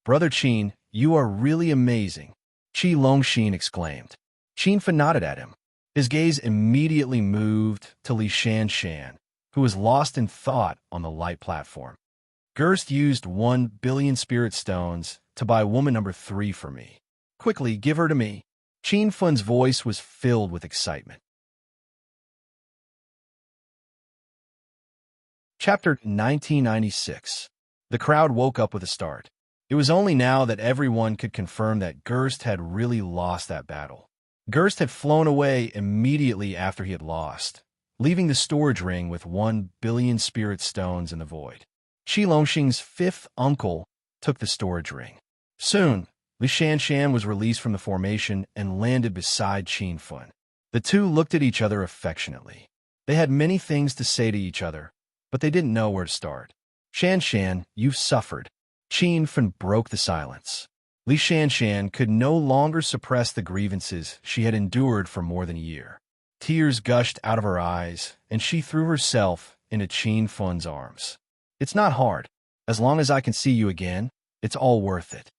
"Brother Qin, you are really amazing," Qi Longxin exclaimed. Qin Fun nodded at him. His gaze immediately moved to Li Shanshan, who was lost in thought on the light platform. "Gurst used 1 billion spirit stones to buy woman number 3 for me. Quickly, give her to me." Qin Fun's voice was filled with excitement. Chapter 1996. The crowd woke up with a start. It was only now that everyone could confirm that Gurst had really lost that battle. Gurst had flown away immediately after he had lost, leaving the storage ring with 1 billion spirit stones in the void. Qi Longxin's 5th uncle took the storage ring. Soon, Li Shanshan was released from the formation and landed beside Qin Fun. The two looked at each other affectionately. They had many things to say to each other, but they didn't know where to start. "Shanshan, you've suffered." Qin Fun broke the silence. Li Shanshan could no longer suppress the grievances she had endured for more than a year. Tears gushed out of her eyes, and she threw herself into Qin Fun's arms. "It's not hard. As long as I can see you again, it's all worth it."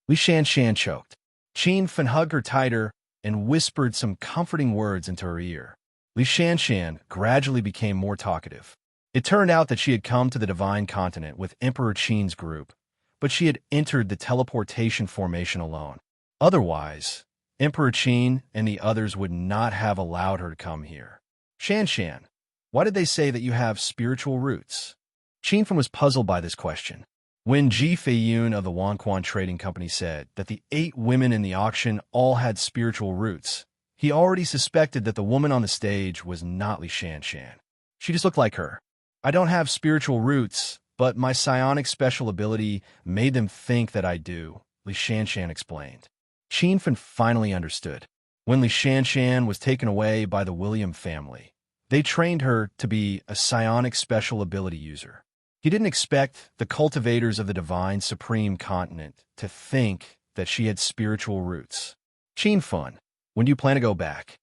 Li Shanshan choked. Qin Fun hugged her tighter and whispered some comforting words into her ear. Li Shanshan gradually became more talkative. It turned out that she had come to the Divine Continent with Emperor Qin's group, but she had entered the teleportation formation alone. Otherwise, Emperor Qin and the others would not have allowed her to come here. "Shanshan, why did they say that you have spiritual roots?" Qin Fun was puzzled by this question. When Ji Feiyun of the Wanquan Trading Company said that the 8 women in the auction all had spiritual roots, he already suspected that the woman on the stage was not Li Shanshan. She just looked like her. "I don't have spiritual roots, but my psionic special ability made them think that I do," Li Shanshan explained. Qin Fun finally understood. When Li Shanshan was taken away by the William family, they trained her to be a psionic special ability user. He didn't expect the cultivators of the divine supreme continent to think that she had spiritual roots. Qin Fun, when do you plan to go back?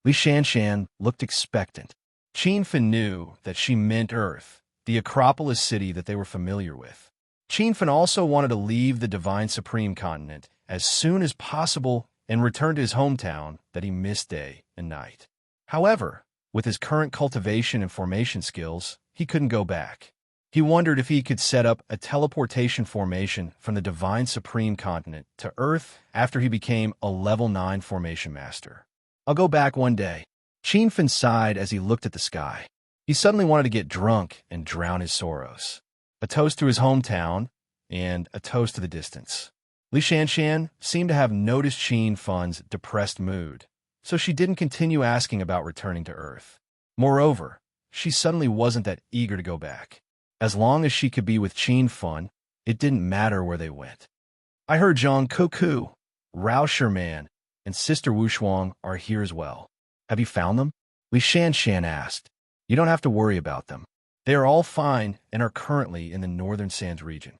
Li Shanshan looked expectant. Qin Fun knew that she meant Earth, the Acropolis city that they were familiar with. Qin Fun also wanted to leave the divine supreme continent as soon as possible and return to his hometown that he missed day and night. However, with his current cultivation and formation skills, he couldn't go back. He wondered if he could set up a teleportation formation from the divine supreme continent to Earth after he became a level 9 formation master. I'll go back one day. Qin Fun sighed as he looked at the sky. He suddenly wanted to get drunk and drown his sorrows. A toast to his hometown and a toast to the distance. Li Shanshan seemed to have noticed Qin Fun's depressed mood, so she didn't continue asking about returning to Earth. Moreover, she suddenly wasn't that eager to go back. As long as she could be with Qin Fun, it didn't matter where they went. I heard Zhang Kuku, Rao Sherman, and Sister Wu Shuang are here as well. Have you found them? Li Shanshan asked. You don't have to worry about them. They are all fine and are currently in the Northern Sands region.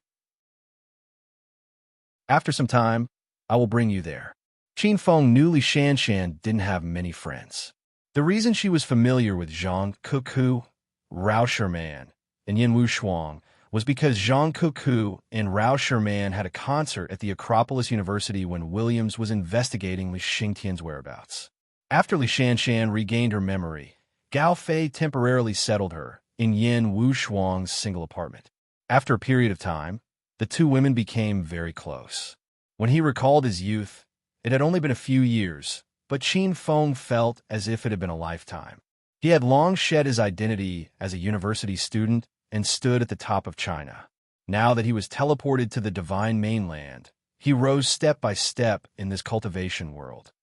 After some time, I will bring you there. Qin Feng knew Li Shanshan didn't have many friends. The reason she was familiar with Zhang Kuku, Rao Sherman, and Yin Wu Shuang was because Zhang Kuku and Rao Sherman had a concert at the Acropolis University when Williams was investigating Li Xingtian's whereabouts. After Li Shanshan regained her memory, Gao Fei temporarily settled her in Yin Wu Shuang's single apartment. After a period of time, the two women became very close. When he recalled his youth, it had only been a few years, but Qin Feng felt as if it had been a lifetime. He had long shed his identity as a university student and stood at the top of China. Now that he was teleported to the divine mainland, he rose step by step in this cultivation world.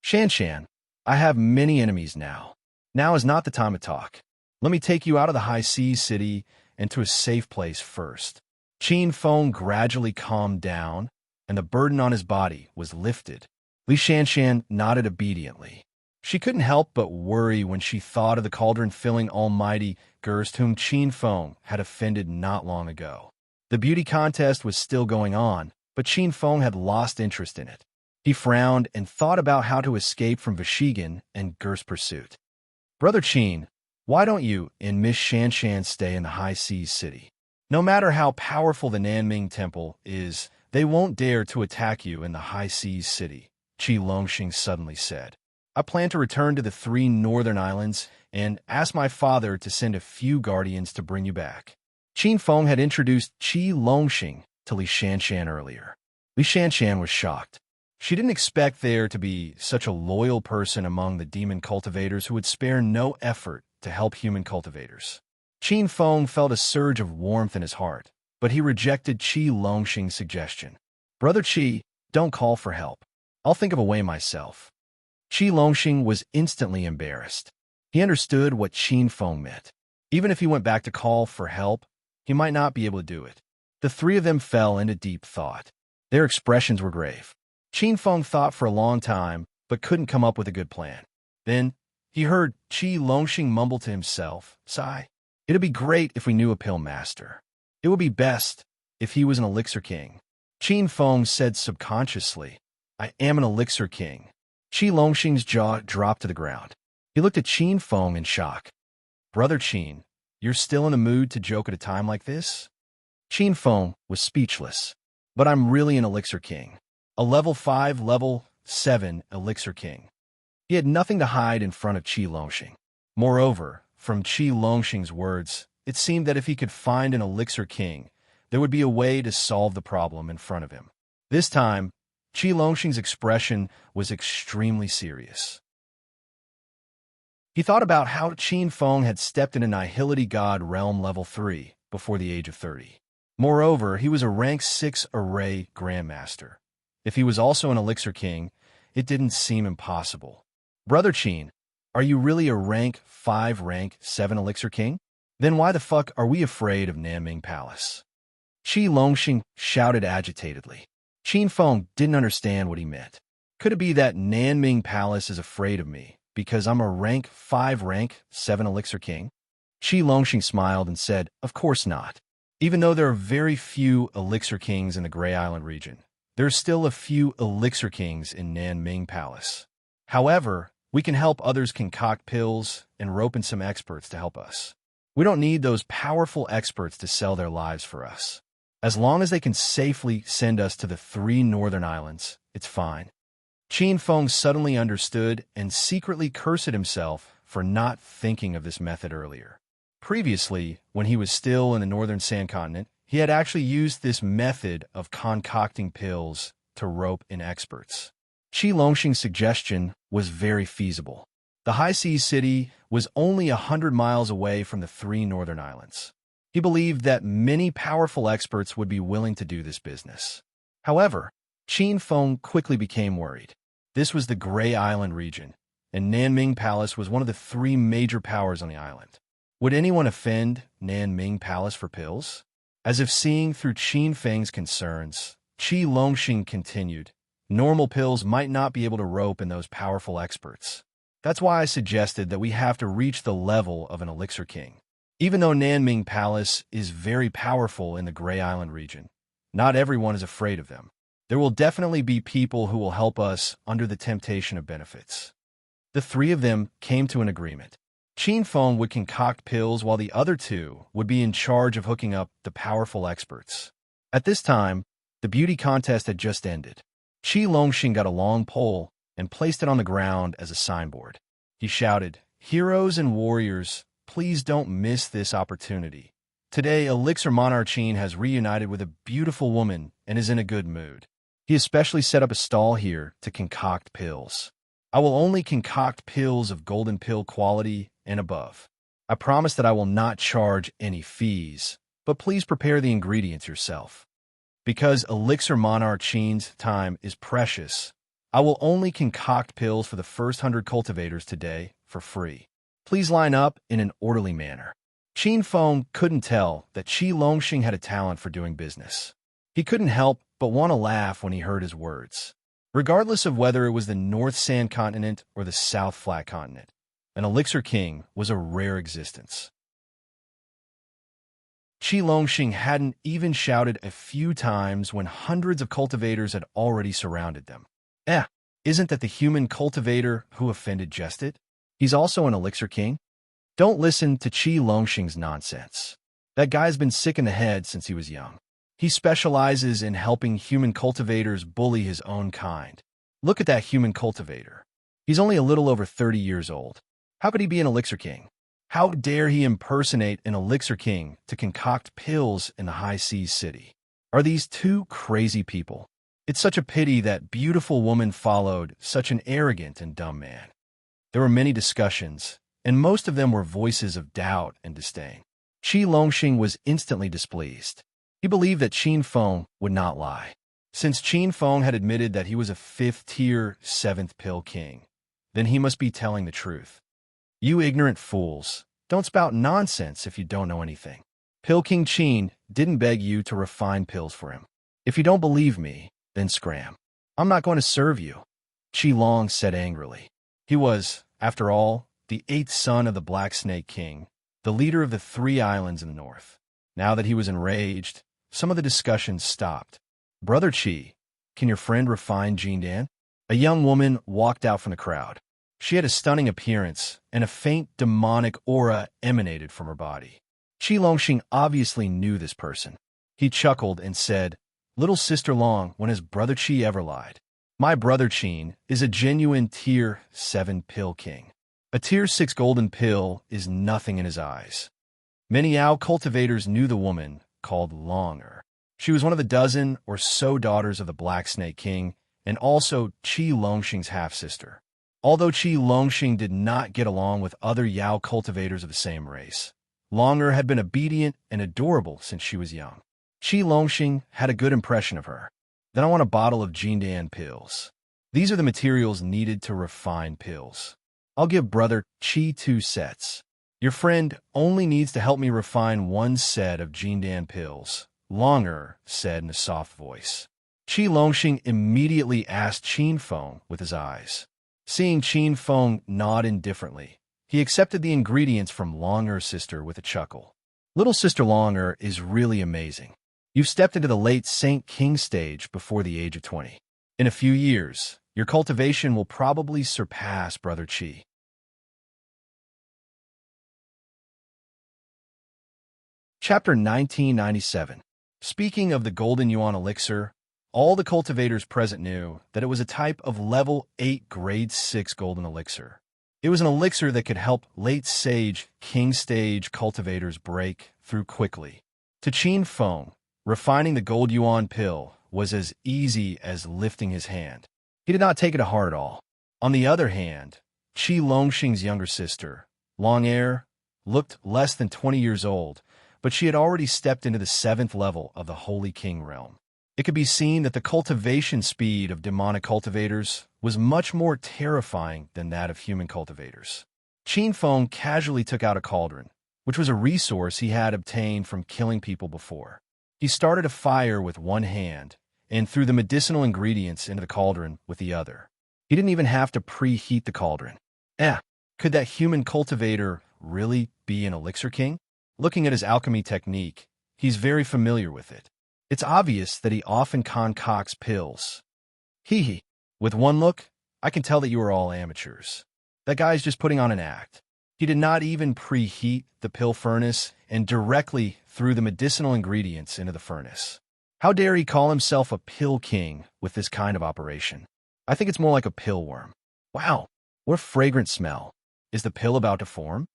Shanshan, I have many enemies now. Now is not the time to talk. Let me take you out of the high seas city and to a safe place first. Qin Feng gradually calmed down, and the burden on his body was lifted. Li Shanshan nodded obediently. She couldn't help but worry when she thought of the cauldron-filling almighty Gerst whom Qin Feng had offended not long ago. The beauty contest was still going on, but Qin Feng had lost interest in it. He frowned and thought about how to escape from Vashigan and Gerst's pursuit. Brother Qin, why don't you and Miss Shanshan stay in the high seas city? No matter how powerful the Nanming Temple is, they won't dare to attack you in the high seas city, Qi Longxing suddenly said. I plan to return to the 3 northern islands and ask my father to send a few guardians to bring you back. Qin Feng had introduced Qi Longxing to Li Shanshan earlier. Li Shanshan was shocked. She didn't expect there to be such a loyal person among the demon cultivators who would spare no effort to help human cultivators. Qin Feng felt a surge of warmth in his heart, but he rejected Qi Longxing's suggestion. Brother Qi, don't call for help. I'll think of a way myself. Qi Longxing was instantly embarrassed. He understood what Qin Feng meant. Even if he went back to call for help, he might not be able to do it. The three of them fell into deep thought. Their expressions were grave. Qin Feng thought for a long time, but couldn't come up with a good plan. Then, he heard Qi Longxing mumble to himself, sigh. It'd be great if we knew a pill master. It would be best if he was an elixir king. Qin Feng said subconsciously, I am an elixir king. Qi Longxing's jaw dropped to the ground. He looked at Qin Feng in shock. Brother Qin, you're still in the mood to joke at a time like this? Qin Feng was speechless. But I'm really an elixir king. A level 5, level 7 elixir king. He had nothing to hide in front of Qi Longxing. Moreover, from Qi Longxing's words, it seemed that if he could find an elixir king, there would be a way to solve the problem in front of him. This time, Qi Longxing's expression was extremely serious. He thought about how Qin Feng had stepped into Nihility God Realm Level 3 before the age of 30. Moreover, he was a rank 6 array Grandmaster. If he was also an Elixir King, it didn't seem impossible. Brother Qin, are you really a rank 5, rank 7 Elixir King? Then why the fuck are we afraid of Nanming Palace? Qi Longxing shouted agitatedly. Qin Feng didn't understand what he meant. Could it be that Nanming Palace is afraid of me because I'm a rank 5, rank 7 elixir king? Qi Longxing smiled and said, of course not. Even though there are very few elixir kings in the Gray Island region, there are still a few elixir kings in Nanming Palace. However, we can help others concoct pills and rope in some experts to help us. We don't need those powerful experts to sell their lives for us. As long as they can safely send us to the 3 northern islands, it's fine. Qin Feng suddenly understood and secretly cursed himself for not thinking of this method earlier. Previously, when he was still in the northern sand continent, he had actually used this method of concocting pills to rope in experts. Qi Longxing's suggestion was very feasible. The high seas city was only 100 miles away from the 3 northern islands. He believed that many powerful experts would be willing to do this business. However, Qin Feng quickly became worried. This was the Gray Island region, and Nanming Palace was one of the 3 major powers on the island. Would anyone offend Nanming Palace for pills? As if seeing through Qin Feng's concerns, Qi Longxing continued, normal pills might not be able to rope in those powerful experts. That's why I suggested that we have to reach the level of an elixir king. Even though Nanming Palace is very powerful in the Gray Island region, not everyone is afraid of them. There will definitely be people who will help us under the temptation of benefits. The 3 of them came to an agreement. Qin Feng would concoct pills while the other 2 would be in charge of hooking up the powerful experts. At this time, the beauty contest had just ended. Qi Longxing got a long pole and placed it on the ground as a signboard. He shouted, heroes and warriors, please don't miss this opportunity. Today, Elixir Monarch Qin has reunited with a beautiful woman and is in a good mood. He especially set up a stall here to concoct pills. I will only concoct pills of golden pill quality and above. I promise that I will not charge any fees, but please prepare the ingredients yourself. Because Elixir Monarch Qin's time is precious, I will only concoct pills for the first 100 cultivators today for free. Please line up in an orderly manner. Qin Feng couldn't tell that Qi Longxing had a talent for doing business. He couldn't help but want to laugh when he heard his words. Regardless of whether it was the North Sand Continent or the South Flat Continent, an elixir king was a rare existence. Qi Longxing hadn't even shouted a few times when hundreds of cultivators had already surrounded them. Isn't that the human cultivator who offended Jested? He's also an elixir king? Don't listen to Qi Longxing's nonsense. That guy's been sick in the head since he was young. He specializes in helping human cultivators bully his own kind. Look at that human cultivator. He's only a little over 30 years old. How could he be an elixir king? How dare he impersonate an elixir king to concoct pills in the high seas city? Are these 2 crazy people? It's such a pity that beautiful woman followed such an arrogant and dumb man. There were many discussions, and most of them were voices of doubt and disdain. Qi Longxing was instantly displeased. He believed that Qin Feng would not lie. Since Qin Feng had admitted that he was a 5th-tier, 7th pill king, then he must be telling the truth. You ignorant fools, don't spout nonsense if you don't know anything. Pill King Qin didn't beg you to refine pills for him. If you don't believe me, then scram. I'm not going to serve you, Qi Long said angrily. He was, after all, the 8th son of the Black Snake King, the leader of the 3 islands in the north. Now that he was enraged, some of the discussions stopped. Brother Qi, can your friend refine Jindan? A young woman walked out from the crowd. She had a stunning appearance, and a faint demonic aura emanated from her body. Qi Longxing obviously knew this person. He chuckled and said, Little Sister Long, when has Brother Qi ever lied? My brother Qin is a genuine Tier 7 pill king. A Tier 6 golden pill is nothing in his eyes. Many Yao cultivators knew the woman called Longer. She was one of the dozen or so daughters of the Black Snake King, and also Qi Longxing's half-sister. Although Qi Longxing did not get along with other Yao cultivators of the same race, Longer had been obedient and adorable since she was young. Qi Longxing had a good impression of her. Then I want a bottle of Jindan pills. These are the materials needed to refine pills. I'll give Brother Qi 2 sets. Your friend only needs to help me refine 1 set of Jindan pills, Longer said in a soft voice. Qi Longxing immediately asked Qin Feng with his eyes. Seeing Qin Feng nod indifferently, he accepted the ingredients from Long-Er's sister with a chuckle. Little sister Long-Er is really amazing. You've stepped into the late Saint King stage before the age of 20. In a few years, your cultivation will probably surpass Brother Qi. Chapter 1997. Speaking of the Golden Yuan Elixir, all the cultivators present knew that it was a type of level 8 grade 6 golden elixir. It was an elixir that could help late sage king stage cultivators break through quickly. To Qin Feng, refining the gold yuan pill was as easy as lifting his hand. He did not take it to heart at all. On the other hand, Qi Longxing's younger sister, Long-Er, looked less than 20 years old, but she had already stepped into the 7th level of the Holy King realm. It could be seen that the cultivation speed of demonic cultivators was much more terrifying than that of human cultivators. Qin Feng casually took out a cauldron, which was a resource he had obtained from killing people before. He started a fire with one hand and threw the medicinal ingredients into the cauldron with the other. He didn't even have to preheat the cauldron. Could that human cultivator really be an elixir king? Looking at his alchemy technique, he's very familiar with it. It's obvious that he often concocts pills. Hee. With one look, I can tell that you are all amateurs. That guy's just putting on an act. He did not even preheat the pill furnace and directly threw the medicinal ingredients into the furnace. How dare he call himself a pill king with this kind of operation? I think it's more like a pill worm. Wow, what a fragrant smell. Is the pill about to form?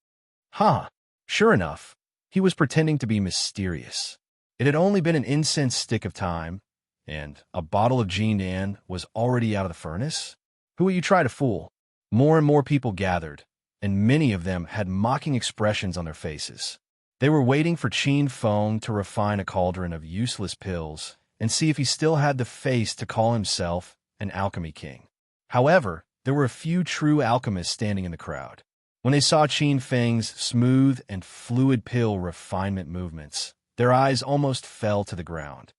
Sure enough, he was pretending to be mysterious. It had only been an incense stick of time, and a bottle of Jinan was already out of the furnace? Who will you try to fool? More and more people gathered, and many of them had mocking expressions on their faces. They were waiting for Qin Feng to refine a cauldron of useless pills and see if he still had the face to call himself an alchemy king. However, there were a few true alchemists standing in the crowd. When they saw Qin Feng's smooth and fluid pill refinement movements, their eyes almost fell to the ground.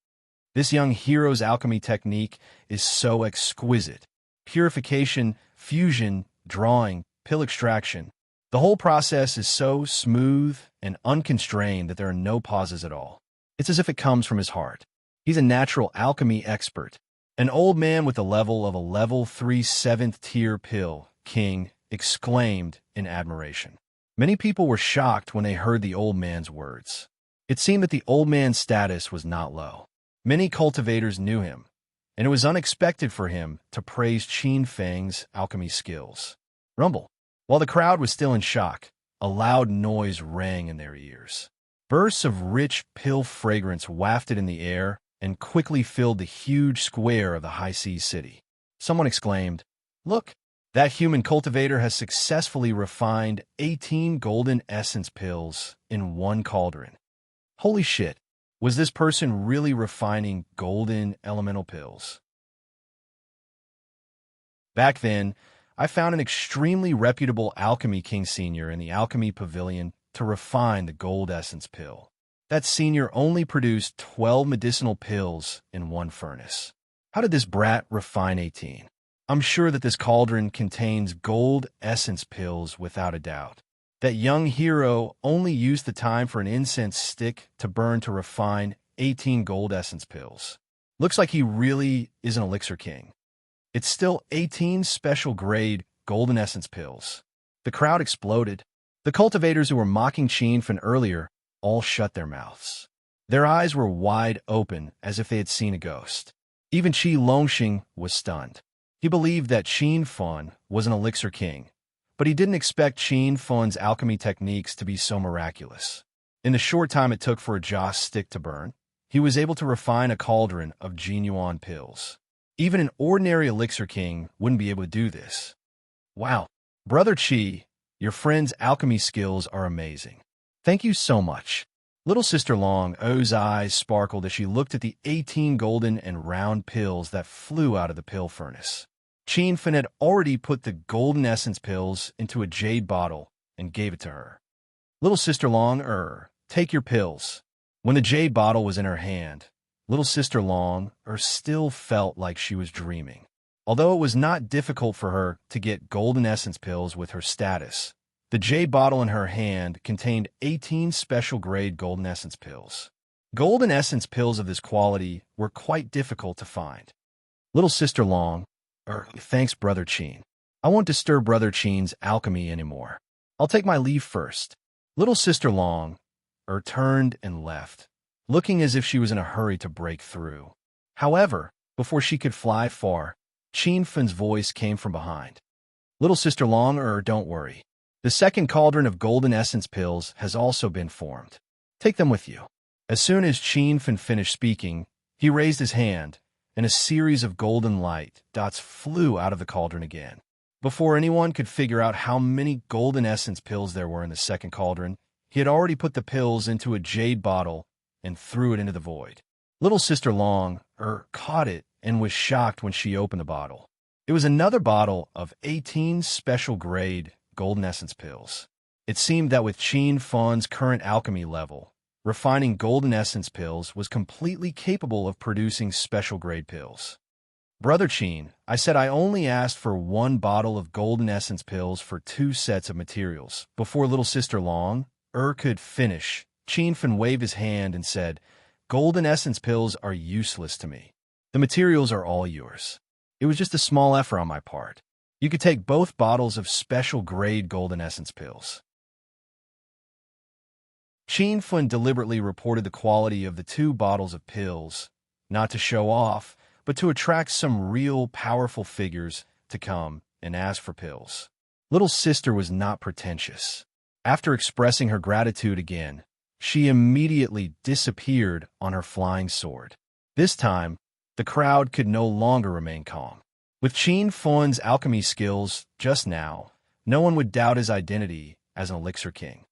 This young hero's alchemy technique is so exquisite. Purification, fusion, drawing, pill extraction. The whole process is so smooth and unconstrained that there are no pauses at all. It's as if it comes from his heart. He's a natural alchemy expert. An old man with the level of a level 3 7th tier pill king exclaimed in admiration. Many people were shocked when they heard the old man's words. It seemed that the old man's status was not low. Many cultivators knew him, and it was unexpected for him to praise Qin Feng's alchemy skills. Rumble. While the crowd was still in shock, a loud noise rang in their ears. Bursts of rich pill fragrance wafted in the air and quickly filled the huge square of the high-seas city. Someone exclaimed, "Look, that human cultivator has successfully refined 18 golden essence pills in one cauldron. Holy shit, was this person really refining golden elemental pills?" Back then, I found an extremely reputable alchemy king senior in the alchemy pavilion to refine the gold essence pill. That senior only produced 12 medicinal pills in one furnace. How did this brat refine 18? I'm sure that this cauldron contains gold essence pills without a doubt. That young hero only used the time for an incense stick to burn to refine 18 gold essence pills. Looks like he really is an elixir king. It's still 18 special grade golden essence pills. The crowd exploded. The cultivators who were mocking Qin Feng earlier all shut their mouths. Their eyes were wide open as if they had seen a ghost. Even Qi Longxing was stunned. He believed that Qin Feng was an elixir king, but he didn't expect Qin Feng's alchemy techniques to be so miraculous. In the short time it took for a joss stick to burn, he was able to refine a cauldron of Jinyuan pills. Even an ordinary elixir king wouldn't be able to do this. Wow, Brother Qi, your friend's alchemy skills are amazing. Thank you so much. Little Sister Long-O's eyes sparkled as she looked at the 18 golden and round pills that flew out of the pill furnace. Qin Feng had already put the golden essence pills into a jade bottle and gave it to her. Little Sister Long-Er, take your pills. When the jade bottle was in her hand, Little Sister still felt like she was dreaming. Although it was not difficult for her to get golden essence pills with her status, the jade bottle in her hand contained 18 special-grade golden essence pills. Golden essence pills of this quality were quite difficult to find. Little Sister thanks, Brother Chin. I won't disturb Brother Chin's alchemy anymore. I'll take my leave first. Little Sister turned and left, looking as if she was in a hurry to break through. However, before she could fly far, Chin Fun's voice came from behind. Little Sister don't worry. The second cauldron of golden essence pills has also been formed. Take them with you. As soon as Chin Fun finished speaking, he raised his hand, and a series of golden light dots flew out of the cauldron again. Before anyone could figure out how many golden essence pills there were in the second cauldron, he had already put the pills into a jade bottle and threw it into the void. Little Sister caught it and was shocked when she opened the bottle. It was another bottle of 18 special-grade golden essence pills. It seemed that with Chin Fun's current alchemy level, refining golden essence pills was completely capable of producing special-grade pills. Brother Chin, I said I only asked for one bottle of golden essence pills for 2 sets of materials. Before Little Sister could finish, Chin Fun waved his hand and said, "Golden essence pills are useless to me. The materials are all yours. It was just a small effort on my part. You could take both bottles of special-grade golden essence pills." Chin Fun deliberately reported the quality of the 2 bottles of pills, not to show off, but to attract some real powerful figures to come and ask for pills. Little Sister was not pretentious. After expressing her gratitude again, she immediately disappeared on her flying sword. This time, the crowd could no longer remain calm. With Chin Fun's alchemy skills just now, no one would doubt his identity as an Elixir King.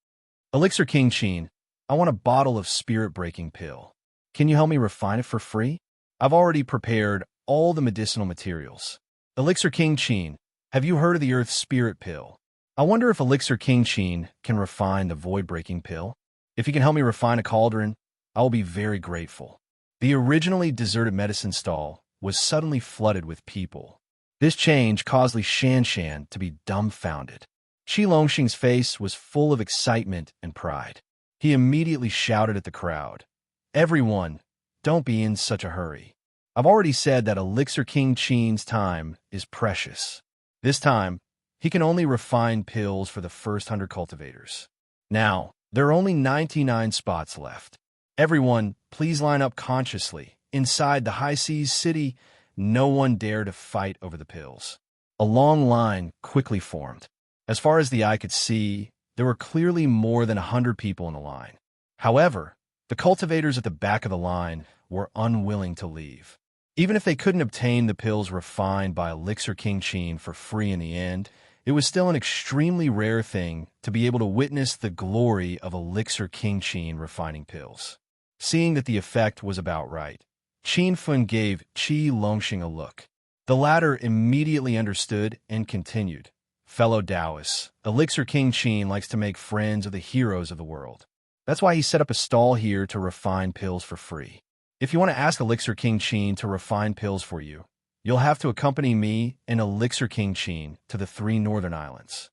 Elixir King Chin, I want a bottle of spirit-breaking pill. Can you help me refine it for free? I've already prepared all the medicinal materials. Elixir King Chin, have you heard of the Earth Spirit Pill? I wonder if Elixir King Chin can refine the void-breaking pill. If he can help me refine a cauldron, I will be very grateful. The originally deserted medicine stall was suddenly flooded with people. This change caused Li Shanshan to be dumbfounded. Qi Longxing's face was full of excitement and pride. He immediately shouted at the crowd, "Everyone, don't be in such a hurry. I've already said that Elixir King Chin's time is precious. This time, he can only refine pills for the first 100 cultivators. Now, there are only 99 spots left. Everyone, please line up consciously. Inside the High Seas City, no one dared to fight over the pills." A long line quickly formed. As far as the eye could see, there were clearly more than 100 people in the line. However, the cultivators at the back of the line were unwilling to leave. Even if they couldn't obtain the pills refined by Elixir King Chin for free in the end, it was still an extremely rare thing to be able to witness the glory of Elixir King Chin refining pills. Seeing that the effect was about right, Chin Fun gave Qi Longxing a look. The latter immediately understood and continued, "Fellow Taoists, Elixir King Chin likes to make friends of the heroes of the world. That's why he set up a stall here to refine pills for free. If you want to ask Elixir King Chin to refine pills for you, you'll have to accompany me and Elixir King Chin to the 3 northern islands."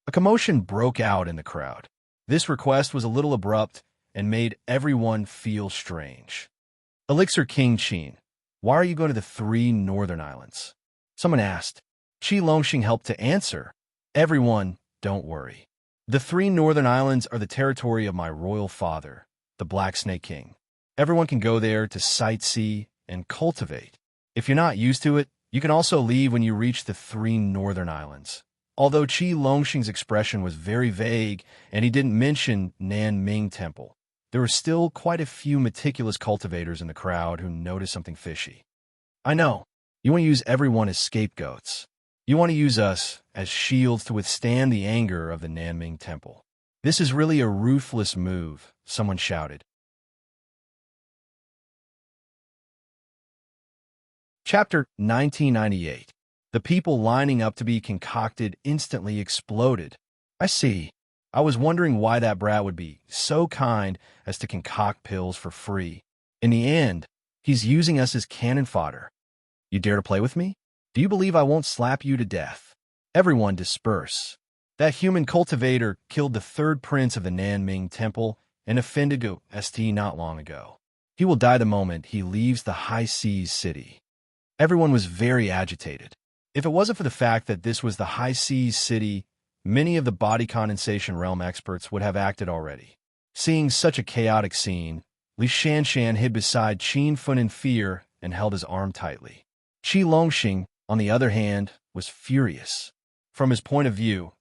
A commotion broke out in the crowd. This request was a little abrupt and made everyone feel strange. "Elixir King Chin, why are you going to the 3 northern islands?" someone asked. Qi Longxing helped to answer, "Everyone, don't worry. The 3 northern islands are the territory of my royal father, the Black Snake King. Everyone can go there to sightsee and cultivate. If you're not used to it, you can also leave when you reach the 3 northern islands." Although Qi Longxing's expression was very vague and he didn't mention Nanming Temple, there were still quite a few meticulous cultivators in the crowd who noticed something fishy. "I know. You want to use everyone as scapegoats. You want to use us as shields to withstand the anger of the Nanming Temple. This is really a ruthless move," someone shouted. Chapter 1998. The people lining up to be concocted instantly exploded. "I see. I was wondering why that brat would be so kind as to concoct pills for free. In the end, He's using us as cannon fodder. You dare to play with me? Do you believe I won't slap you to death? Everyone disperse. That human cultivator killed the third prince of the Nanming Temple and offended St not long ago. He will die the moment he leaves the High Seas City. Everyone was very agitated. If it wasn't for the fact that this was the High Seas City, many of the body condensation realm experts would have acted already. Seeing such a chaotic scene, Li Shanshan hid beside Qin Fun in fear and held his arm tightly. Qi Longxing, on the other hand, was furious. From his point of view,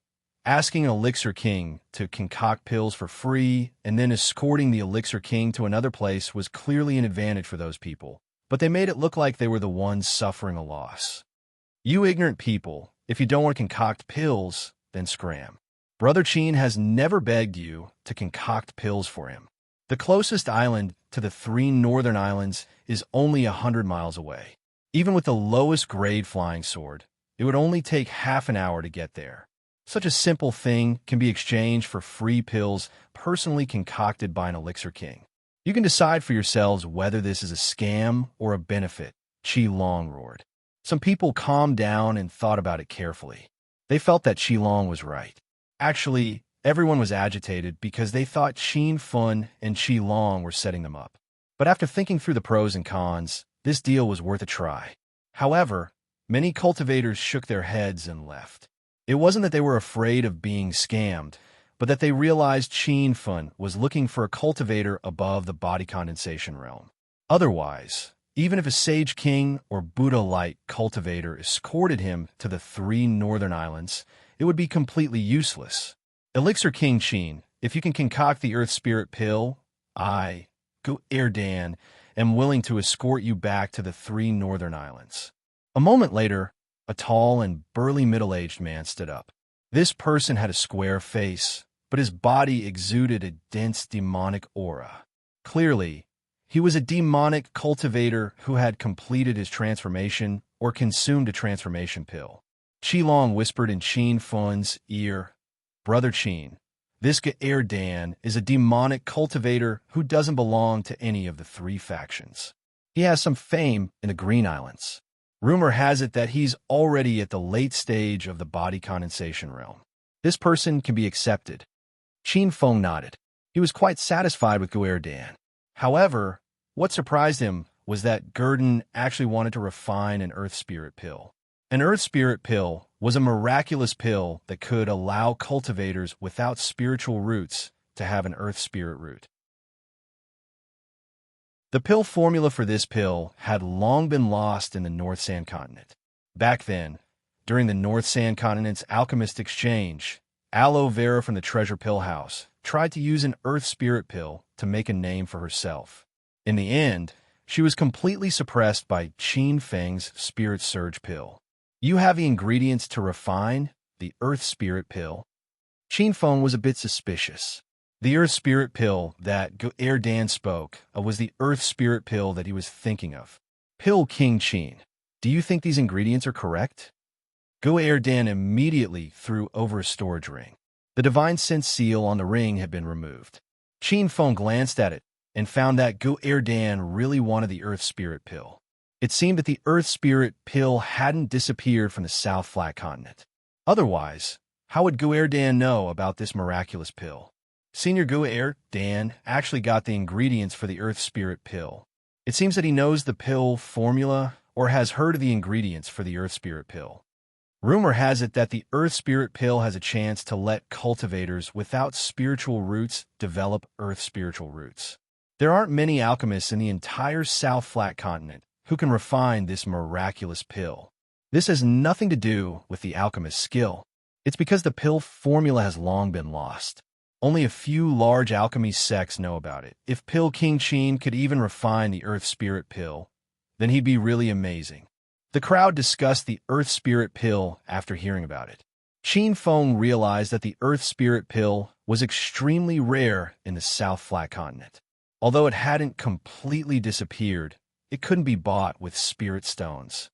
asking an Elixir King to concoct pills for free and then escorting the Elixir King to another place was clearly an advantage for those people, but they made it look like they were the ones suffering a loss. You ignorant people, if you don't want to concoct pills, then scram. Brother Qin has never begged you to concoct pills for him. The closest island to the 3 northern islands is only 100 miles away. Even with the lowest grade flying sword, it would only take half an hour to get there. Such a simple thing can be exchanged for free pills personally concocted by an Elixir King. You can decide for yourselves whether this is a scam or a benefit, Qi Long roared. Some people calmed down and thought about it carefully. They felt that Qi Long was right. Actually, everyone was agitated because they thought Qin Fun and Qi Long were setting them up. But after thinking through the pros and cons, this deal was worth a try. However, many cultivators shook their heads and left. It wasn't that they were afraid of being scammed, but that they realized Qin Fun was looking for a cultivator above the body condensation realm. Otherwise, even if a Sage King or Buddha-like cultivator escorted him to the 3 northern islands, it would be completely useless. Elixir King Qin, if you can concoct the Earth Spirit pill, I, Gu Erdan, am willing to escort you back to the 3 northern islands. A moment later, a tall and burly middle-aged man stood up. This person had a square face, but his body exuded a dense demonic aura. Clearly, he was a demonic cultivator who had completed his transformation or consumed a transformation pill. Qi Long whispered in Qin Fun's ear, "Brother Qin, this Erdan is a demonic cultivator who doesn't belong to any of the 3 factions. He has some fame in the Green Islands. Rumor has it that he's already at the late stage of the body condensation realm. This person can be accepted." Qin Feng nodded. He was quite satisfied with Guerdan. However, what surprised him was that Gurdon actually wanted to refine an Earth Spirit pill. An Earth Spirit pill was a miraculous pill that could allow cultivators without spiritual roots to have an Earth Spirit root. The pill formula for this pill had long been lost in the North Sand Continent. Back then, during the North Sand Continent's alchemist exchange, Aloe Vera from the Treasure Pill House tried to use an Earth Spirit pill to make a name for herself. In the end, she was completely suppressed by Qin Feng's Spirit Surge pill. You have the ingredients to refine the Earth Spirit pill? Qin Feng was a bit suspicious. The Earth Spirit pill that Erdan spoke of was the Earth Spirit pill that he was thinking of. Pill King Qin, do you think these ingredients are correct? Erdan immediately threw over a storage ring. The Divine Sense seal on the ring had been removed. Qin Feng glanced at it and found that Erdan really wanted the Earth Spirit pill. It seemed that the Earth Spirit pill hadn't disappeared from the South Flat Continent. Otherwise, how would Erdan know about this miraculous pill? Senior Erdan actually got the ingredients for the Earth Spirit pill. It seems that he knows the pill formula or has heard of the ingredients for the Earth Spirit pill. Rumor has it that the Earth Spirit pill has a chance to let cultivators without spiritual roots develop Earth spiritual roots. There aren't many alchemists in the entire South Flat Continent who can refine this miraculous pill. This has nothing to do with the alchemist's skill. It's because the pill formula has long been lost. Only a few large alchemy sects know about it. If Pill King Qin could even refine the Earth Spirit pill, then he'd be really amazing. The crowd discussed the Earth Spirit pill after hearing about it. Qin Feng realized that the Earth Spirit pill was extremely rare in the South Flat Continent. Although it hadn't completely disappeared, it couldn't be bought with spirit stones.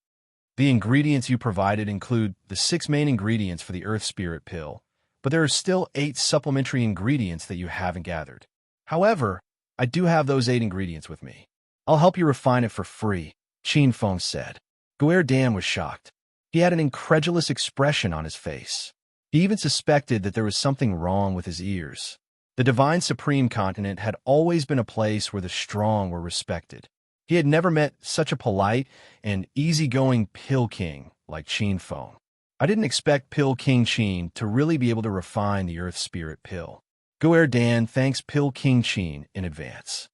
The ingredients you provided include the 6 main ingredients for the Earth Spirit pill, but there are still 8 supplementary ingredients that you haven't gathered. However, I do have those 8 ingredients with me. I'll help you refine it for free, Qin Feng said. Guer Dan was shocked. He had an incredulous expression on his face. He even suspected that there was something wrong with his ears. The Divine Supreme Continent had always been a place where the strong were respected. He had never met such a polite and easygoing pill king like Qin Feng. I didn't expect Pill King Qin to really be able to refine the Earth Spirit pill. Guer Dan thanks Pill King Qin in advance.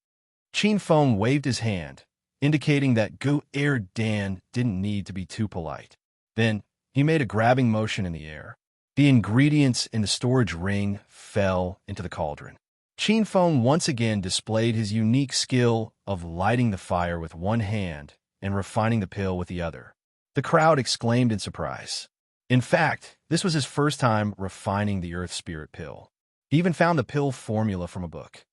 Qin Feng waved his hand, indicating that Guer Dan didn't need to be too polite. Then, he made a grabbing motion in the air. The ingredients in the storage ring fell into the cauldron. Qin Feng once again displayed his unique skill of lighting the fire with one hand and refining the pill with the other. The crowd exclaimed in surprise. In fact, this was his first time refining the Earth Spirit pill. He even found the pill formula from a book.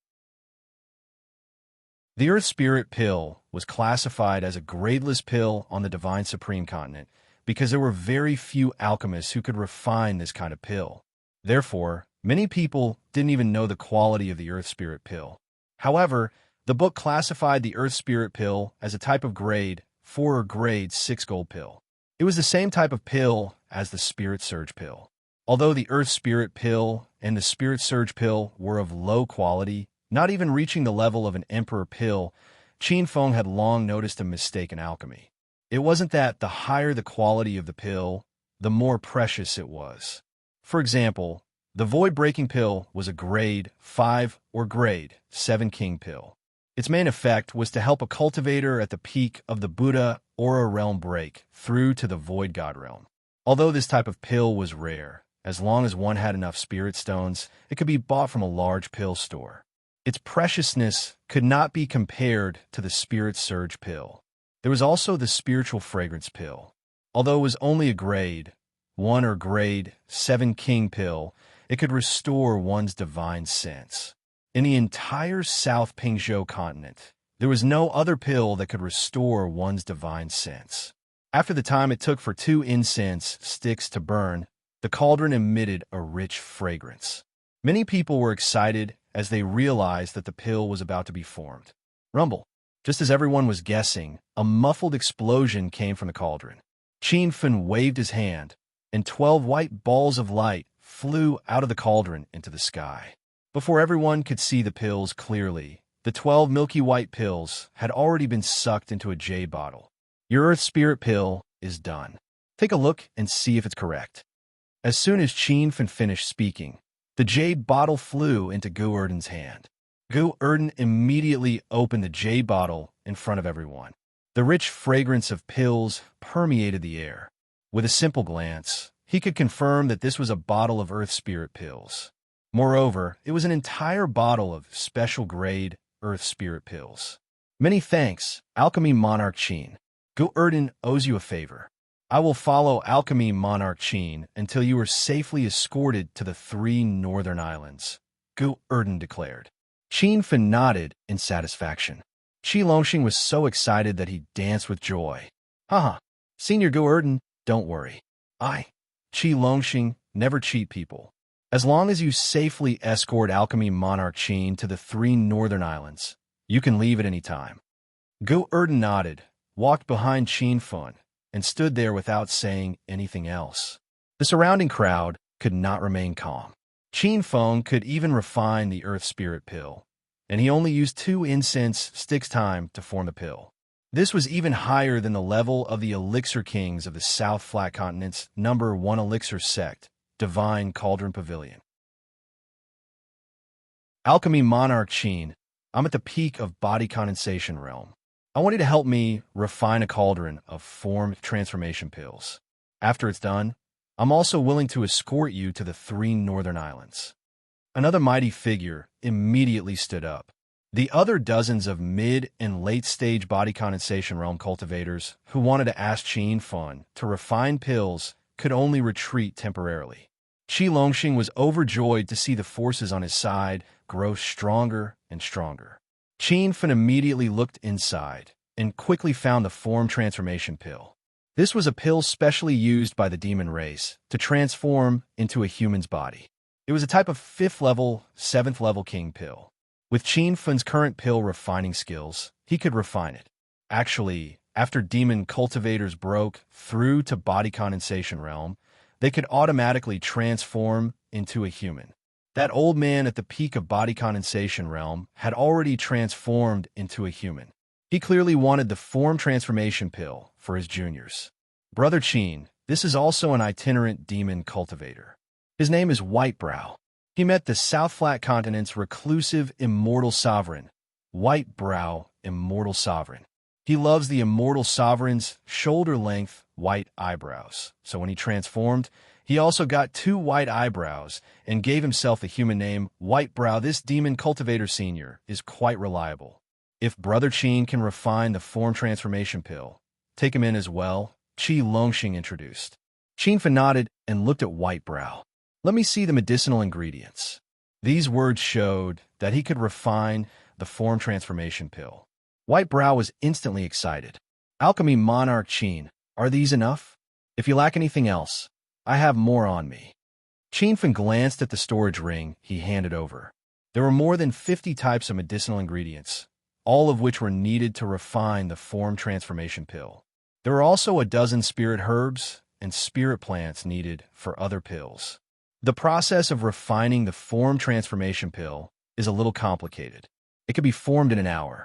The Earth Spirit pill was classified as a gradeless pill on the Divine Supreme Continent because there were very few alchemists who could refine this kind of pill. Therefore, many people didn't even know the quality of the Earth Spirit pill. However, the book classified the Earth Spirit pill as a type of grade 4 or grade 6 gold pill. It was the same type of pill as the Spirit Surge pill. Although the Earth Spirit pill and the Spirit Surge pill were of low quality, not even reaching the level of an Emperor pill, Qin Feng had long noticed a mistake in alchemy. It wasn't that the higher the quality of the pill, the more precious it was. For example, the Void-Breaking pill was a grade 5 or grade 7 king pill. Its main effect was to help a cultivator at the peak of the Buddha Aura realm break through to the Void God realm. Although this type of pill was rare, as long as one had enough spirit stones, it could be bought from a large pill store. Its preciousness could not be compared to the Spirit Surge pill. There was also the Spiritual Fragrance pill. Although it was only a grade 1 or grade 7 king pill, it could restore one's divine sense. In the entire South Pingzhou continent, there was no other pill that could restore one's divine sense. After the time it took for 2 incense sticks to burn, the cauldron emitted a rich fragrance. Many people were excited as they realized that the pill was about to be formed. Rumble. Just as everyone was guessing, a muffled explosion came from the cauldron. Qin Feng waved his hand, and 12 white balls of light flew out of the cauldron into the sky. Before everyone could see the pills clearly, the 12 milky white pills had already been sucked into a jade bottle. Your Earth Spirit pill is done. Take a look and see if it's correct. As soon as Qin Feng finished speaking, the jade bottle flew into Gu Erden's hand. Gu Erden immediately opened the jade bottle in front of everyone. The rich fragrance of pills permeated the air. With a simple glance, he could confirm that this was a bottle of Earth Spirit pills. Moreover, it was an entire bottle of special grade Earth Spirit pills. Many thanks, Alchemy Monarch Qin. Gu Erden owes you a favor. I will follow Alchemy Monarch Qin until you are safely escorted to the 3 northern islands, Gu Erden declared. Qin Feng nodded in satisfaction. Qi Longxing was so excited that he danced with joy. Haha, Senior Gu Erden, don't worry. Qi Longxing never cheat people. As long as you safely escort Alchemy Monarch Qin to the 3 northern islands, you can leave at any time. Gu Erden nodded, walked behind Qin Feng, and stood there without saying anything else. The surrounding crowd could not remain calm. Qin Feng could even refine the Earth Spirit pill, and he only used 2 incense sticks time to form the pill. This was even higher than the level of the Elixir Kings of the South Flat Continent's number 1 Elixir sect, Divine Cauldron Pavilion. Alchemy Monarch Qin, I'm at the peak of body condensation realm. I want you to help me refine a cauldron of form transformation pills. After it's done, I'm also willing to escort you to the 3 northern islands. Another mighty figure immediately stood up. The other dozens of mid- and late-stage body condensation realm cultivators who wanted to ask Qin Feng to refine pills could only retreat temporarily. Qi Longxing was overjoyed to see the forces on his side grow stronger and stronger. Qin Feng immediately looked inside and quickly found the form transformation pill. This was a pill specially used by the demon race to transform into a human's body. It was a type of 5th level, 7th level king pill. With Qin Fun's current pill refining skills, he could refine it. Actually, after demon cultivators broke through to body condensation realm, they could automatically transform into a human. That old man at the peak of body condensation realm had already transformed into a human. He clearly wanted the form transformation pill for his juniors. Brother Qin, this is also an itinerant demon cultivator. His name is Whitebrow. He met the South Flat Continent's reclusive immortal sovereign, Whitebrow Immortal Sovereign. He loves the immortal sovereign's shoulder-length white eyebrows, so when he transformed, he also got 2 white eyebrows and gave himself the human name Whitebrow. This demon cultivator senior is quite reliable. If Brother Qin can refine the form transformation pill, take him in as well, Qi Longxing introduced. Qin Fan nodded and looked at Whitebrow. Let me see the medicinal ingredients. These words showed that he could refine the form transformation pill. Whitebrow was instantly excited. Alchemy Monarch Qin, are these enough? If you lack anything else, I have more on me. Qin Fan glanced at the storage ring he handed over. There were more than 50 types of medicinal ingredients, all of which were needed to refine the form transformation pill. There were also a dozen spirit herbs and spirit plants needed for other pills. The process of refining the form transformation pill is a little complicated. It could be formed in an hour.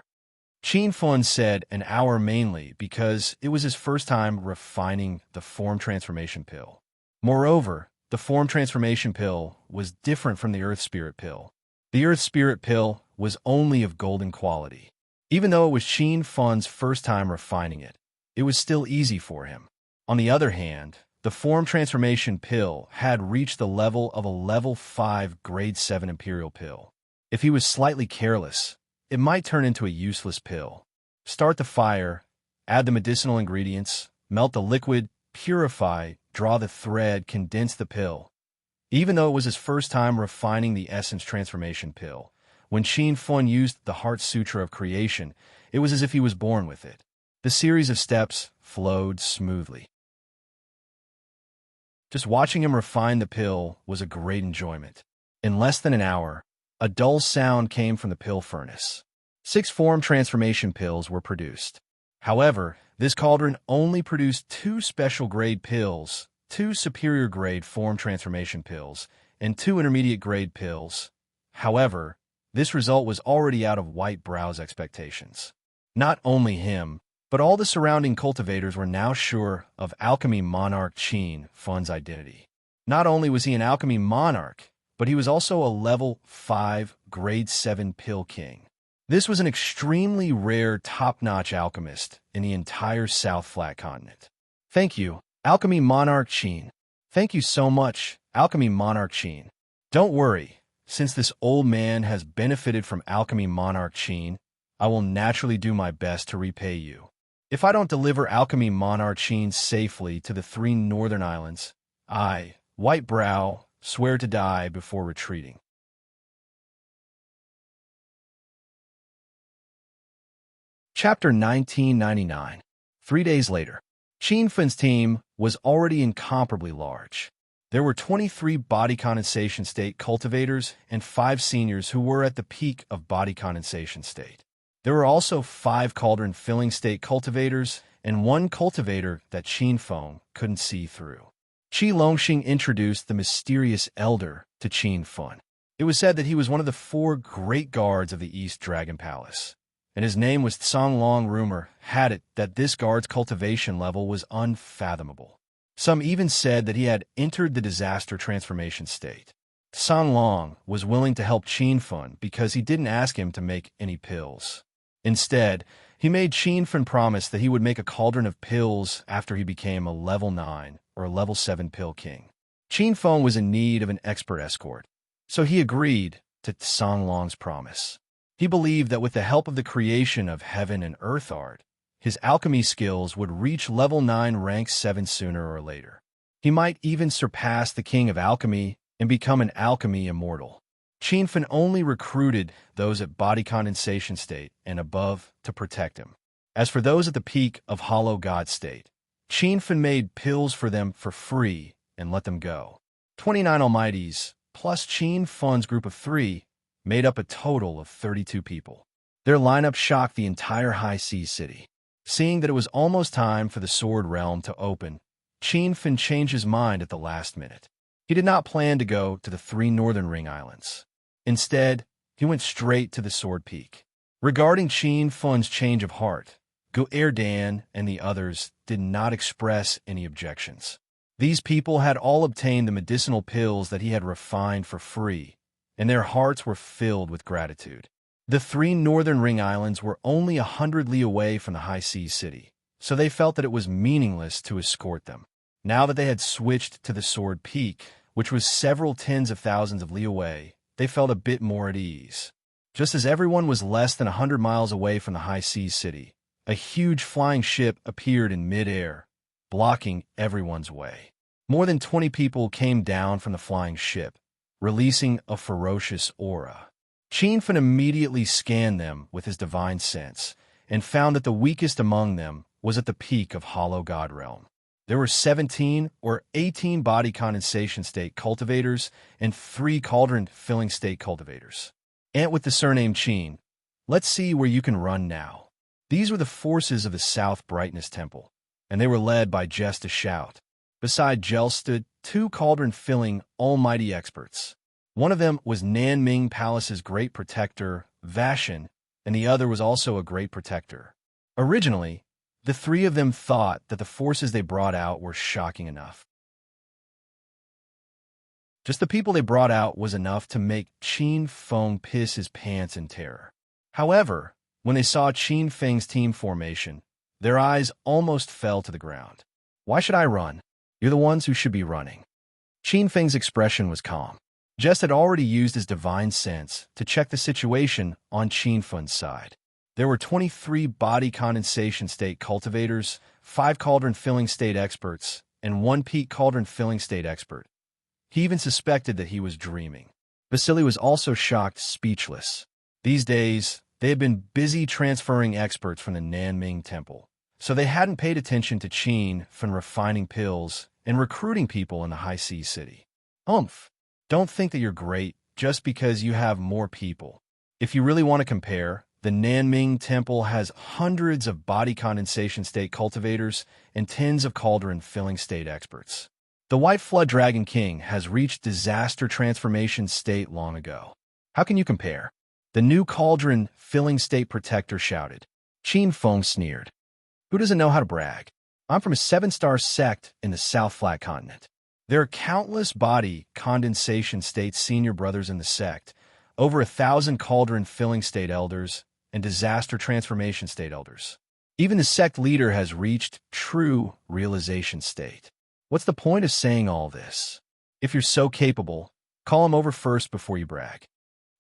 Qin Fan said an hour mainly because it was his first time refining the form transformation pill. Moreover, the form transformation pill was different from the earth spirit pill. The earth spirit pill was only of golden quality. Even though it was Qin Fan's first time refining it, it was still easy for him. On the other hand, the form transformation pill had reached the level of a level 5 grade 7 imperial pill. If he was slightly careless, it might turn into a useless pill. Start the fire, add the medicinal ingredients, melt the liquid, purify, draw the thread, condense the pill. Even though it was his first time refining the essence transformation pill, when Qin Fan used the Heart Sutra of Creation, it was as if he was born with it. The series of steps flowed smoothly. Just watching him refine the pill was a great enjoyment. In less than an hour, a dull sound came from the pill furnace. 6 form transformation pills were produced. However, this cauldron only produced 2 special grade pills, 2 superior grade form transformation pills, and 2 intermediate grade pills. However, this result was already out of Whitebrow's expectations. Not only him, but all the surrounding cultivators were now sure of Alchemy Monarch Qin Fan's identity. Not only was he an Alchemy Monarch, but he was also a level 5 grade 7 pill king. This was an extremely rare top-notch alchemist in the entire South Flat Continent. Thank you, Alchemy Monarch Qin. Thank you so much, Alchemy Monarch Qin. Don't worry, since this old man has benefited from Alchemy Monarch Qin, I will naturally do my best to repay you. If I don't deliver Alchemy Monarch Qin safely to the 3 northern islands, I, Whitebrow, swear to die before retreating. Chapter 1999. 3 days later, Qin Fan's team was already incomparably large. There were 23 body condensation state cultivators and 5 seniors who were at the peak of body condensation state. There were also 5 cauldron filling state cultivators and 1 cultivator that Qin Fan couldn't see through. Qi Longxing introduced the mysterious elder to Qin Fan. It was said that he was one of the 4 great guards of the East Dragon Palace, and his name was Songlong. Rumor had it that this guard's cultivation level was unfathomable. Some even said that he had entered the disaster transformation state. Songlong was willing to help Qin Fan because he didn't ask him to make any pills. Instead, he made Qin Fan promise that he would make a cauldron of pills after he became a level 9 or a level 7 pill king. Qin Fan was in need of an expert escort, so he agreed to Songlong's promise. He believed that with the help of the creation of heaven and earth art, his alchemy skills would reach level 9 rank 7 sooner or later. He might even surpass the king of alchemy and become an alchemy immortal. Qin Fan only recruited those at body condensation state and above to protect him. As for those at the peak of hollow god state, Qin Fan made pills for them for free and let them go. 29 Almighties, plus Qin Fan's group of 3, made up a total of 32 people. Their lineup shocked the entire high seas city. Seeing that it was almost time for the Sword Realm to open, Qin Fin changed his mind at the last minute. He did not plan to go to the 3 northern ring islands. Instead, he went straight to the Sword Peak. Regarding Qin Fin's change of heart, Gu Erdan and the others did not express any objections. These people had all obtained the medicinal pills that he had refined for free, and their hearts were filled with gratitude. The 3 northern ring islands were only 100 li away from the high seas city, so they felt that it was meaningless to escort them. Now that they had switched to the Sword Peak, which was several tens of thousands of li away, they felt a bit more at ease. Just as everyone was less than 100 miles away from the high seas city, a huge flying ship appeared in mid-air, blocking everyone's way. More than 20 people came down from the flying ship, releasing a ferocious aura. Qin Fin immediately scanned them with his divine sense and found that the weakest among them was at the peak of Hollow God Realm. There were 17 or 18 body condensation state cultivators and 3 cauldron filling state cultivators. Ant with the surname Qin, let's see where you can run now. These were the forces of the South Brightness Temple, and they were led by Jest a Shout. Beside Gel stood 2 cauldron-filling almighty experts. One of them was Nanming Palace's great protector, Vashan, and the other was also a great protector. Originally, the 3 of them thought that the forces they brought out were shocking enough. Just the people they brought out was enough to make Qin Feng piss his pants in terror. However, when they saw Qin Feng's team formation, their eyes almost fell to the ground. Why should I run? You're the ones who should be running. Qin Feng's expression was calm. Jest had already used his divine sense to check the situation on Qin Feng's side. There were 23 body condensation state cultivators, 5 cauldron filling state experts, and 1 peak cauldron filling state expert. He even suspected that he was dreaming. Vasily was also shocked, speechless. These days, they had been busy transferring experts from the Nanming Temple, so they hadn't paid attention to Qin Feng refining pills and recruiting people in the high seas city. Don't think that you're great just because you have more people. If you really want to compare, the Nanming Temple has hundreds of body condensation state cultivators and tens of cauldron filling state experts. The White Flood Dragon King has reached disaster transformation state long ago. How can you compare? The new cauldron filling state protector shouted. Qin Feng sneered. Who doesn't know how to brag? I'm from a 7-star sect in the South Flat Continent. There are countless body condensation state senior brothers in the sect, over 1,000 cauldron filling state elders, and disaster transformation state elders. Even the sect leader has reached true realization state. What's the point of saying all this? If you're so capable, call him over first before you brag.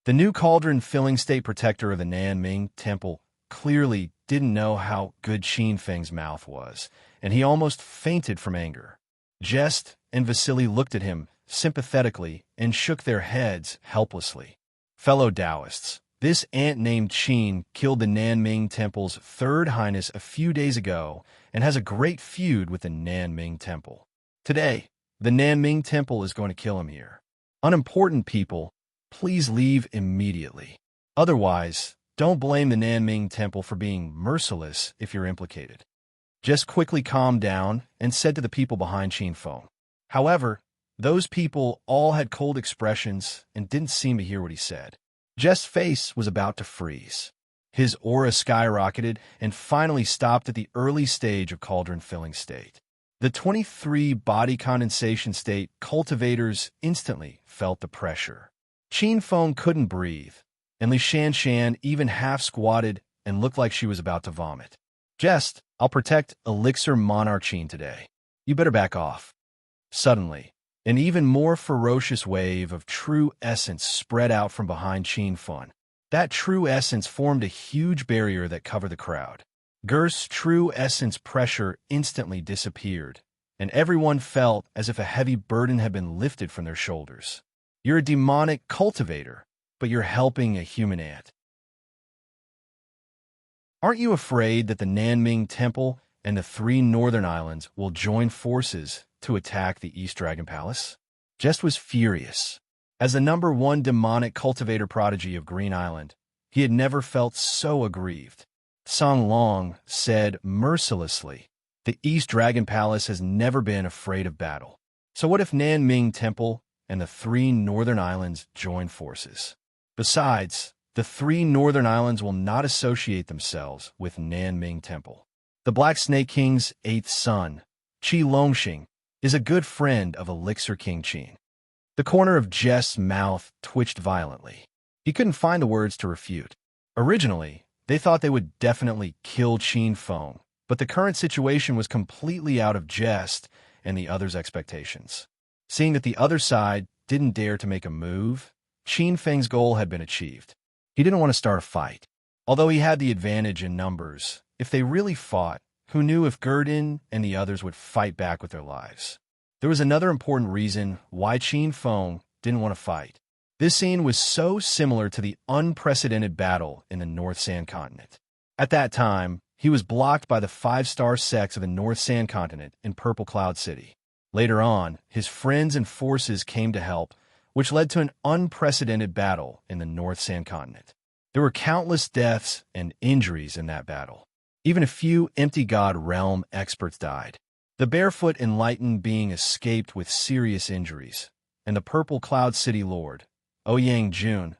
The new cauldron filling state protector of the Nanming Temple clearly didn't know how good Qin Feng's mouth was, and he almost fainted from anger. Jest and Vasily looked at him sympathetically and shook their heads helplessly. Fellow Taoists, this ant named Qin killed the Nanming Temple's 3rd Highness a few days ago and has a great feud with the Nanming Temple. Today, the Nanming Temple is going to kill him here. Unimportant people, please leave immediately. Otherwise, don't blame the Nanming Temple for being merciless if you're implicated. Just quickly calmed down and said to the people behind Qin Feng. However, those people all had cold expressions and didn't seem to hear what he said. Jest's face was about to freeze. His aura skyrocketed and finally stopped at the early stage of cauldron filling state. The 23 body condensation state cultivators instantly felt the pressure. Qin Feng couldn't breathe, and Li Shanshan even half-squatted and looked like she was about to vomit. Jest, I'll protect Elixir Monarchine today. You better back off. Suddenly, an even more ferocious wave of true essence spread out from behind Qin Feng. That true essence formed a huge barrier that covered the crowd. Gerst's true essence pressure instantly disappeared, and everyone felt as if a heavy burden had been lifted from their shoulders. You're a demonic cultivator, but you're helping a human ant. Aren't you afraid that the Nanming Temple and the 3 northern islands will join forces to attack the East Dragon Palace? Jest was furious. As the #1 demonic cultivator prodigy of Green Island, he had never felt so aggrieved. Song Long said mercilessly, "The East Dragon Palace has never been afraid of battle. So what if Nanming Temple and the 3 northern islands join forces? Besides, the 3 northern islands will not associate themselves with Nanming Temple. The Black Snake King's 8th son, Qi Longxing, is a good friend of Elixir King Qin." The corner of Jess's mouth twitched violently. He couldn't find the words to refute. Originally, they thought they would definitely kill Qin Feng, but the current situation was completely out of Jess and the others' expectations. Seeing that the other side didn't dare to make a move, Qin Feng's goal had been achieved. He didn't want to start a fight. Although he had the advantage in numbers, if they really fought, who knew if Gurdon and the others would fight back with their lives? There was another important reason why Qin Feng didn't want to fight. This scene was so similar to the unprecedented battle in the North Sand Continent. At that time, he was blocked by the 5-star sects of the North Sand Continent in Purple Cloud City. Later on, his friends and forces came to help, which led to an unprecedented battle in the North Sand Continent. There were countless deaths and injuries in that battle. Even a few Empty God Realm experts died. The Barefoot Enlightened being escaped with serious injuries, and the Purple Cloud City Lord, Ouyang Jun,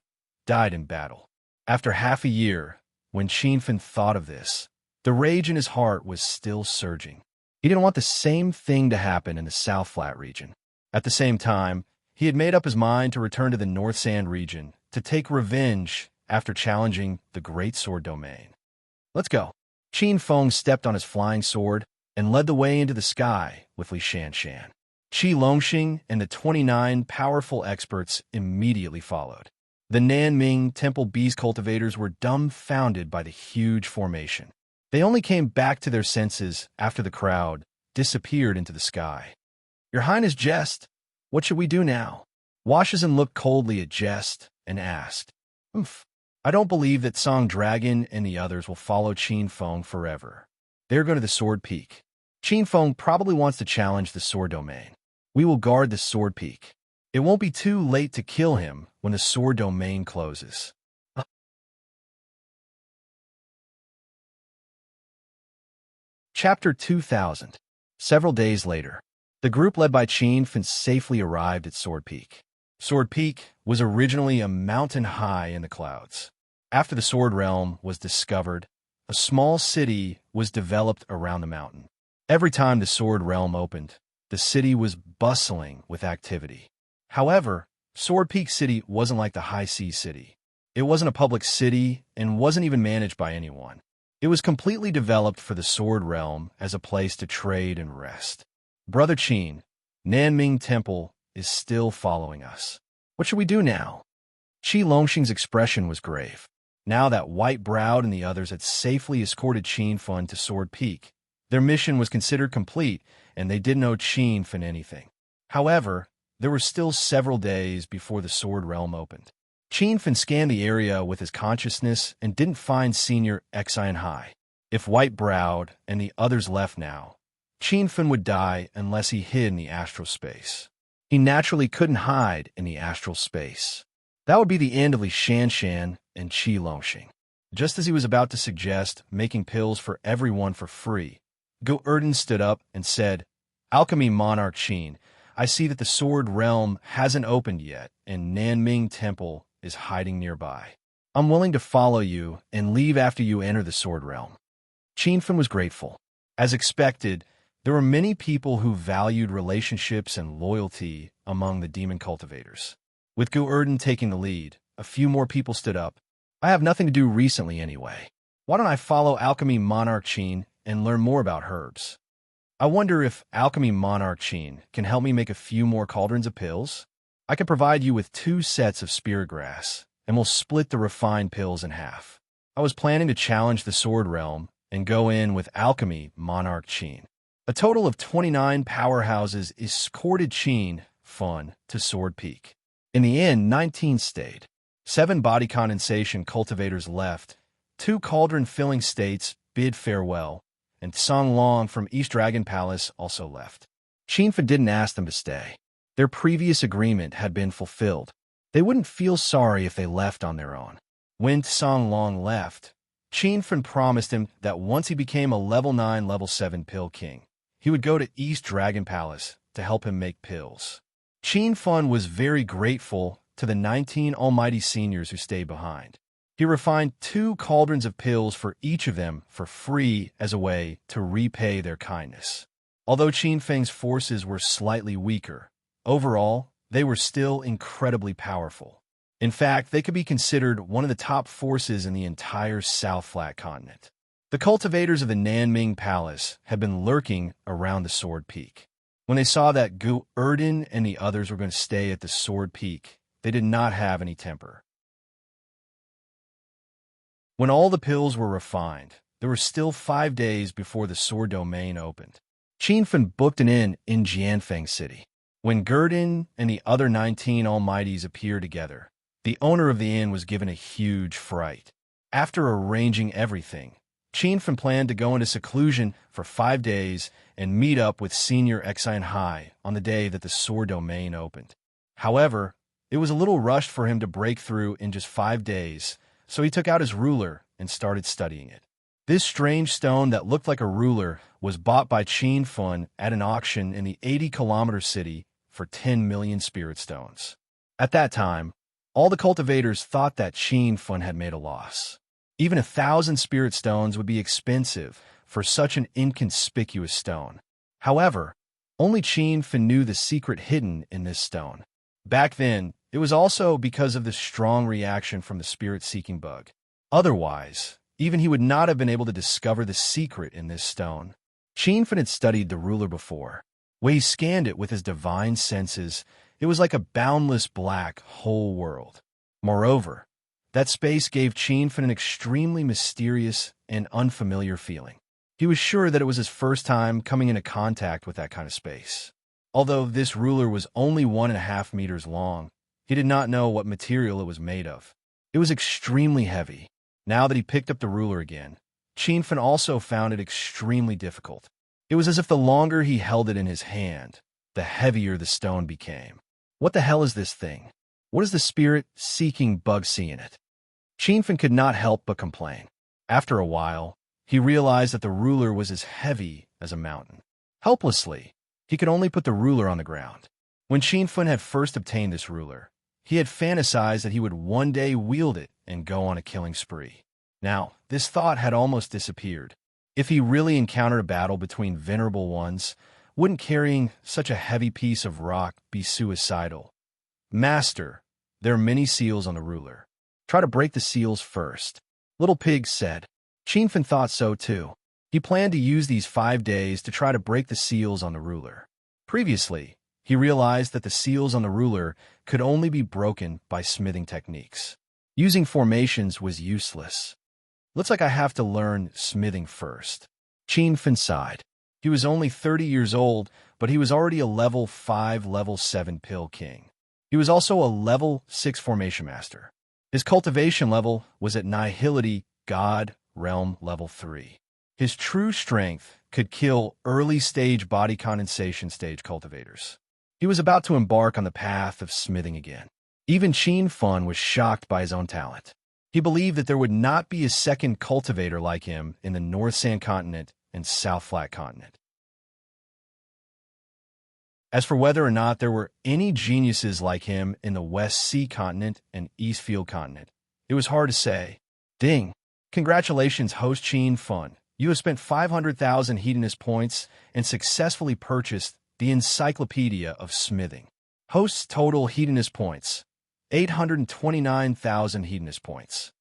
died in battle. After half a year, when Qinfen thought of this, the rage in his heart was still surging. He didn't want the same thing to happen in the South Flat region. At the same time, he had made up his mind to return to the North Sand region to take revenge after challenging the Great Sword Domain. "Let's go." Qin Feng stepped on his flying sword and led the way into the sky with Li Shanshan. Qi Longxing and the 29 powerful experts immediately followed. The Nanming Temple Beast cultivators were dumbfounded by the huge formation. They only came back to their senses after the crowd disappeared into the sky. "Your Highness Jest, what should we do now?" Washizan looked coldly at Jest and asked. I don't believe that Song Dragon and the others will follow Qin Feng forever. They're going to the Sword Peak. Qin Feng probably wants to challenge the Sword Domain. We will guard the Sword Peak. It won't be too late to kill him when the Sword Domain closes. Chapter 2000. Several days later, the group led by Qin Feng safely arrived at Sword Peak. Sword Peak was originally a mountain high in the clouds. After the Sword Realm was discovered, a small city was developed around the mountain. Every time the Sword Realm opened, the city was bustling with activity. However, Sword Peak City wasn't like the High Sea City. It wasn't a public city and wasn't even managed by anyone. It was completely developed for the Sword Realm as a place to trade and rest. "Brother Qin, Nanming Temple is still following us. What should we do now?" Qi Longxing's expression was grave. Now that White-Browed and the others had safely escorted Qin Feng to Sword Peak, their mission was considered complete, and they didn't owe Qin Feng anything. However, there were still several days before the Sword Realm opened. Qin Feng scanned the area with his consciousness and didn't find Senior Xian Hai. If White-Browed and the others left now, Qin Feng would die unless he hid in the astral space. He naturally couldn't hide in the astral space. That would be the end of Li Shanshan and Qi Longxing. Just as he was about to suggest making pills for everyone for free, Go Erden stood up and said, "Alchemy Monarch Qin, I see that the Sword Realm hasn't opened yet, and Nanming Temple is hiding nearby. I'm willing to follow you and leave after you enter the Sword Realm." Qin Feng was grateful. As expected, there were many people who valued relationships and loyalty among the demon cultivators. With Go Erden taking the lead, a few more people stood up. "I have nothing to do recently anyway. Why don't I follow Alchemy Monarch Qin and learn more about herbs? I wonder if Alchemy Monarch Qin can help me make a few more cauldrons of pills? I can provide you with 2 sets of spirit grass, and we'll split the refined pills in half." I was planning to challenge the Sword Realm and go in with Alchemy Monarch Qin. A total of 29 powerhouses escorted Qin Feng to Sword Peak. In the end, 19 stayed. 7 body condensation cultivators left, 2 cauldron-filling states bid farewell, and Song Long from East Dragon Palace also left. Qin Feng didn't ask them to stay. Their previous agreement had been fulfilled. They wouldn't feel sorry if they left on their own. When Tsang Long left, Qin Fan promised him that once he became a level 9, level 7 pill king, he would go to East Dragon Palace to help him make pills. Qin Fan was very grateful to the 19 almighty seniors who stayed behind. He refined 2 cauldrons of pills for each of them for free as a way to repay their kindness. Although Qin Feng's forces were slightly weaker, overall, they were still incredibly powerful. In fact, they could be considered one of the top forces in the entire South Flat Continent. The cultivators of the Nanming Palace had been lurking around the Sword Peak. When they saw that Gu Erden and the others were going to stay at the Sword Peak, they did not have any temper. When all the pills were refined, there were still 5 days before the Sword Domain opened. Qin Fan booked an inn in Jianfeng City. When Gurdon and the other 19 almighties appeared together, the owner of the inn was given a huge fright. After arranging everything, Qin Fan planned to go into seclusion for 5 days and meet up with Senior Exine Hai on the day that the Sword Domain opened. However, it was a little rushed for him to break through in just 5 days, so he took out his ruler and started studying it. This strange stone that looked like a ruler was bought by Qin Fan at an auction in the 80-kilometer city for 10 million spirit stones. At that time, all the cultivators thought that Qin Fan had made a loss. Even 1,000 spirit stones would be expensive for such an inconspicuous stone. However, only Qin Fan knew the secret hidden in this stone. Back then, it was also because of the strong reaction from the spirit-seeking bug. Otherwise, even he would not have been able to discover the secret in this stone. Qin Fan had studied the ruler before. When he scanned it with his divine senses, it was like a boundless black whole world. Moreover, that space gave Qin Fan an extremely mysterious and unfamiliar feeling. He was sure that it was his first time coming into contact with that kind of space. Although this ruler was only 1.5 meters long, he did not know what material it was made of. It was extremely heavy. Now that he picked up the ruler again, Qin Fan also found it extremely difficult. It was as if the longer he held it in his hand, the heavier the stone became. What the hell is this thing? What does the spirit-seeking bug see in it? Qin Fan could not help but complain. After a while, he realized that the ruler was as heavy as a mountain. Helplessly, he could only put the ruler on the ground. When Qin Fan had first obtained this ruler, he had fantasized that he would one day wield it and go on a killing spree. Now, this thought had almost disappeared. If he really encountered a battle between venerable ones, wouldn't carrying such a heavy piece of rock be suicidal? Master, there are many seals on the ruler. Try to break the seals first. Little Pig said. Qin Fan thought so too. He planned to use these 5 days to try to break the seals on the ruler. Previously, he realized that the seals on the ruler could only be broken by smithing techniques. Using formations was useless. Looks like I have to learn smithing first. Qin Fan sighed. He was only 30 years old, but he was already a level 5, level 7 pill king. He was also a level 6 formation master. His cultivation level was at Nihility God Realm level 3. His true strength could kill early-stage body condensation stage cultivators. He was about to embark on the path of smithing again. Even Qin Fan was shocked by his own talent. He believed that there would not be a second cultivator like him in the North Sand Continent and South Flat Continent. As for whether or not there were any geniuses like him in the West Sea Continent and East Field Continent, it was hard to say. Ding! Congratulations, host Qin Fan. You have spent 500,000 hedonist points and successfully purchased the Encyclopedia of Smithing. Host's total hedonist points, 829,000 hedonist points.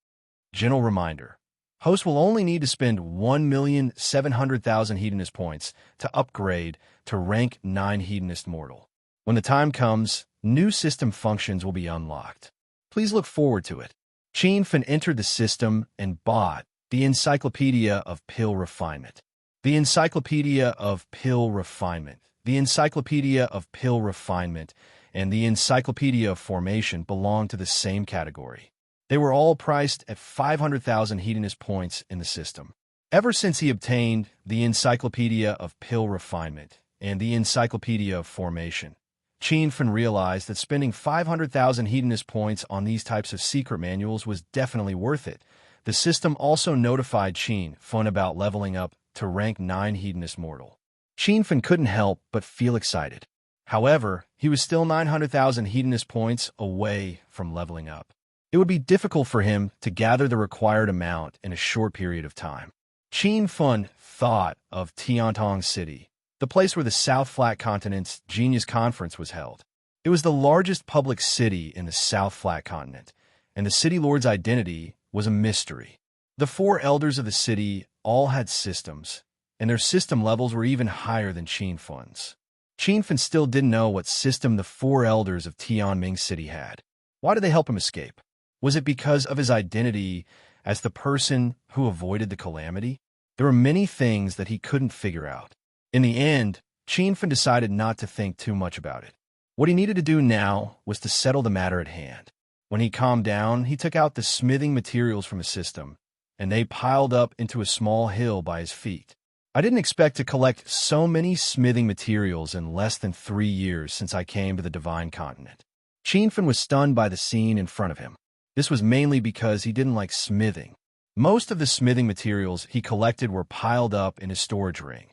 Gentle reminder, host will only need to spend 1,700,000 hedonist points to upgrade to rank 9 hedonist mortal. When the time comes, new system functions will be unlocked. Please look forward to it. Qin Fan entered the system and bought the Encyclopedia of Pill Refinement. The Encyclopedia of Pill Refinement. The Encyclopedia of Pill Refinement and the Encyclopedia of Formation belong to the same category. They were all priced at 500,000 hedonist points in the system. Ever since he obtained the Encyclopedia of Pill Refinement and the Encyclopedia of Formation, Qin Fen realized that spending 500,000 hedonist points on these types of secret manuals was definitely worth it. The system also notified Qin Fen about leveling up to rank 9 hedonist mortal. Qin Fen couldn't help but feel excited. However, he was still 900,000 hedonist points away from leveling up. It would be difficult for him to gather the required amount in a short period of time. Qin Fen thought of Tiantong City, the place where the South Flat Continent's Genius Conference was held. It was the largest public city in the South Flat Continent, and the city lord's identity was a mystery. The 4 elders of the city all had systems, and their system levels were even higher than Qin Fen's. Qin Fen still didn't know what system the 4 elders of Tianming City had. Why did they help him escape? Was it because of his identity as the person who avoided the calamity? There were many things that he couldn't figure out. In the end, Qin Fen decided not to think too much about it. What he needed to do now was to settle the matter at hand. When he calmed down, he took out the smithing materials from his system, and they piled up into a small hill by his feet. I didn't expect to collect so many smithing materials in less than 3 years since I came to the Divine Continent. Qin Fen was stunned by the scene in front of him. This was mainly because he didn't like smithing. Most of the smithing materials he collected were piled up in his storage ring,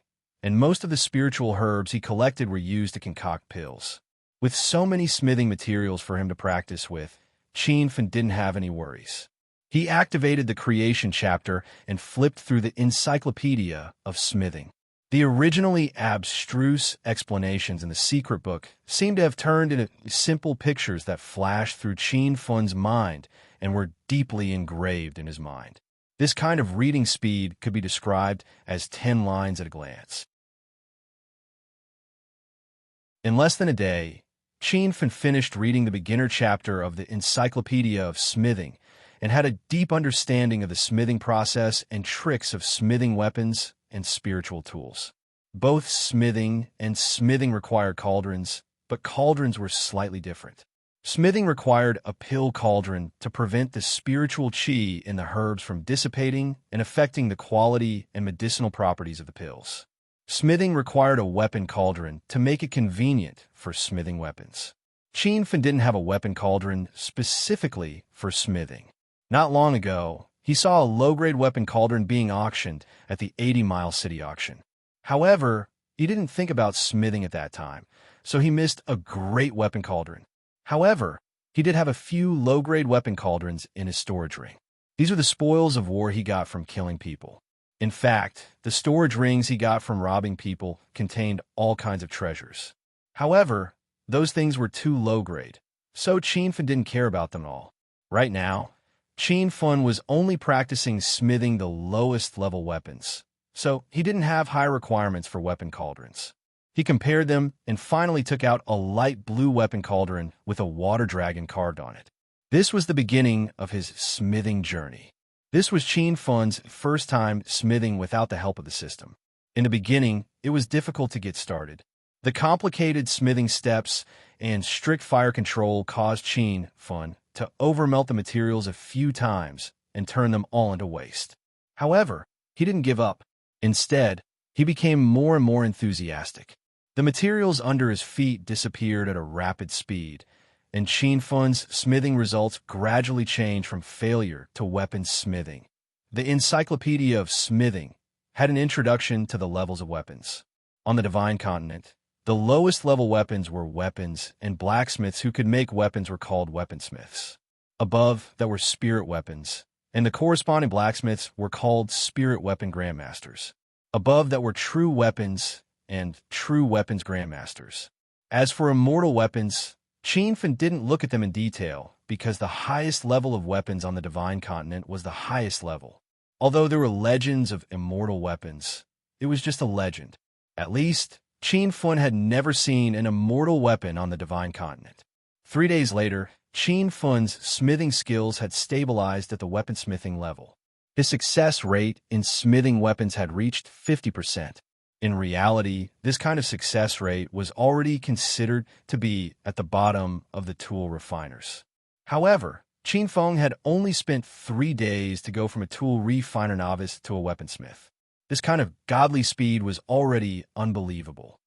and most of the spiritual herbs he collected were used to concoct pills. With so many smithing materials for him to practice with, Qin Fen didn't have any worries. He activated the creation chapter and flipped through the Encyclopedia of Smithing. The originally abstruse explanations in the secret book seemed to have turned into simple pictures that flashed through Qin Fen's mind and were deeply engraved in his mind. This kind of reading speed could be described as 10 lines at a glance. In less than a day, Qin Fen finished reading the beginner chapter of the Encyclopedia of Smithing and had a deep understanding of the smithing process and tricks of smithing weapons and spiritual tools. Both smithing and smithing required cauldrons, but cauldrons were slightly different. Smithing required a pill cauldron to prevent the spiritual qi in the herbs from dissipating and affecting the quality and medicinal properties of the pills. Smithing required a weapon cauldron to make it convenient for smithing weapons. Qin Fen didn't have a weapon cauldron specifically for smithing. Not long ago, he saw a low-grade weapon cauldron being auctioned at the 80-mile city auction. However, he didn't think about smithing at that time, so he missed a great weapon cauldron. However, he did have a few low-grade weapon cauldrons in his storage ring. These were the spoils of war he got from killing people. In fact, the storage rings he got from robbing people contained all kinds of treasures. However, those things were too low-grade, so Qin Fen didn't care about them at all. Right now, Qin Fen was only practicing smithing the lowest level weapons, so he didn't have high requirements for weapon cauldrons. He compared them and finally took out a light blue weapon cauldron with a water dragon carved on it. This was the beginning of his smithing journey. This was Qin Fen's first time smithing without the help of the system. In the beginning, it was difficult to get started. The complicated smithing steps and strict fire control caused Qin Fen to overmelt the materials a few times and turn them all into waste. However, he didn't give up. Instead, he became more and more enthusiastic. The materials under his feet disappeared at a rapid speed, and Qin Fen's smithing results gradually changed from failure to weapons smithing. The Encyclopedia of Smithing had an introduction to the levels of weapons. On the Divine Continent, the lowest level weapons were weapons, and blacksmiths who could make weapons were called weaponsmiths. Above that were spirit weapons, and the corresponding blacksmiths were called spirit weapon grandmasters. Above that were true weapons and true weapons grandmasters. As for immortal weapons, Qin Fen didn't look at them in detail because the highest level of weapons on the Divine Continent was the highest level. Although there were legends of immortal weapons, it was just a legend. At least, Qin Fen had never seen an immortal weapon on the Divine Continent. 3 days later, Qin Fen's smithing skills had stabilized at the weaponsmithing level. His success rate in smithing weapons had reached 50%. In reality, this kind of success rate was already considered to be at the bottom of the tool refiners. However, Qin Fen had only spent 3 days to go from a tool refiner novice to a weaponsmith. This kind of godly speed was already unbelievable.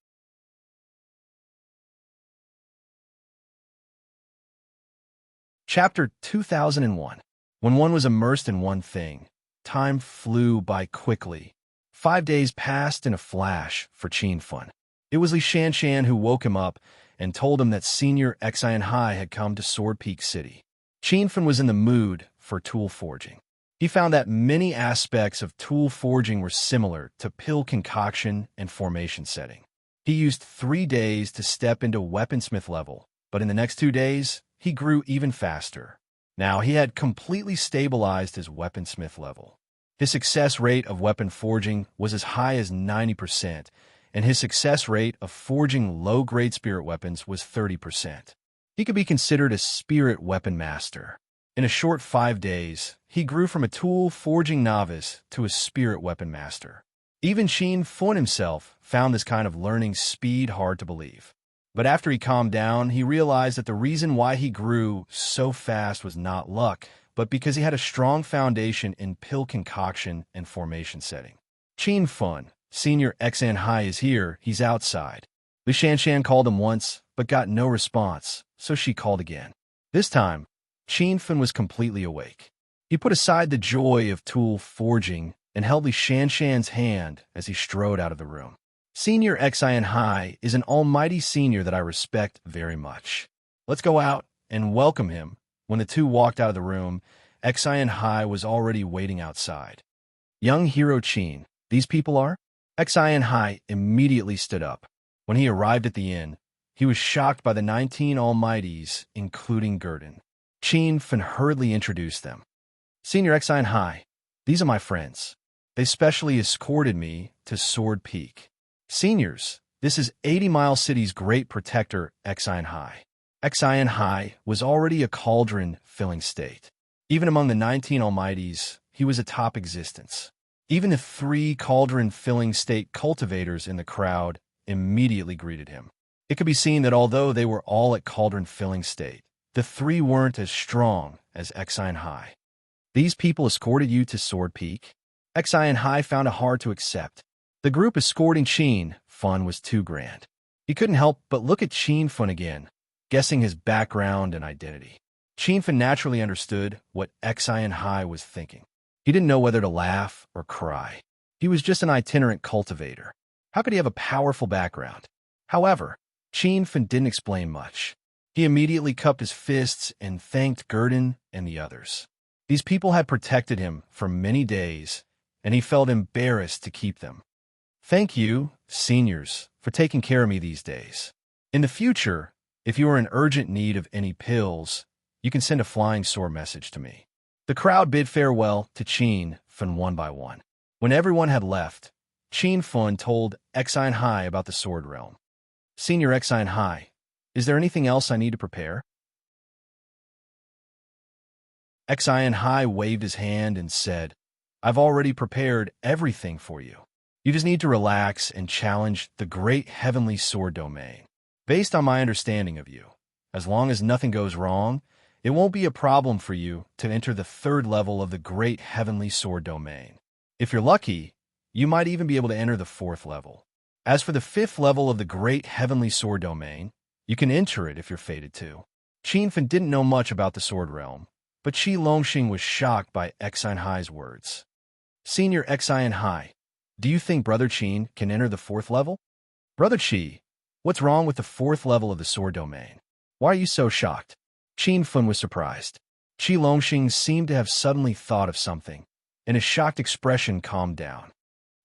Chapter 2001. When one was immersed in one thing, time flew by quickly. 5 days passed in a flash for Qin Fun. It was Li Shanshan who woke him up and told him that Senior Xian Hai had come to Sword Peak City. Qin Fun was in the mood for tool forging. He found that many aspects of tool forging were similar to pill concoction and formation setting. He used 3 days to step into weaponsmith level, but in the next 2 days, he grew even faster. Now he had completely stabilized his weaponsmith level. His success rate of weapon forging was as high as 90%, and his success rate of forging low-grade spirit weapons was 30%. He could be considered a spirit weapon master. In a short 5 days, he grew from a tool forging novice to a spirit weapon master. Even Qin Fun himself found this kind of learning speed hard to believe. But after he calmed down, he realized that the reason why he grew so fast was not luck, but because he had a strong foundation in pill concoction and formation setting. Qin Fun, Senior Xian Hai is here, he's outside. Li Shanshan called him once, but got no response, so she called again. This time, Qin Fun was completely awake. He put aside the joy of tool forging and held Li Shanshan's hand as he strode out of the room. Senior Xian Hai is an almighty senior that I respect very much. Let's go out and welcome him. When the two walked out of the room, Xian Hai was already waiting outside. Young hero Qin, these people are? Xian Hai immediately stood up. When he arrived at the inn, he was shocked by the 19 almighties, including Gurdon. Qin Fun hurriedly introduced them. Senior Xian Hai, these are my friends. They specially escorted me to Sword Peak. Seniors, this is 80 Mile City's great protector, Xian Hai. Xian Hai was already a cauldron-filling state. Even among the 19 almighties, he was a top existence. Even the 3 cauldron-filling state cultivators in the crowd immediately greeted him. It could be seen that although they were all at cauldron-filling state, the 3 weren't as strong as Xian Hai. These people escorted you to Sword Peak? Xian Hai found it hard to accept. The group escorting Qin Fun was too grand. He couldn't help but look at Qin Fun again, guessing his background and identity. Qin Fun naturally understood what Xian Hai was thinking. He didn't know whether to laugh or cry. He was just an itinerant cultivator. How could he have a powerful background? However, Qin Fun didn't explain much. He immediately cupped his fists and thanked Gurdon and the others. These people had protected him for many days, and he felt embarrassed to keep them. Thank you, seniors, for taking care of me these days. In the future, if you are in urgent need of any pills, you can send a flying sword message to me. The crowd bid farewell to Qin Fun one by one. When everyone had left, Qin Fun told Xian Hai about the sword realm. Senior Xian Hai, is there anything else I need to prepare? Xian Hai waved his hand and said, I've already prepared everything for you. You just need to relax and challenge the great heavenly sword domain. Based on my understanding of you, as long as nothing goes wrong, it won't be a problem for you to enter the 3rd level of the great heavenly sword domain. If you're lucky, you might even be able to enter the 4th level. As for the 5th level of the great heavenly sword domain, you can enter it if you're fated to. Qin Fun didn't know much about the sword realm, but Qi Longxing was shocked by Xian Hai's words. Senior Xian Hai, do you think Brother Qin can enter the 4th level? Brother Qi, what's wrong with the 4th level of the sword domain? Why are you so shocked? Qin Fun was surprised. Qi Longxing seemed to have suddenly thought of something, and his shocked expression calmed down.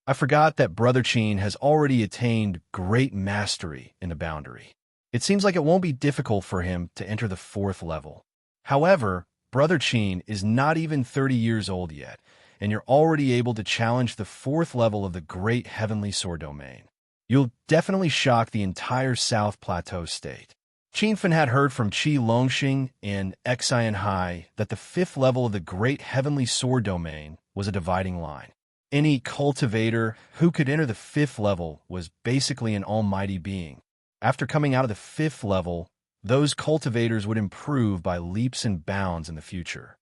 I forgot that Brother Qin has already attained great mastery in the boundary. It seems like it won't be difficult for him to enter the 4th level. However, Brother Qin is not even 30 years old yet, and you're already able to challenge the 4th level of the great heavenly sword domain. You'll definitely shock the entire South Plateau state. Qin Fun had heard from Qi Longxing and Xian Hai that the 5th level of the great heavenly sword domain was a dividing line. Any cultivator who could enter the 5th level was basically an almighty being. After coming out of the 5th level, those cultivators would improve by leaps and bounds in the future.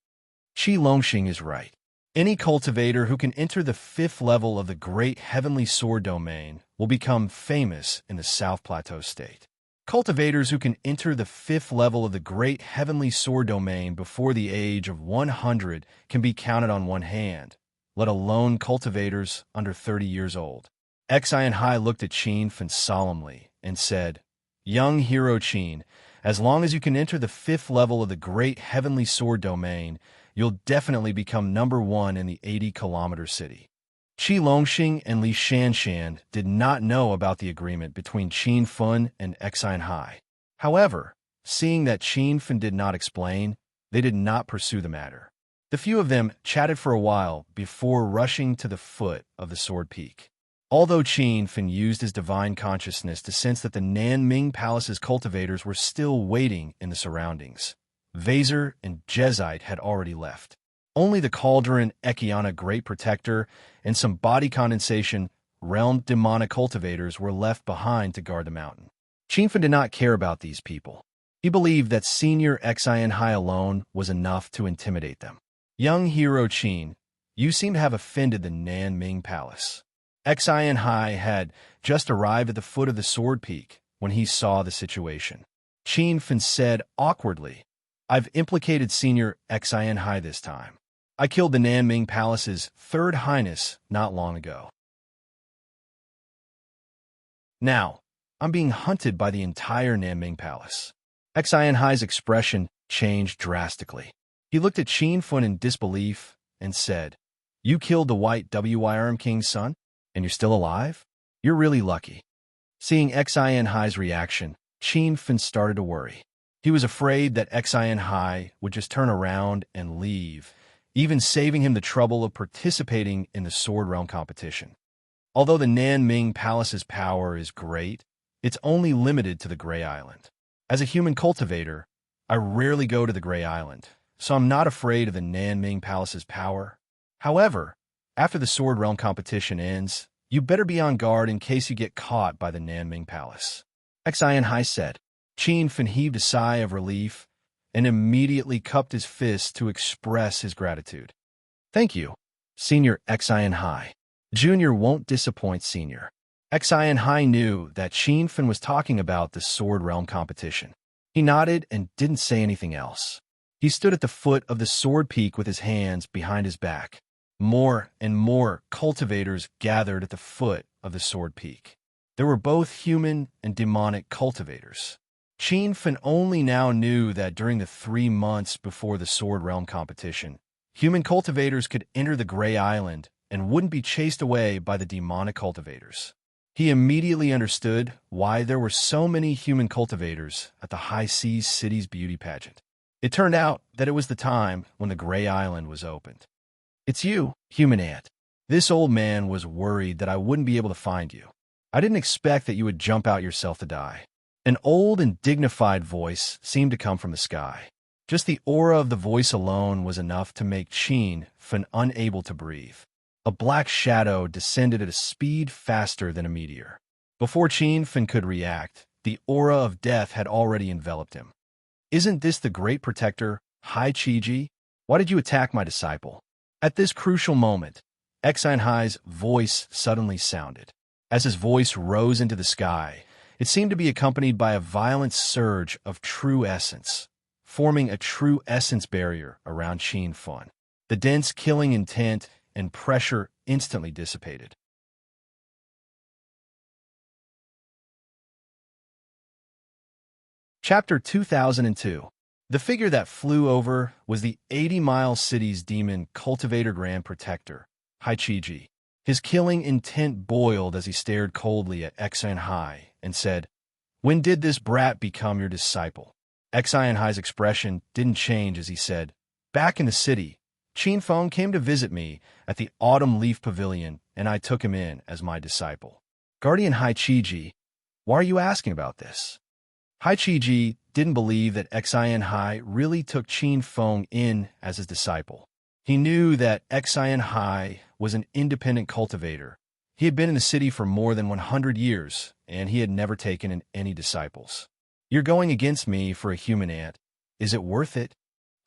Qi Longxing is right. Any cultivator who can enter the 5th level of the great heavenly sword domain will become famous in the South Plateau state. Cultivators who can enter the 5th level of the Great Heavenly Sword domain before the age of 100 can be counted on one hand, let alone cultivators under 30 years old. Xian Hai looked at Qin Fan solemnly and said, "Young hero Qin, as long as you can enter the 5th level of the Great Heavenly Sword domain, you'll definitely become #1 in the 80-kilometer city." Qi Longxing and Li Shanshan did not know about the agreement between Qin Fan and Xian Hai. However, seeing that Qin Fan did not explain, they did not pursue the matter. The few of them chatted for a while before rushing to the foot of the Sword Peak. Although Qin Fan used his divine consciousness to sense that the Nanming Palace's cultivators were still waiting in the surroundings, Vaser and Jezite had already left. Only the Cauldron Ekiana Great Protector and some body condensation realm demonic cultivators were left behind to guard the mountain. Qin Fan did not care about these people. He believed that senior Xian Hai alone was enough to intimidate them. Young hero Qin, you seem to have offended the Nanming Palace. Xian Hai had just arrived at the foot of the Sword Peak when he saw the situation. Qin Fan said awkwardly, "I've implicated Senior Xian Hai this time. I killed the Nanming Palace's 3rd Highness not long ago. Now, I'm being hunted by the entire Nanming Palace." Xian Hai's expression changed drastically. He looked at Qin Fan in disbelief and said, "You killed the White Wyrm King's son? And you're still alive? You're really lucky." Seeing Xian Hai's reaction, Qin Fan started to worry. He was afraid that Xian Hai would just turn around and leave, even saving him the trouble of participating in the Sword Realm competition. Although the Nanming Palace's power is great, it's only limited to the Grey Island. As a human cultivator, I rarely go to the Grey Island, so I'm not afraid of the Nanming Palace's power. However, after the Sword Realm competition ends, you better be on guard in case you get caught by the Nanming Palace," Xian Hai said. Qin Fan heaved a sigh of relief and immediately cupped his fist to express his gratitude. "Thank you, Senior Xian Hai. Junior won't disappoint Senior." Xian Hai knew that Qin Fan was talking about the Sword Realm competition. He nodded and didn't say anything else. He stood at the foot of the Sword Peak with his hands behind his back. More and more cultivators gathered at the foot of the Sword Peak. There were both human and demonic cultivators. Qin Fan only now knew that during the 3 months before the Sword Realm competition, human cultivators could enter the Grey Island and wouldn't be chased away by the demonic cultivators. He immediately understood why there were so many human cultivators at the High Seas City's beauty pageant. It turned out that it was the time when the Grey Island was opened. "It's you, human ant. This old man was worried that I wouldn't be able to find you. I didn't expect that you would jump out yourself to die." An old and dignified voice seemed to come from the sky. Just the aura of the voice alone was enough to make Qin Fan unable to breathe. A black shadow descended at a speed faster than a meteor. Before Qin Fan could react, the aura of death had already enveloped him. "Isn't this the Great Protector, Hai Qiji? Why did you attack my disciple?" At this crucial moment, Xian Hai's voice suddenly sounded. As his voice rose into the sky, it seemed to be accompanied by a violent surge of true essence, forming a true essence barrier around Qin Fan. The dense killing intent and pressure instantly dissipated. Chapter 2002. The figure that flew over was the 80-mile city's demon cultivator grand protector, Hai Qiji. His killing intent boiled as he stared coldly at Xian Hai and said, "When did this brat become your disciple?" Xian Hai's expression didn't change as he said, "Back in the city, Qin Fan came to visit me at the Autumn Leaf Pavilion, and I took him in as my disciple." Guardian Hai Qiji, why are you asking about this? Hai Qiji didn't believe that Xian Hai really took Qin Fan in as his disciple. He knew that Xian Hai was an independent cultivator. He had been in the city for more than 100 years, and he had never taken in any disciples. "You're going against me for a human ant. Is it worth it?"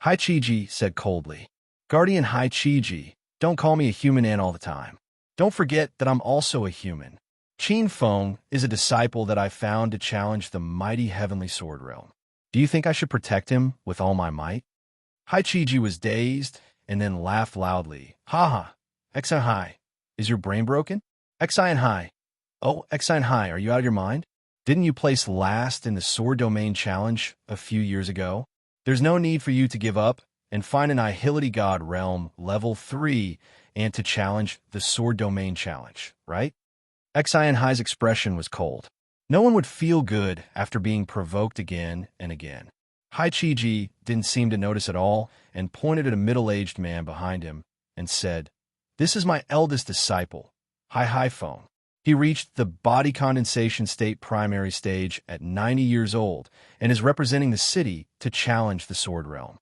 Hai Qiji said coldly. Guardian Hai Qiji, don't call me a human ant all the time. Don't forget that I'm also a human. Qin Feng is a disciple that I found to challenge the mighty heavenly sword realm. Do you think I should protect him with all my might? Hai Qiji was dazed and then laughed loudly. Ha ha! Exine Hai, is your brain broken? Exine Hai. Oh, Exine Hai, are you out of your mind? Didn't you place last in the Sword Domain Challenge a few years ago? There's no need for you to give up and find an Annihility God Realm Level 3 and to challenge the Sword Domain Challenge, right? Exine Hai's expression was cold. No one would feel good after being provoked again and again. Hai Qiji didn't seem to notice at all and pointed at a middle-aged man behind him and said, "This is my eldest disciple, Hai Feng. He reached the body condensation state primary stage at 90 years old and is representing the city to challenge the Sword Realm."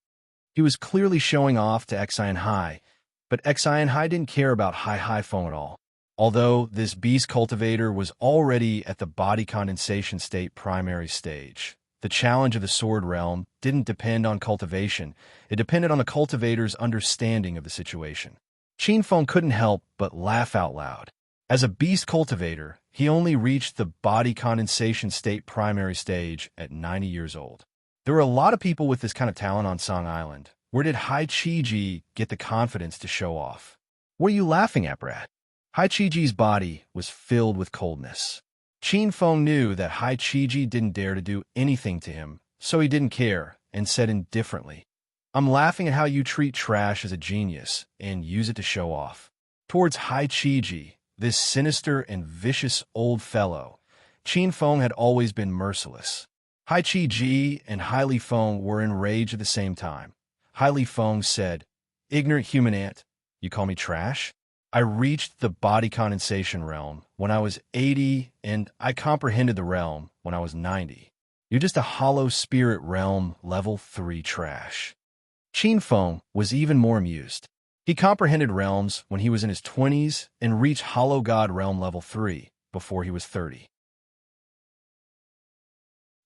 He was clearly showing off to Exine Hai, but Exine Hai didn't care about Hai Feng at all. Although this beast cultivator was already at the body condensation state primary stage, the challenge of the Sword Realm didn't depend on cultivation. It depended on the cultivator's understanding of the situation. Qin Feng couldn't help but laugh out loud. As a beast cultivator, he only reached the body condensation state primary stage at 90 years old. There were a lot of people with this kind of talent on Song Island. Where did Hai Qiji get the confidence to show off? What are you laughing at, Brad? Hai Qiji's body was filled with coldness. Qin Feng knew that Hai Qiji didn't dare to do anything to him, so he didn't care and said indifferently, "I'm laughing at how you treat trash as a genius and use it to show off." Towards Hai Qiji, this sinister and vicious old fellow, Qin Feng had always been merciless. Hai Qiji and Hai Li Feng were enraged at the same time. Hai Li Feng said, "Ignorant human ant, you call me trash? I reached the body condensation realm when I was 80, and I comprehended the realm when I was 90. You're just a hollow spirit realm level 3 trash." Qin Feng was even more amused. He comprehended realms when he was in his 20s and reached hollow god realm level 3 before he was 30.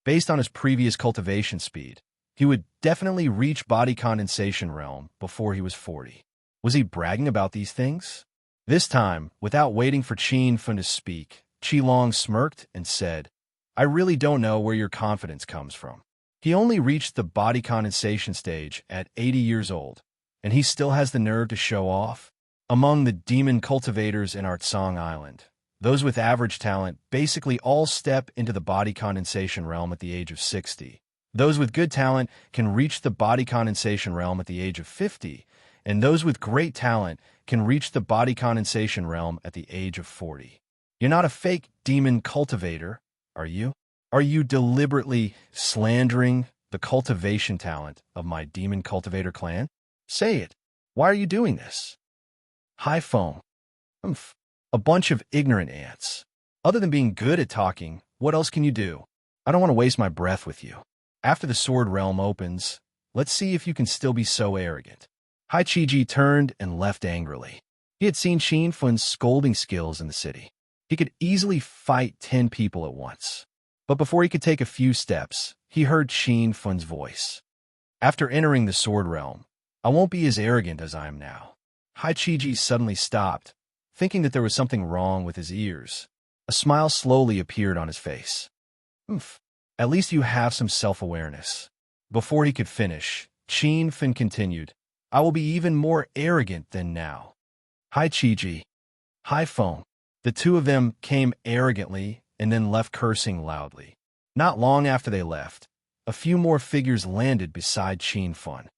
Based on his previous cultivation speed, he would definitely reach body condensation realm before he was 40. Was he bragging about these things? This time, without waiting for Qin Feng to speak, Qilong smirked and said, "I really don't know where your confidence comes from. He only reached the body condensation stage at 80 years old, and he still has the nerve to show off. Among the demon cultivators in Artsong Island, those with average talent basically all step into the body condensation realm at the age of 60. Those with good talent can reach the body condensation realm at the age of 50, and those with great talent can reach the body condensation realm at the age of 40. You're not a fake demon cultivator, are you? Are you deliberately slandering the cultivation talent of my demon cultivator clan? Say it. Why are you doing this?" Hai Feng. "Humph. A bunch of ignorant ants. Other than being good at talking, what else can you do? I don't want to waste my breath with you. After the Sword Realm opens, let's see if you can still be so arrogant." Hai Qiji turned and left angrily. He had seen Qin Feng's scolding skills in the city. He could easily fight 10 people at once. But before he could take a few steps, he heard Qin Feng's voice. "After entering the Sword Realm, I won't be as arrogant as I am now." Hai Qiji suddenly stopped, thinking that there was something wrong with his ears. A smile slowly appeared on his face. "Humph. At least you have some self-awareness." Before he could finish, Qin Feng continued, "I will be even more arrogant than now." Hai Qiji, Hai Feng. The two of them came arrogantly and then left cursing loudly. Not long after they left, a few more figures landed beside Qin Feng.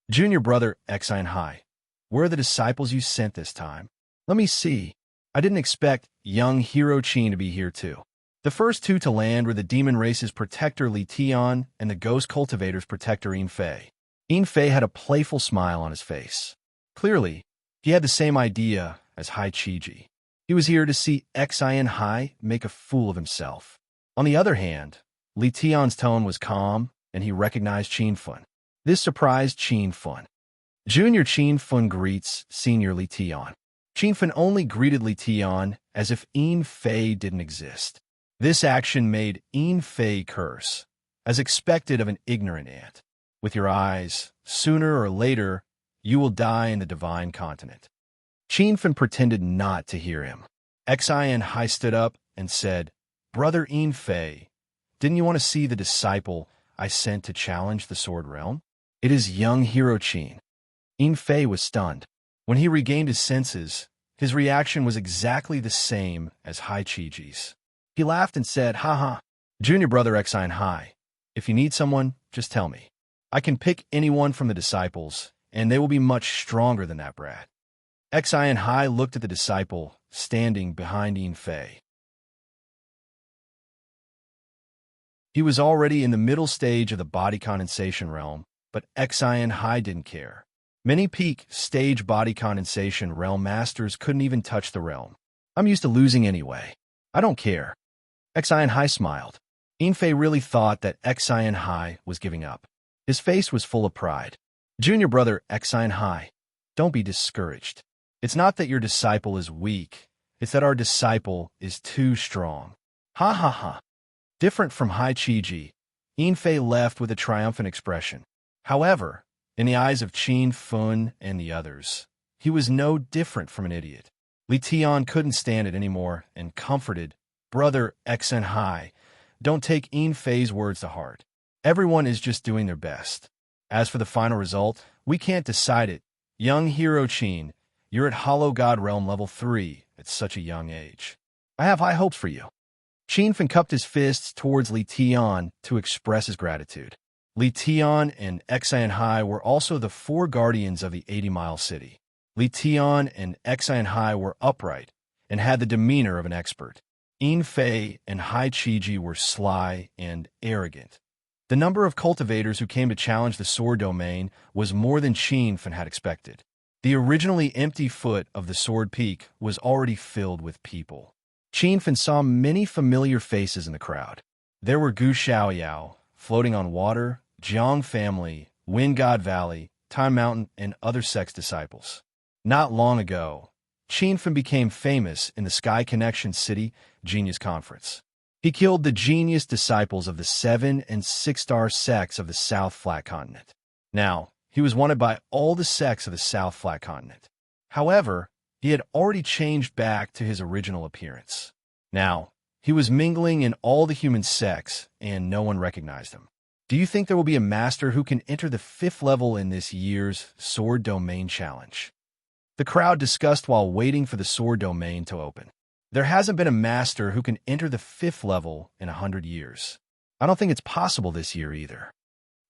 "Junior brother Exine Hai, where are the disciples you sent this time? Let me see. I didn't expect young hero Qin to be here too." The first two to land were the demon race's protector Li Tian and the ghost cultivator's protector Yin Fei. Yin Fei had a playful smile on his face. Clearly, he had the same idea as Hai Qiji. He was here to see Exine Hai make a fool of himself. On the other hand, Li Tian's tone was calm, and he recognized Qin Feng. This surprised Qin Feng. Junior Qin Feng greets Senior Li Tian. Qin Feng only greeted Li Tian as if Yin Fei didn't exist. This action made Yin Fei curse, as expected of an ignorant ant. "With your eyes, sooner or later, you will die in the divine continent." Qin Feng pretended not to hear him. Exine Hai stood up and said, "Brother Fei, didn't you want to see the disciple I sent to challenge the Sword Realm? It is young hero Qin." Fei was stunned. When he regained his senses, his reaction was exactly the same as Hai Chi-Ji's. He laughed and said, "Haha, junior brother Xian Hai, if you need someone, just tell me. I can pick anyone from the disciples, and they will be much stronger than that brat." Xian Hai looked at the disciple standing behind Fei. He was already in the middle stage of the body condensation realm, but Xian Hai didn't care. Many peak stage body condensation realm masters couldn't even touch the realm. "I'm used to losing anyway. I don't care." Xian Hai smiled. Fei really thought that Xian Hai was giving up. His face was full of pride. "Junior brother Xian Hai, don't be discouraged. It's not that your disciple is weak, it's that our disciple is too strong." Ha ha ha. Different from Hai Chi-Ji, Fei left with a triumphant expression. However, in the eyes of Qin Fun and the others, he was no different from an idiot. Li Tian couldn't stand it anymore and comforted, "Brother Xian Hai, don't take Fei's words to heart. Everyone is just doing their best. As for the final result, we can't decide it. Young hero Qin, you're at Hollow God Realm level 3 at such a young age. I have high hopes for you." Qin Fan cupped his fists towards Li Tian to express his gratitude. Li Tian and Xian Hai were also the 4 guardians of the 80-mile city. Li Tian and Xian Hai were upright and had the demeanor of an expert. Fei and Hai Chi-Ji were sly and arrogant. The number of cultivators who came to challenge the sword domain was more than Qin Fan had expected. The originally empty foot of the sword peak was already filled with people. Qin Fan saw many familiar faces in the crowd. There were Gu Xiaoyao, Floating on Water, Jiang Family, Wind God Valley, Time Mountain, and other sex disciples. Not long ago, Qin Fan became famous in the Sky Connection City Genius Conference. He killed the genius disciples of the 7- and 6-star sects of the South Flat Continent. Now, he was wanted by all the sects of the South Flat Continent. However, he had already changed back to his original appearance. Now, he was mingling in all the human sects, and no one recognized him. Do you think there will be a master who can enter the 5th level in this year's Sword Domain Challenge? The crowd discussed while waiting for the Sword Domain to open. There hasn't been a master who can enter the 5th level in 100 years. I don't think it's possible this year either.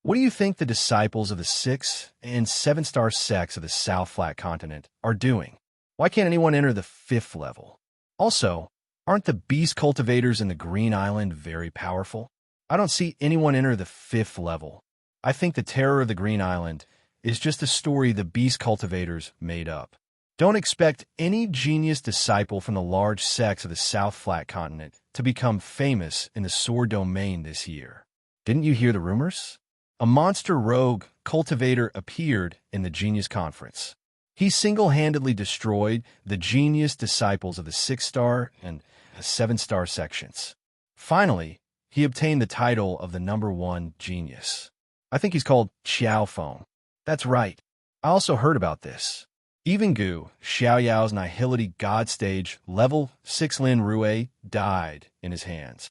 What do you think the disciples of the 6- and 7-star sects of the South Flat Continent are doing? Why can't anyone enter the 5th level? Also, aren't the beast cultivators in the Green Island very powerful? I don't see anyone enter the 5th level. I think the terror of the Green Island is just a story the beast cultivators made up. Don't expect any genius disciple from the large sects of the South Flat Continent to become famous in the sword domain this year. Didn't you hear the rumors? A monster rogue cultivator appeared in the Genius Conference. He single-handedly destroyed the genius disciples of the 6-star and 7-star sections. Finally, he obtained the title of the #1 genius. I think he's called Xiao Feng. That's right. I also heard about this. Even Gu Xiaoyao's Nihility God Stage level 6 Lin Rue died in his hands.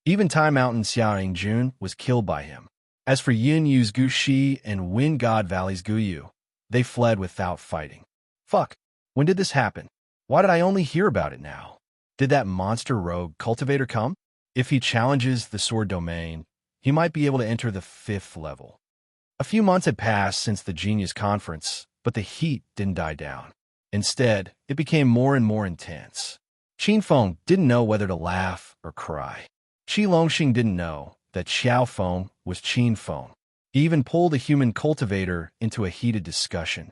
Even Time Mountain Xiaoying Jun was killed by him. As for Yin Yu's Gu Shi and Wind God Valley's Gu Yu, they fled without fighting. Fuck, when did this happen? Why did I only hear about it now? Did that monster rogue cultivator come? If he challenges the sword domain, he might be able to enter the 5th level. A few months had passed since the Genius Conference, but the heat didn't die down. Instead, it became more and more intense. Qin Feng didn't know whether to laugh or cry. Qi Longxing didn't know that Xiao Feng was Qin Feng. He even pulled a human cultivator into a heated discussion.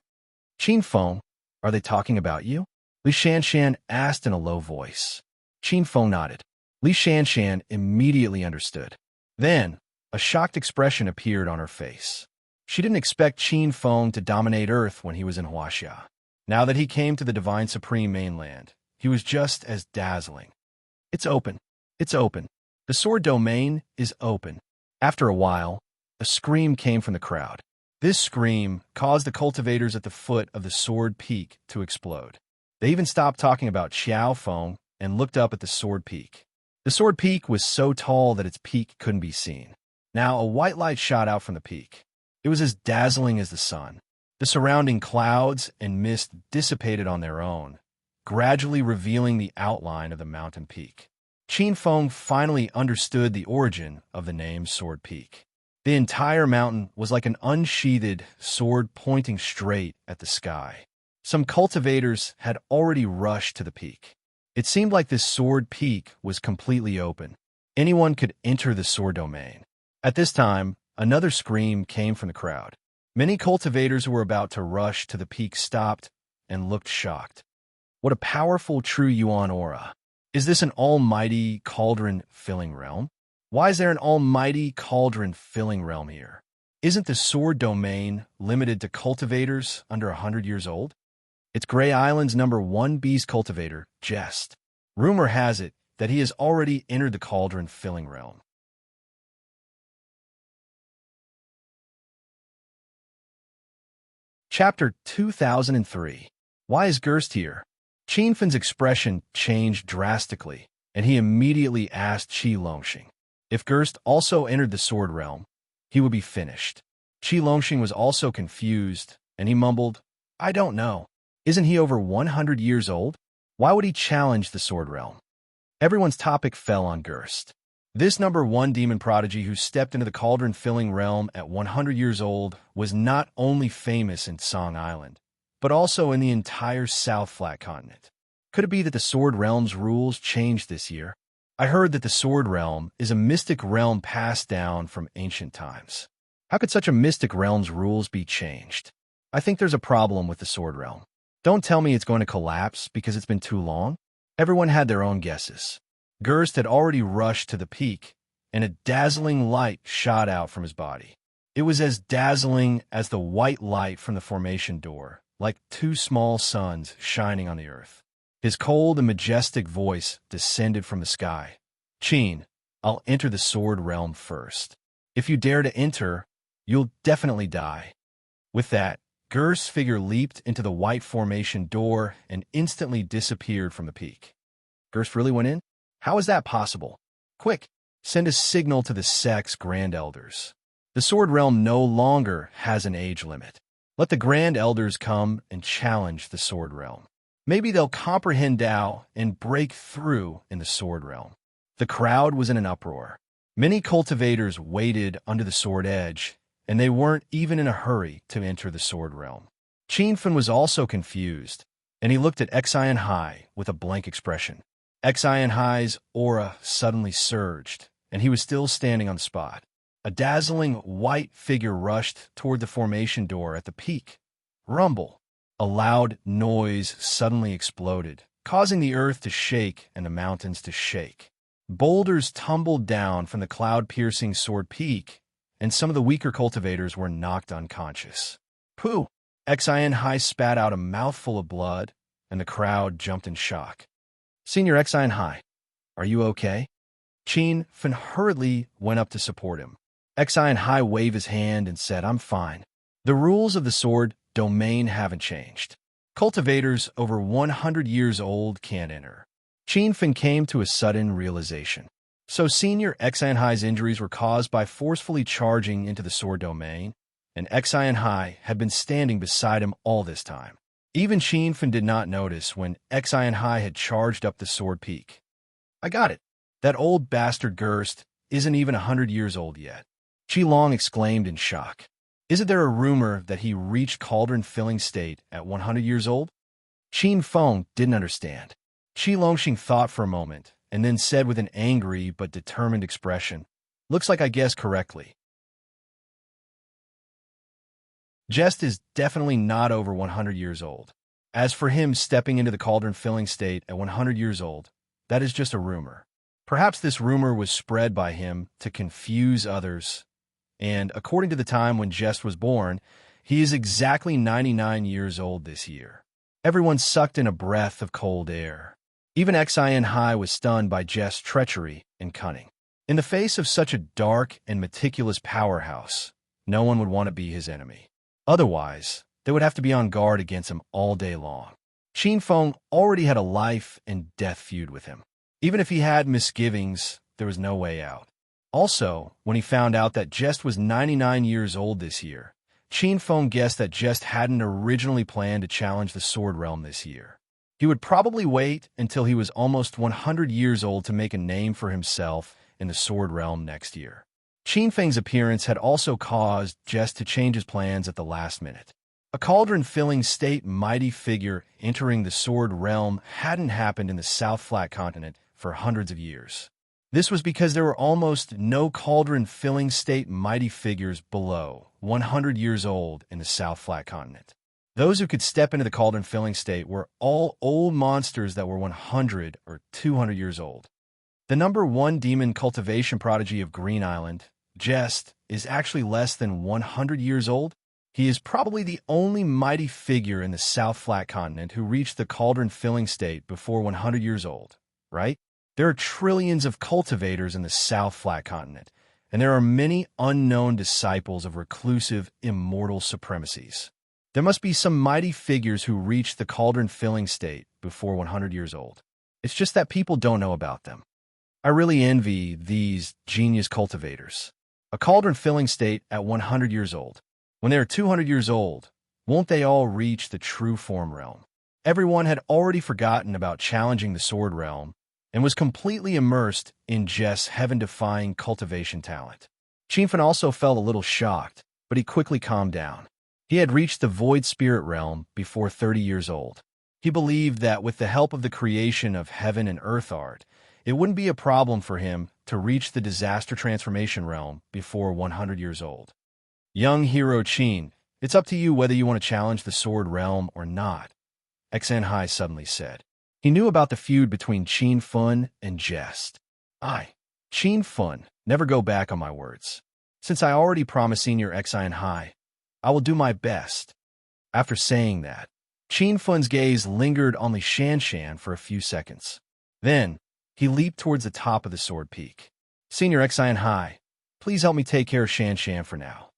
"Qin Feng, are they talking about you?" Li Shanshan asked in a low voice. Qin Feng nodded. Li Shanshan immediately understood. Then, a shocked expression appeared on her face. She didn't expect Qin Feng to dominate Earth when he was in Huaxia. Now that he came to the Divine Supreme mainland, he was just as dazzling. It's open. It's open. The sword domain is open. After a while, a scream came from the crowd. This scream caused the cultivators at the foot of the sword peak to explode. They even stopped talking about Xiao Feng and looked up at the sword peak. The sword peak was so tall that its peak couldn't be seen. Now a white light shot out from the peak. It was as dazzling as the sun. The surrounding clouds and mist dissipated on their own, gradually revealing the outline of the mountain peak. Qin Feng finally understood the origin of the name Sword Peak. The entire mountain was like an unsheathed sword pointing straight at the sky. Some cultivators had already rushed to the peak. It seemed like this sword peak was completely open. Anyone could enter the sword domain. At this time, another scream came from the crowd. Many cultivators who were about to rush to the peak stopped and looked shocked. What a powerful true Yuan aura. Is this an almighty cauldron-filling realm? Why is there an almighty cauldron-filling realm here? Isn't the sword domain limited to cultivators under 100 years old? It's Gray Island's #1 beast cultivator, Jest. Rumor has it that he has already entered the cauldron-filling realm. Chapter 2003. Why is Gerst here? Qin Fen's expression changed drastically, and he immediately asked Qi Longxing. If Gerst also entered the sword realm, he would be finished. Qi Longxing was also confused, and he mumbled, I don't know. Isn't he over 100 years old? Why would he challenge the sword realm? Everyone's topic fell on Gerst. This #1 demon prodigy who stepped into the cauldron-filling realm at 100 years old was not only famous in Song Island, but also in the entire South Flat Continent. Could it be that the Sword Realm's rules changed this year? I heard that the Sword Realm is a mystic realm passed down from ancient times. How could such a mystic realm's rules be changed? I think there's a problem with the Sword Realm. Don't tell me it's going to collapse because it's been too long. Everyone had their own guesses. Gerst had already rushed to the peak, and a dazzling light shot out from his body. It was as dazzling as the white light from the formation door, like two small suns shining on the earth. His cold and majestic voice descended from the sky. Qin, I'll enter the sword realm first. If you dare to enter, you'll definitely die. With that, Gerst's figure leaped into the white formation door and instantly disappeared from the peak. Gerst really went in? How is that possible? Quick, send a signal to the Sect's Grand Elders. The Sword Realm no longer has an age limit. Let the Grand Elders come and challenge the Sword Realm. Maybe they'll comprehend Tao and break through in the Sword Realm. The crowd was in an uproar. Many cultivators waited under the sword edge, and they weren't even in a hurry to enter the Sword Realm. Qin Fen was also confused, and he looked at Xian Hai with a blank expression. Xian Hai's aura suddenly surged, and he was still standing on the spot. A dazzling white figure rushed toward the formation door at the peak. Rumble. A loud noise suddenly exploded, causing the earth to shake and the mountains to shake. Boulders tumbled down from the cloud-piercing sword peak, and some of the weaker cultivators were knocked unconscious. Pooh! Xian Hai spat out a mouthful of blood, and the crowd jumped in shock. Senior Xian Hai, are you okay? Qin Fen hurriedly went up to support him. Xian Hai waved his hand and said, I'm fine. The rules of the sword domain haven't changed. Cultivators over 100 years old can't enter. Qin Fen came to a sudden realization. So Senior Xian Hai's injuries were caused by forcefully charging into the sword domain, and Xian Hai had been standing beside him all this time. Even Qin Fen did not notice when Xian Hai had charged up the sword peak. I got it. That old bastard Gerst isn't even 100 years old yet. Qi Long exclaimed in shock. Isn't there a rumor that he reached cauldron-filling state at 100 years old? Qin Feng didn't understand. Qi Longxing thought for a moment, and then said with an angry but determined expression, Looks like I guessed correctly. Jest is definitely not over 100 years old. As for him stepping into the cauldron-filling state at 100 years old, that is just a rumor. Perhaps this rumor was spread by him to confuse others, and according to the time when Jest was born, he is exactly 99 years old this year. Everyone sucked in a breath of cold air. Even Xian Hai was stunned by Jest's treachery and cunning. In the face of such a dark and meticulous powerhouse, no one would want to be his enemy. Otherwise, they would have to be on guard against him all day long. Qin Feng already had a life and death feud with him. Even if he had misgivings, there was no way out. Also, when he found out that Jest was 99 years old this year, Qin Feng guessed that Jest hadn't originally planned to challenge the Sword Realm this year. He would probably wait until he was almost 100 years old to make a name for himself in the Sword Realm next year. Qin Feng's appearance had also caused Jest to change his plans at the last minute. A cauldron-filling state mighty figure entering the Sword Realm hadn't happened in the South Flat Continent for hundreds of years. This was because there were almost no cauldron-filling state mighty figures below 100 years old in the South Flat Continent. Those who could step into the cauldron-filling state were all old monsters that were 100 or 200 years old. The number 1 demon cultivation prodigy of Green Island, Jest, is actually less than 100 years old. He is probably the only mighty figure in the South Flat Continent who reached the cauldron-filling state before 100 years old, right? There are trillions of cultivators in the South Flat Continent, and there are many unknown disciples of reclusive, immortal supremacies. There must be some mighty figures who reached the cauldron-filling state before 100 years old. It's just that people don't know about them. I really envy these genius cultivators. A cauldron-filling state at 100 years old. When they are 200 years old, won't they all reach the true form realm? Everyone had already forgotten about challenging the Sword Realm, and was completely immersed in Jest's heaven-defying cultivation talent. Qin Feng also felt a little shocked, but he quickly calmed down. He had reached the Void Spirit Realm before 30 years old. He believed that with the help of the creation of heaven and earth art, it wouldn't be a problem for him to reach the Disaster Transformation Realm before 100 years old. Young hero Qin, it's up to you whether you want to challenge the Sword Realm or not, Xanhai suddenly said. He knew about the feud between Qin Feng and Jest. Qin Feng, never go back on my words. Since I already promised Senior Xanhai, I will do my best. After saying that, Qin Feng's gaze lingered on Li Shanshan for a few seconds. Then, he leaped towards the top of the sword peak. Senior Xanhai, please help me take care of Shanshan for now.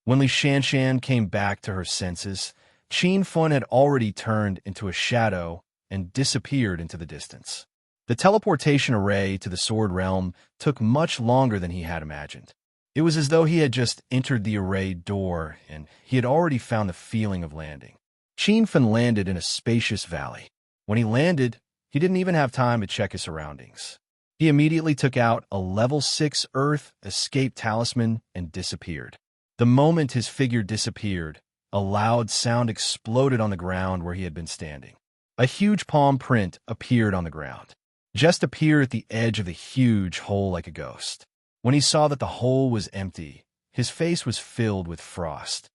When Li Shanshan came back to her senses, Qin Feng had already turned into a shadow and disappeared into the distance. The teleportation array to the Sword Realm took much longer than he had imagined. It was as though he had just entered the array door and he had already found the feeling of landing. Qin Feng landed in a spacious valley. When he landed, he didn't even have time to check his surroundings. He immediately took out a level 6 Earth Escape Talisman and disappeared. The moment his figure disappeared, a loud sound exploded on the ground where he had been standing. A huge palm print appeared on the ground. Just appeared at the edge of the huge hole like a ghost. When he saw that the hole was empty, his face was filled with frost.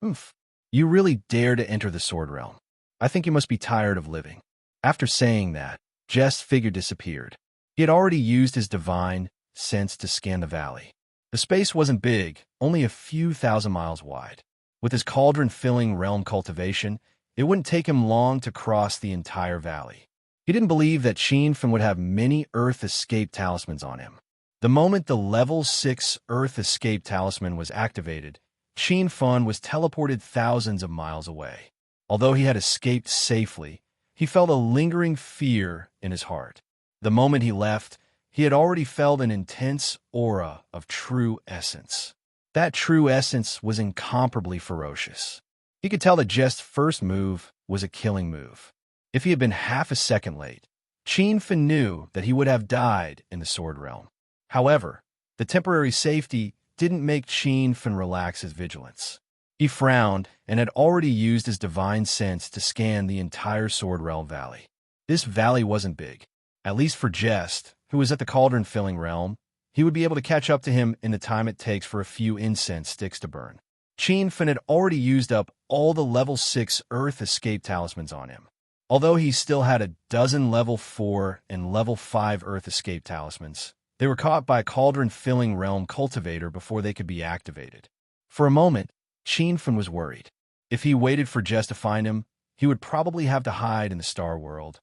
Oof, you really dare to enter the Sword Realm. I think you must be tired of living. After saying that, Jest's figure disappeared. He had already used his divine sense to scan the valley. The space wasn't big, only a few thousand miles wide. With his cauldron-filling realm cultivation, it wouldn't take him long to cross the entire valley. He didn't believe that Qin Feng would have many Earth Escape Talismans on him. The moment the level 6 Earth Escape Talisman was activated, Qin Feng was teleported thousands of miles away. Although he had escaped safely, he felt a lingering fear in his heart. The moment he left, he had already felt an intense aura of true essence. That true essence was incomparably ferocious. He could tell that Jest's first move was a killing move. If he had been half a second late, Qin Feng knew that he would have died in the Sword Realm. However, the temporary safety didn't make Qin Feng relax his vigilance. He frowned and had already used his divine sense to scan the entire Sword Realm Valley. This valley wasn't big. At least for Jest, who was at the cauldron-filling realm, he would be able to catch up to him in the time it takes for a few incense sticks to burn. Qin Feng had already used up all the level 6 Earth Escape Talismans on him. Although he still had a dozen level 4 and level 5 Earth Escape Talismans, they were caught by a cauldron-filling realm cultivator before they could be activated. For a moment, Qin Feng was worried. If he waited for Jest to find him, he would probably have to hide in the Star World.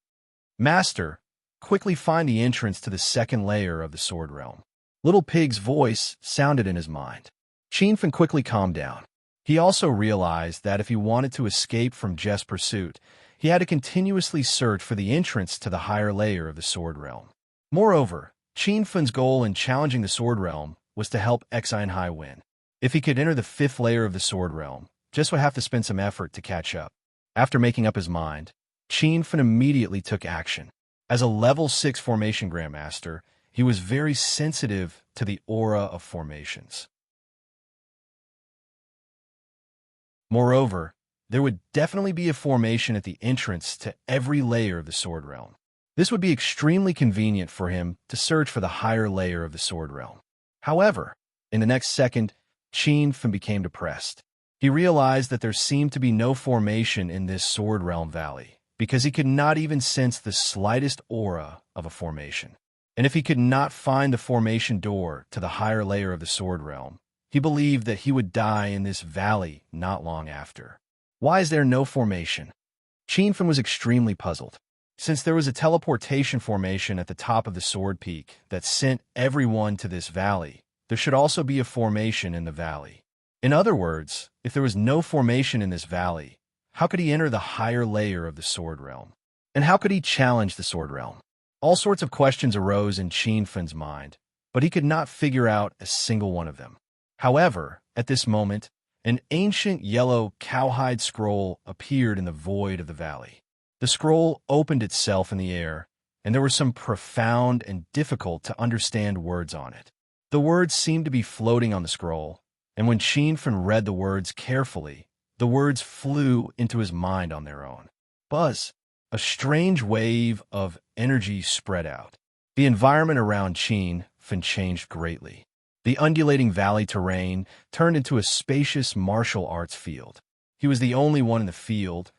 Master, quickly find the entrance to the second layer of the Sword Realm. Little Pig's voice sounded in his mind. Qin Feng quickly calmed down. He also realized that if he wanted to escape from Jess' pursuit, he had to continuously search for the entrance to the higher layer of the Sword Realm. Moreover, Qin Fun's goal in challenging the Sword Realm was to help Hai win. If he could enter the 5th layer of the Sword Realm, Jess would have to spend some effort to catch up. After making up his mind, Qin Fun immediately took action. As a level 6 formation grandmaster, he was very sensitive to the aura of formations. Moreover, there would definitely be a formation at the entrance to every layer of the Sword Realm. This would be extremely convenient for him to search for the higher layer of the Sword Realm. However, in the next second, Qin Fun became depressed. He realized that there seemed to be no formation in this Sword Realm valley, because he could not even sense the slightest aura of a formation. And if he could not find the formation door to the higher layer of the Sword Realm, he believed that he would die in this valley not long after. Why is there no formation? Qin Fun was extremely puzzled. Since there was a teleportation formation at the top of the Sword Peak that sent everyone to this valley, there should also be a formation in the valley. In other words, if there was no formation in this valley, how could he enter the higher layer of the Sword Realm? And how could he challenge the Sword Realm? All sorts of questions arose in Qin Fun's mind, but he could not figure out a single one of them. However, at this moment, an ancient yellow cowhide scroll appeared in the void of the valley. The scroll opened itself in the air, and there were some profound and difficult to understand words on it. The words seemed to be floating on the scroll, and when Qin Fun read the words carefully, the words flew into his mind on their own. Buzz! A strange wave of energy spread out. The environment around Qin Fun changed greatly. The undulating valley terrain turned into a spacious martial arts field. He was the only one in the field,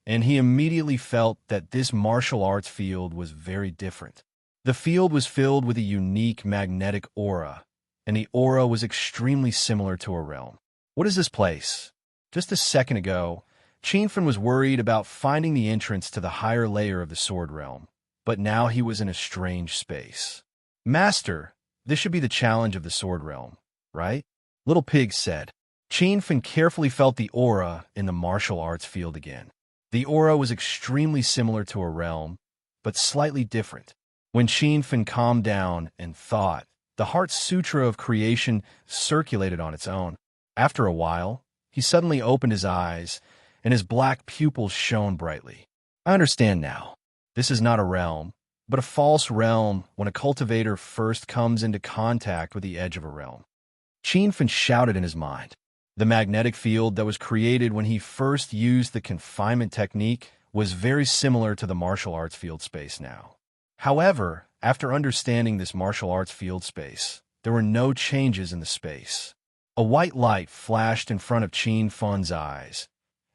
and he immediately felt that this martial arts field was very different. The field was filled with a unique magnetic aura, and the aura was extremely similar to a realm. What is this place? Just a second ago, Qin Fun was worried about finding the entrance to the higher layer of the Sword Realm, but now he was in a strange space. Master, this should be the challenge of the Sword Realm, right? Little Pig said. Qin Fun carefully felt the aura in the martial arts field again. The aura was extremely similar to a realm, but slightly different. When Qin Fun calmed down and thought, the Heart Sutra of creation circulated on its own. After a while, he suddenly opened his eyes, and his black pupils shone brightly. I understand now. This is not a realm, but a false realm when a cultivator first comes into contact with the edge of a realm. Qin Fun shouted in his mind. The magnetic field that was created when he first used the confinement technique was very similar to the martial arts field space now. However, after understanding this martial arts field space, there were no changes in the space. A white light flashed in front of Qin Fun's eyes,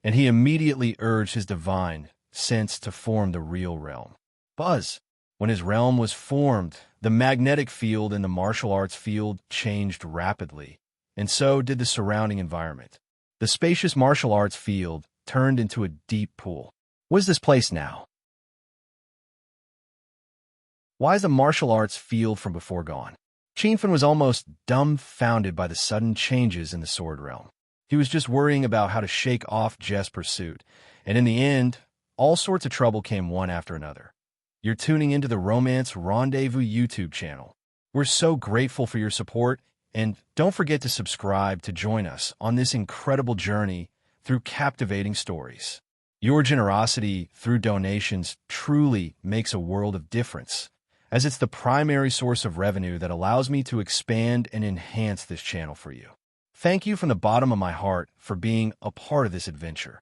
and he immediately urged his divine sense to form the real realm. Buzz! When his realm was formed, the magnetic field in the martial arts field changed rapidly, and so did the surrounding environment. The spacious martial arts field turned into a deep pool. What is this place now? Why is the martial arts field from before gone? Qin Fun was almost dumbfounded by the sudden changes in the Sword Realm. He was just worrying about how to shake off Jess' pursuit, and in the end, all sorts of trouble came one after another. You're tuning into the Romance Rendezvous YouTube channel. We're so grateful for your support, and don't forget to subscribe to join us on this incredible journey through captivating stories. Your generosity through donations truly makes a world of difference, as it's the primary source of revenue that allows me to expand and enhance this channel for you. Thank you from the bottom of my heart for being a part of this adventure.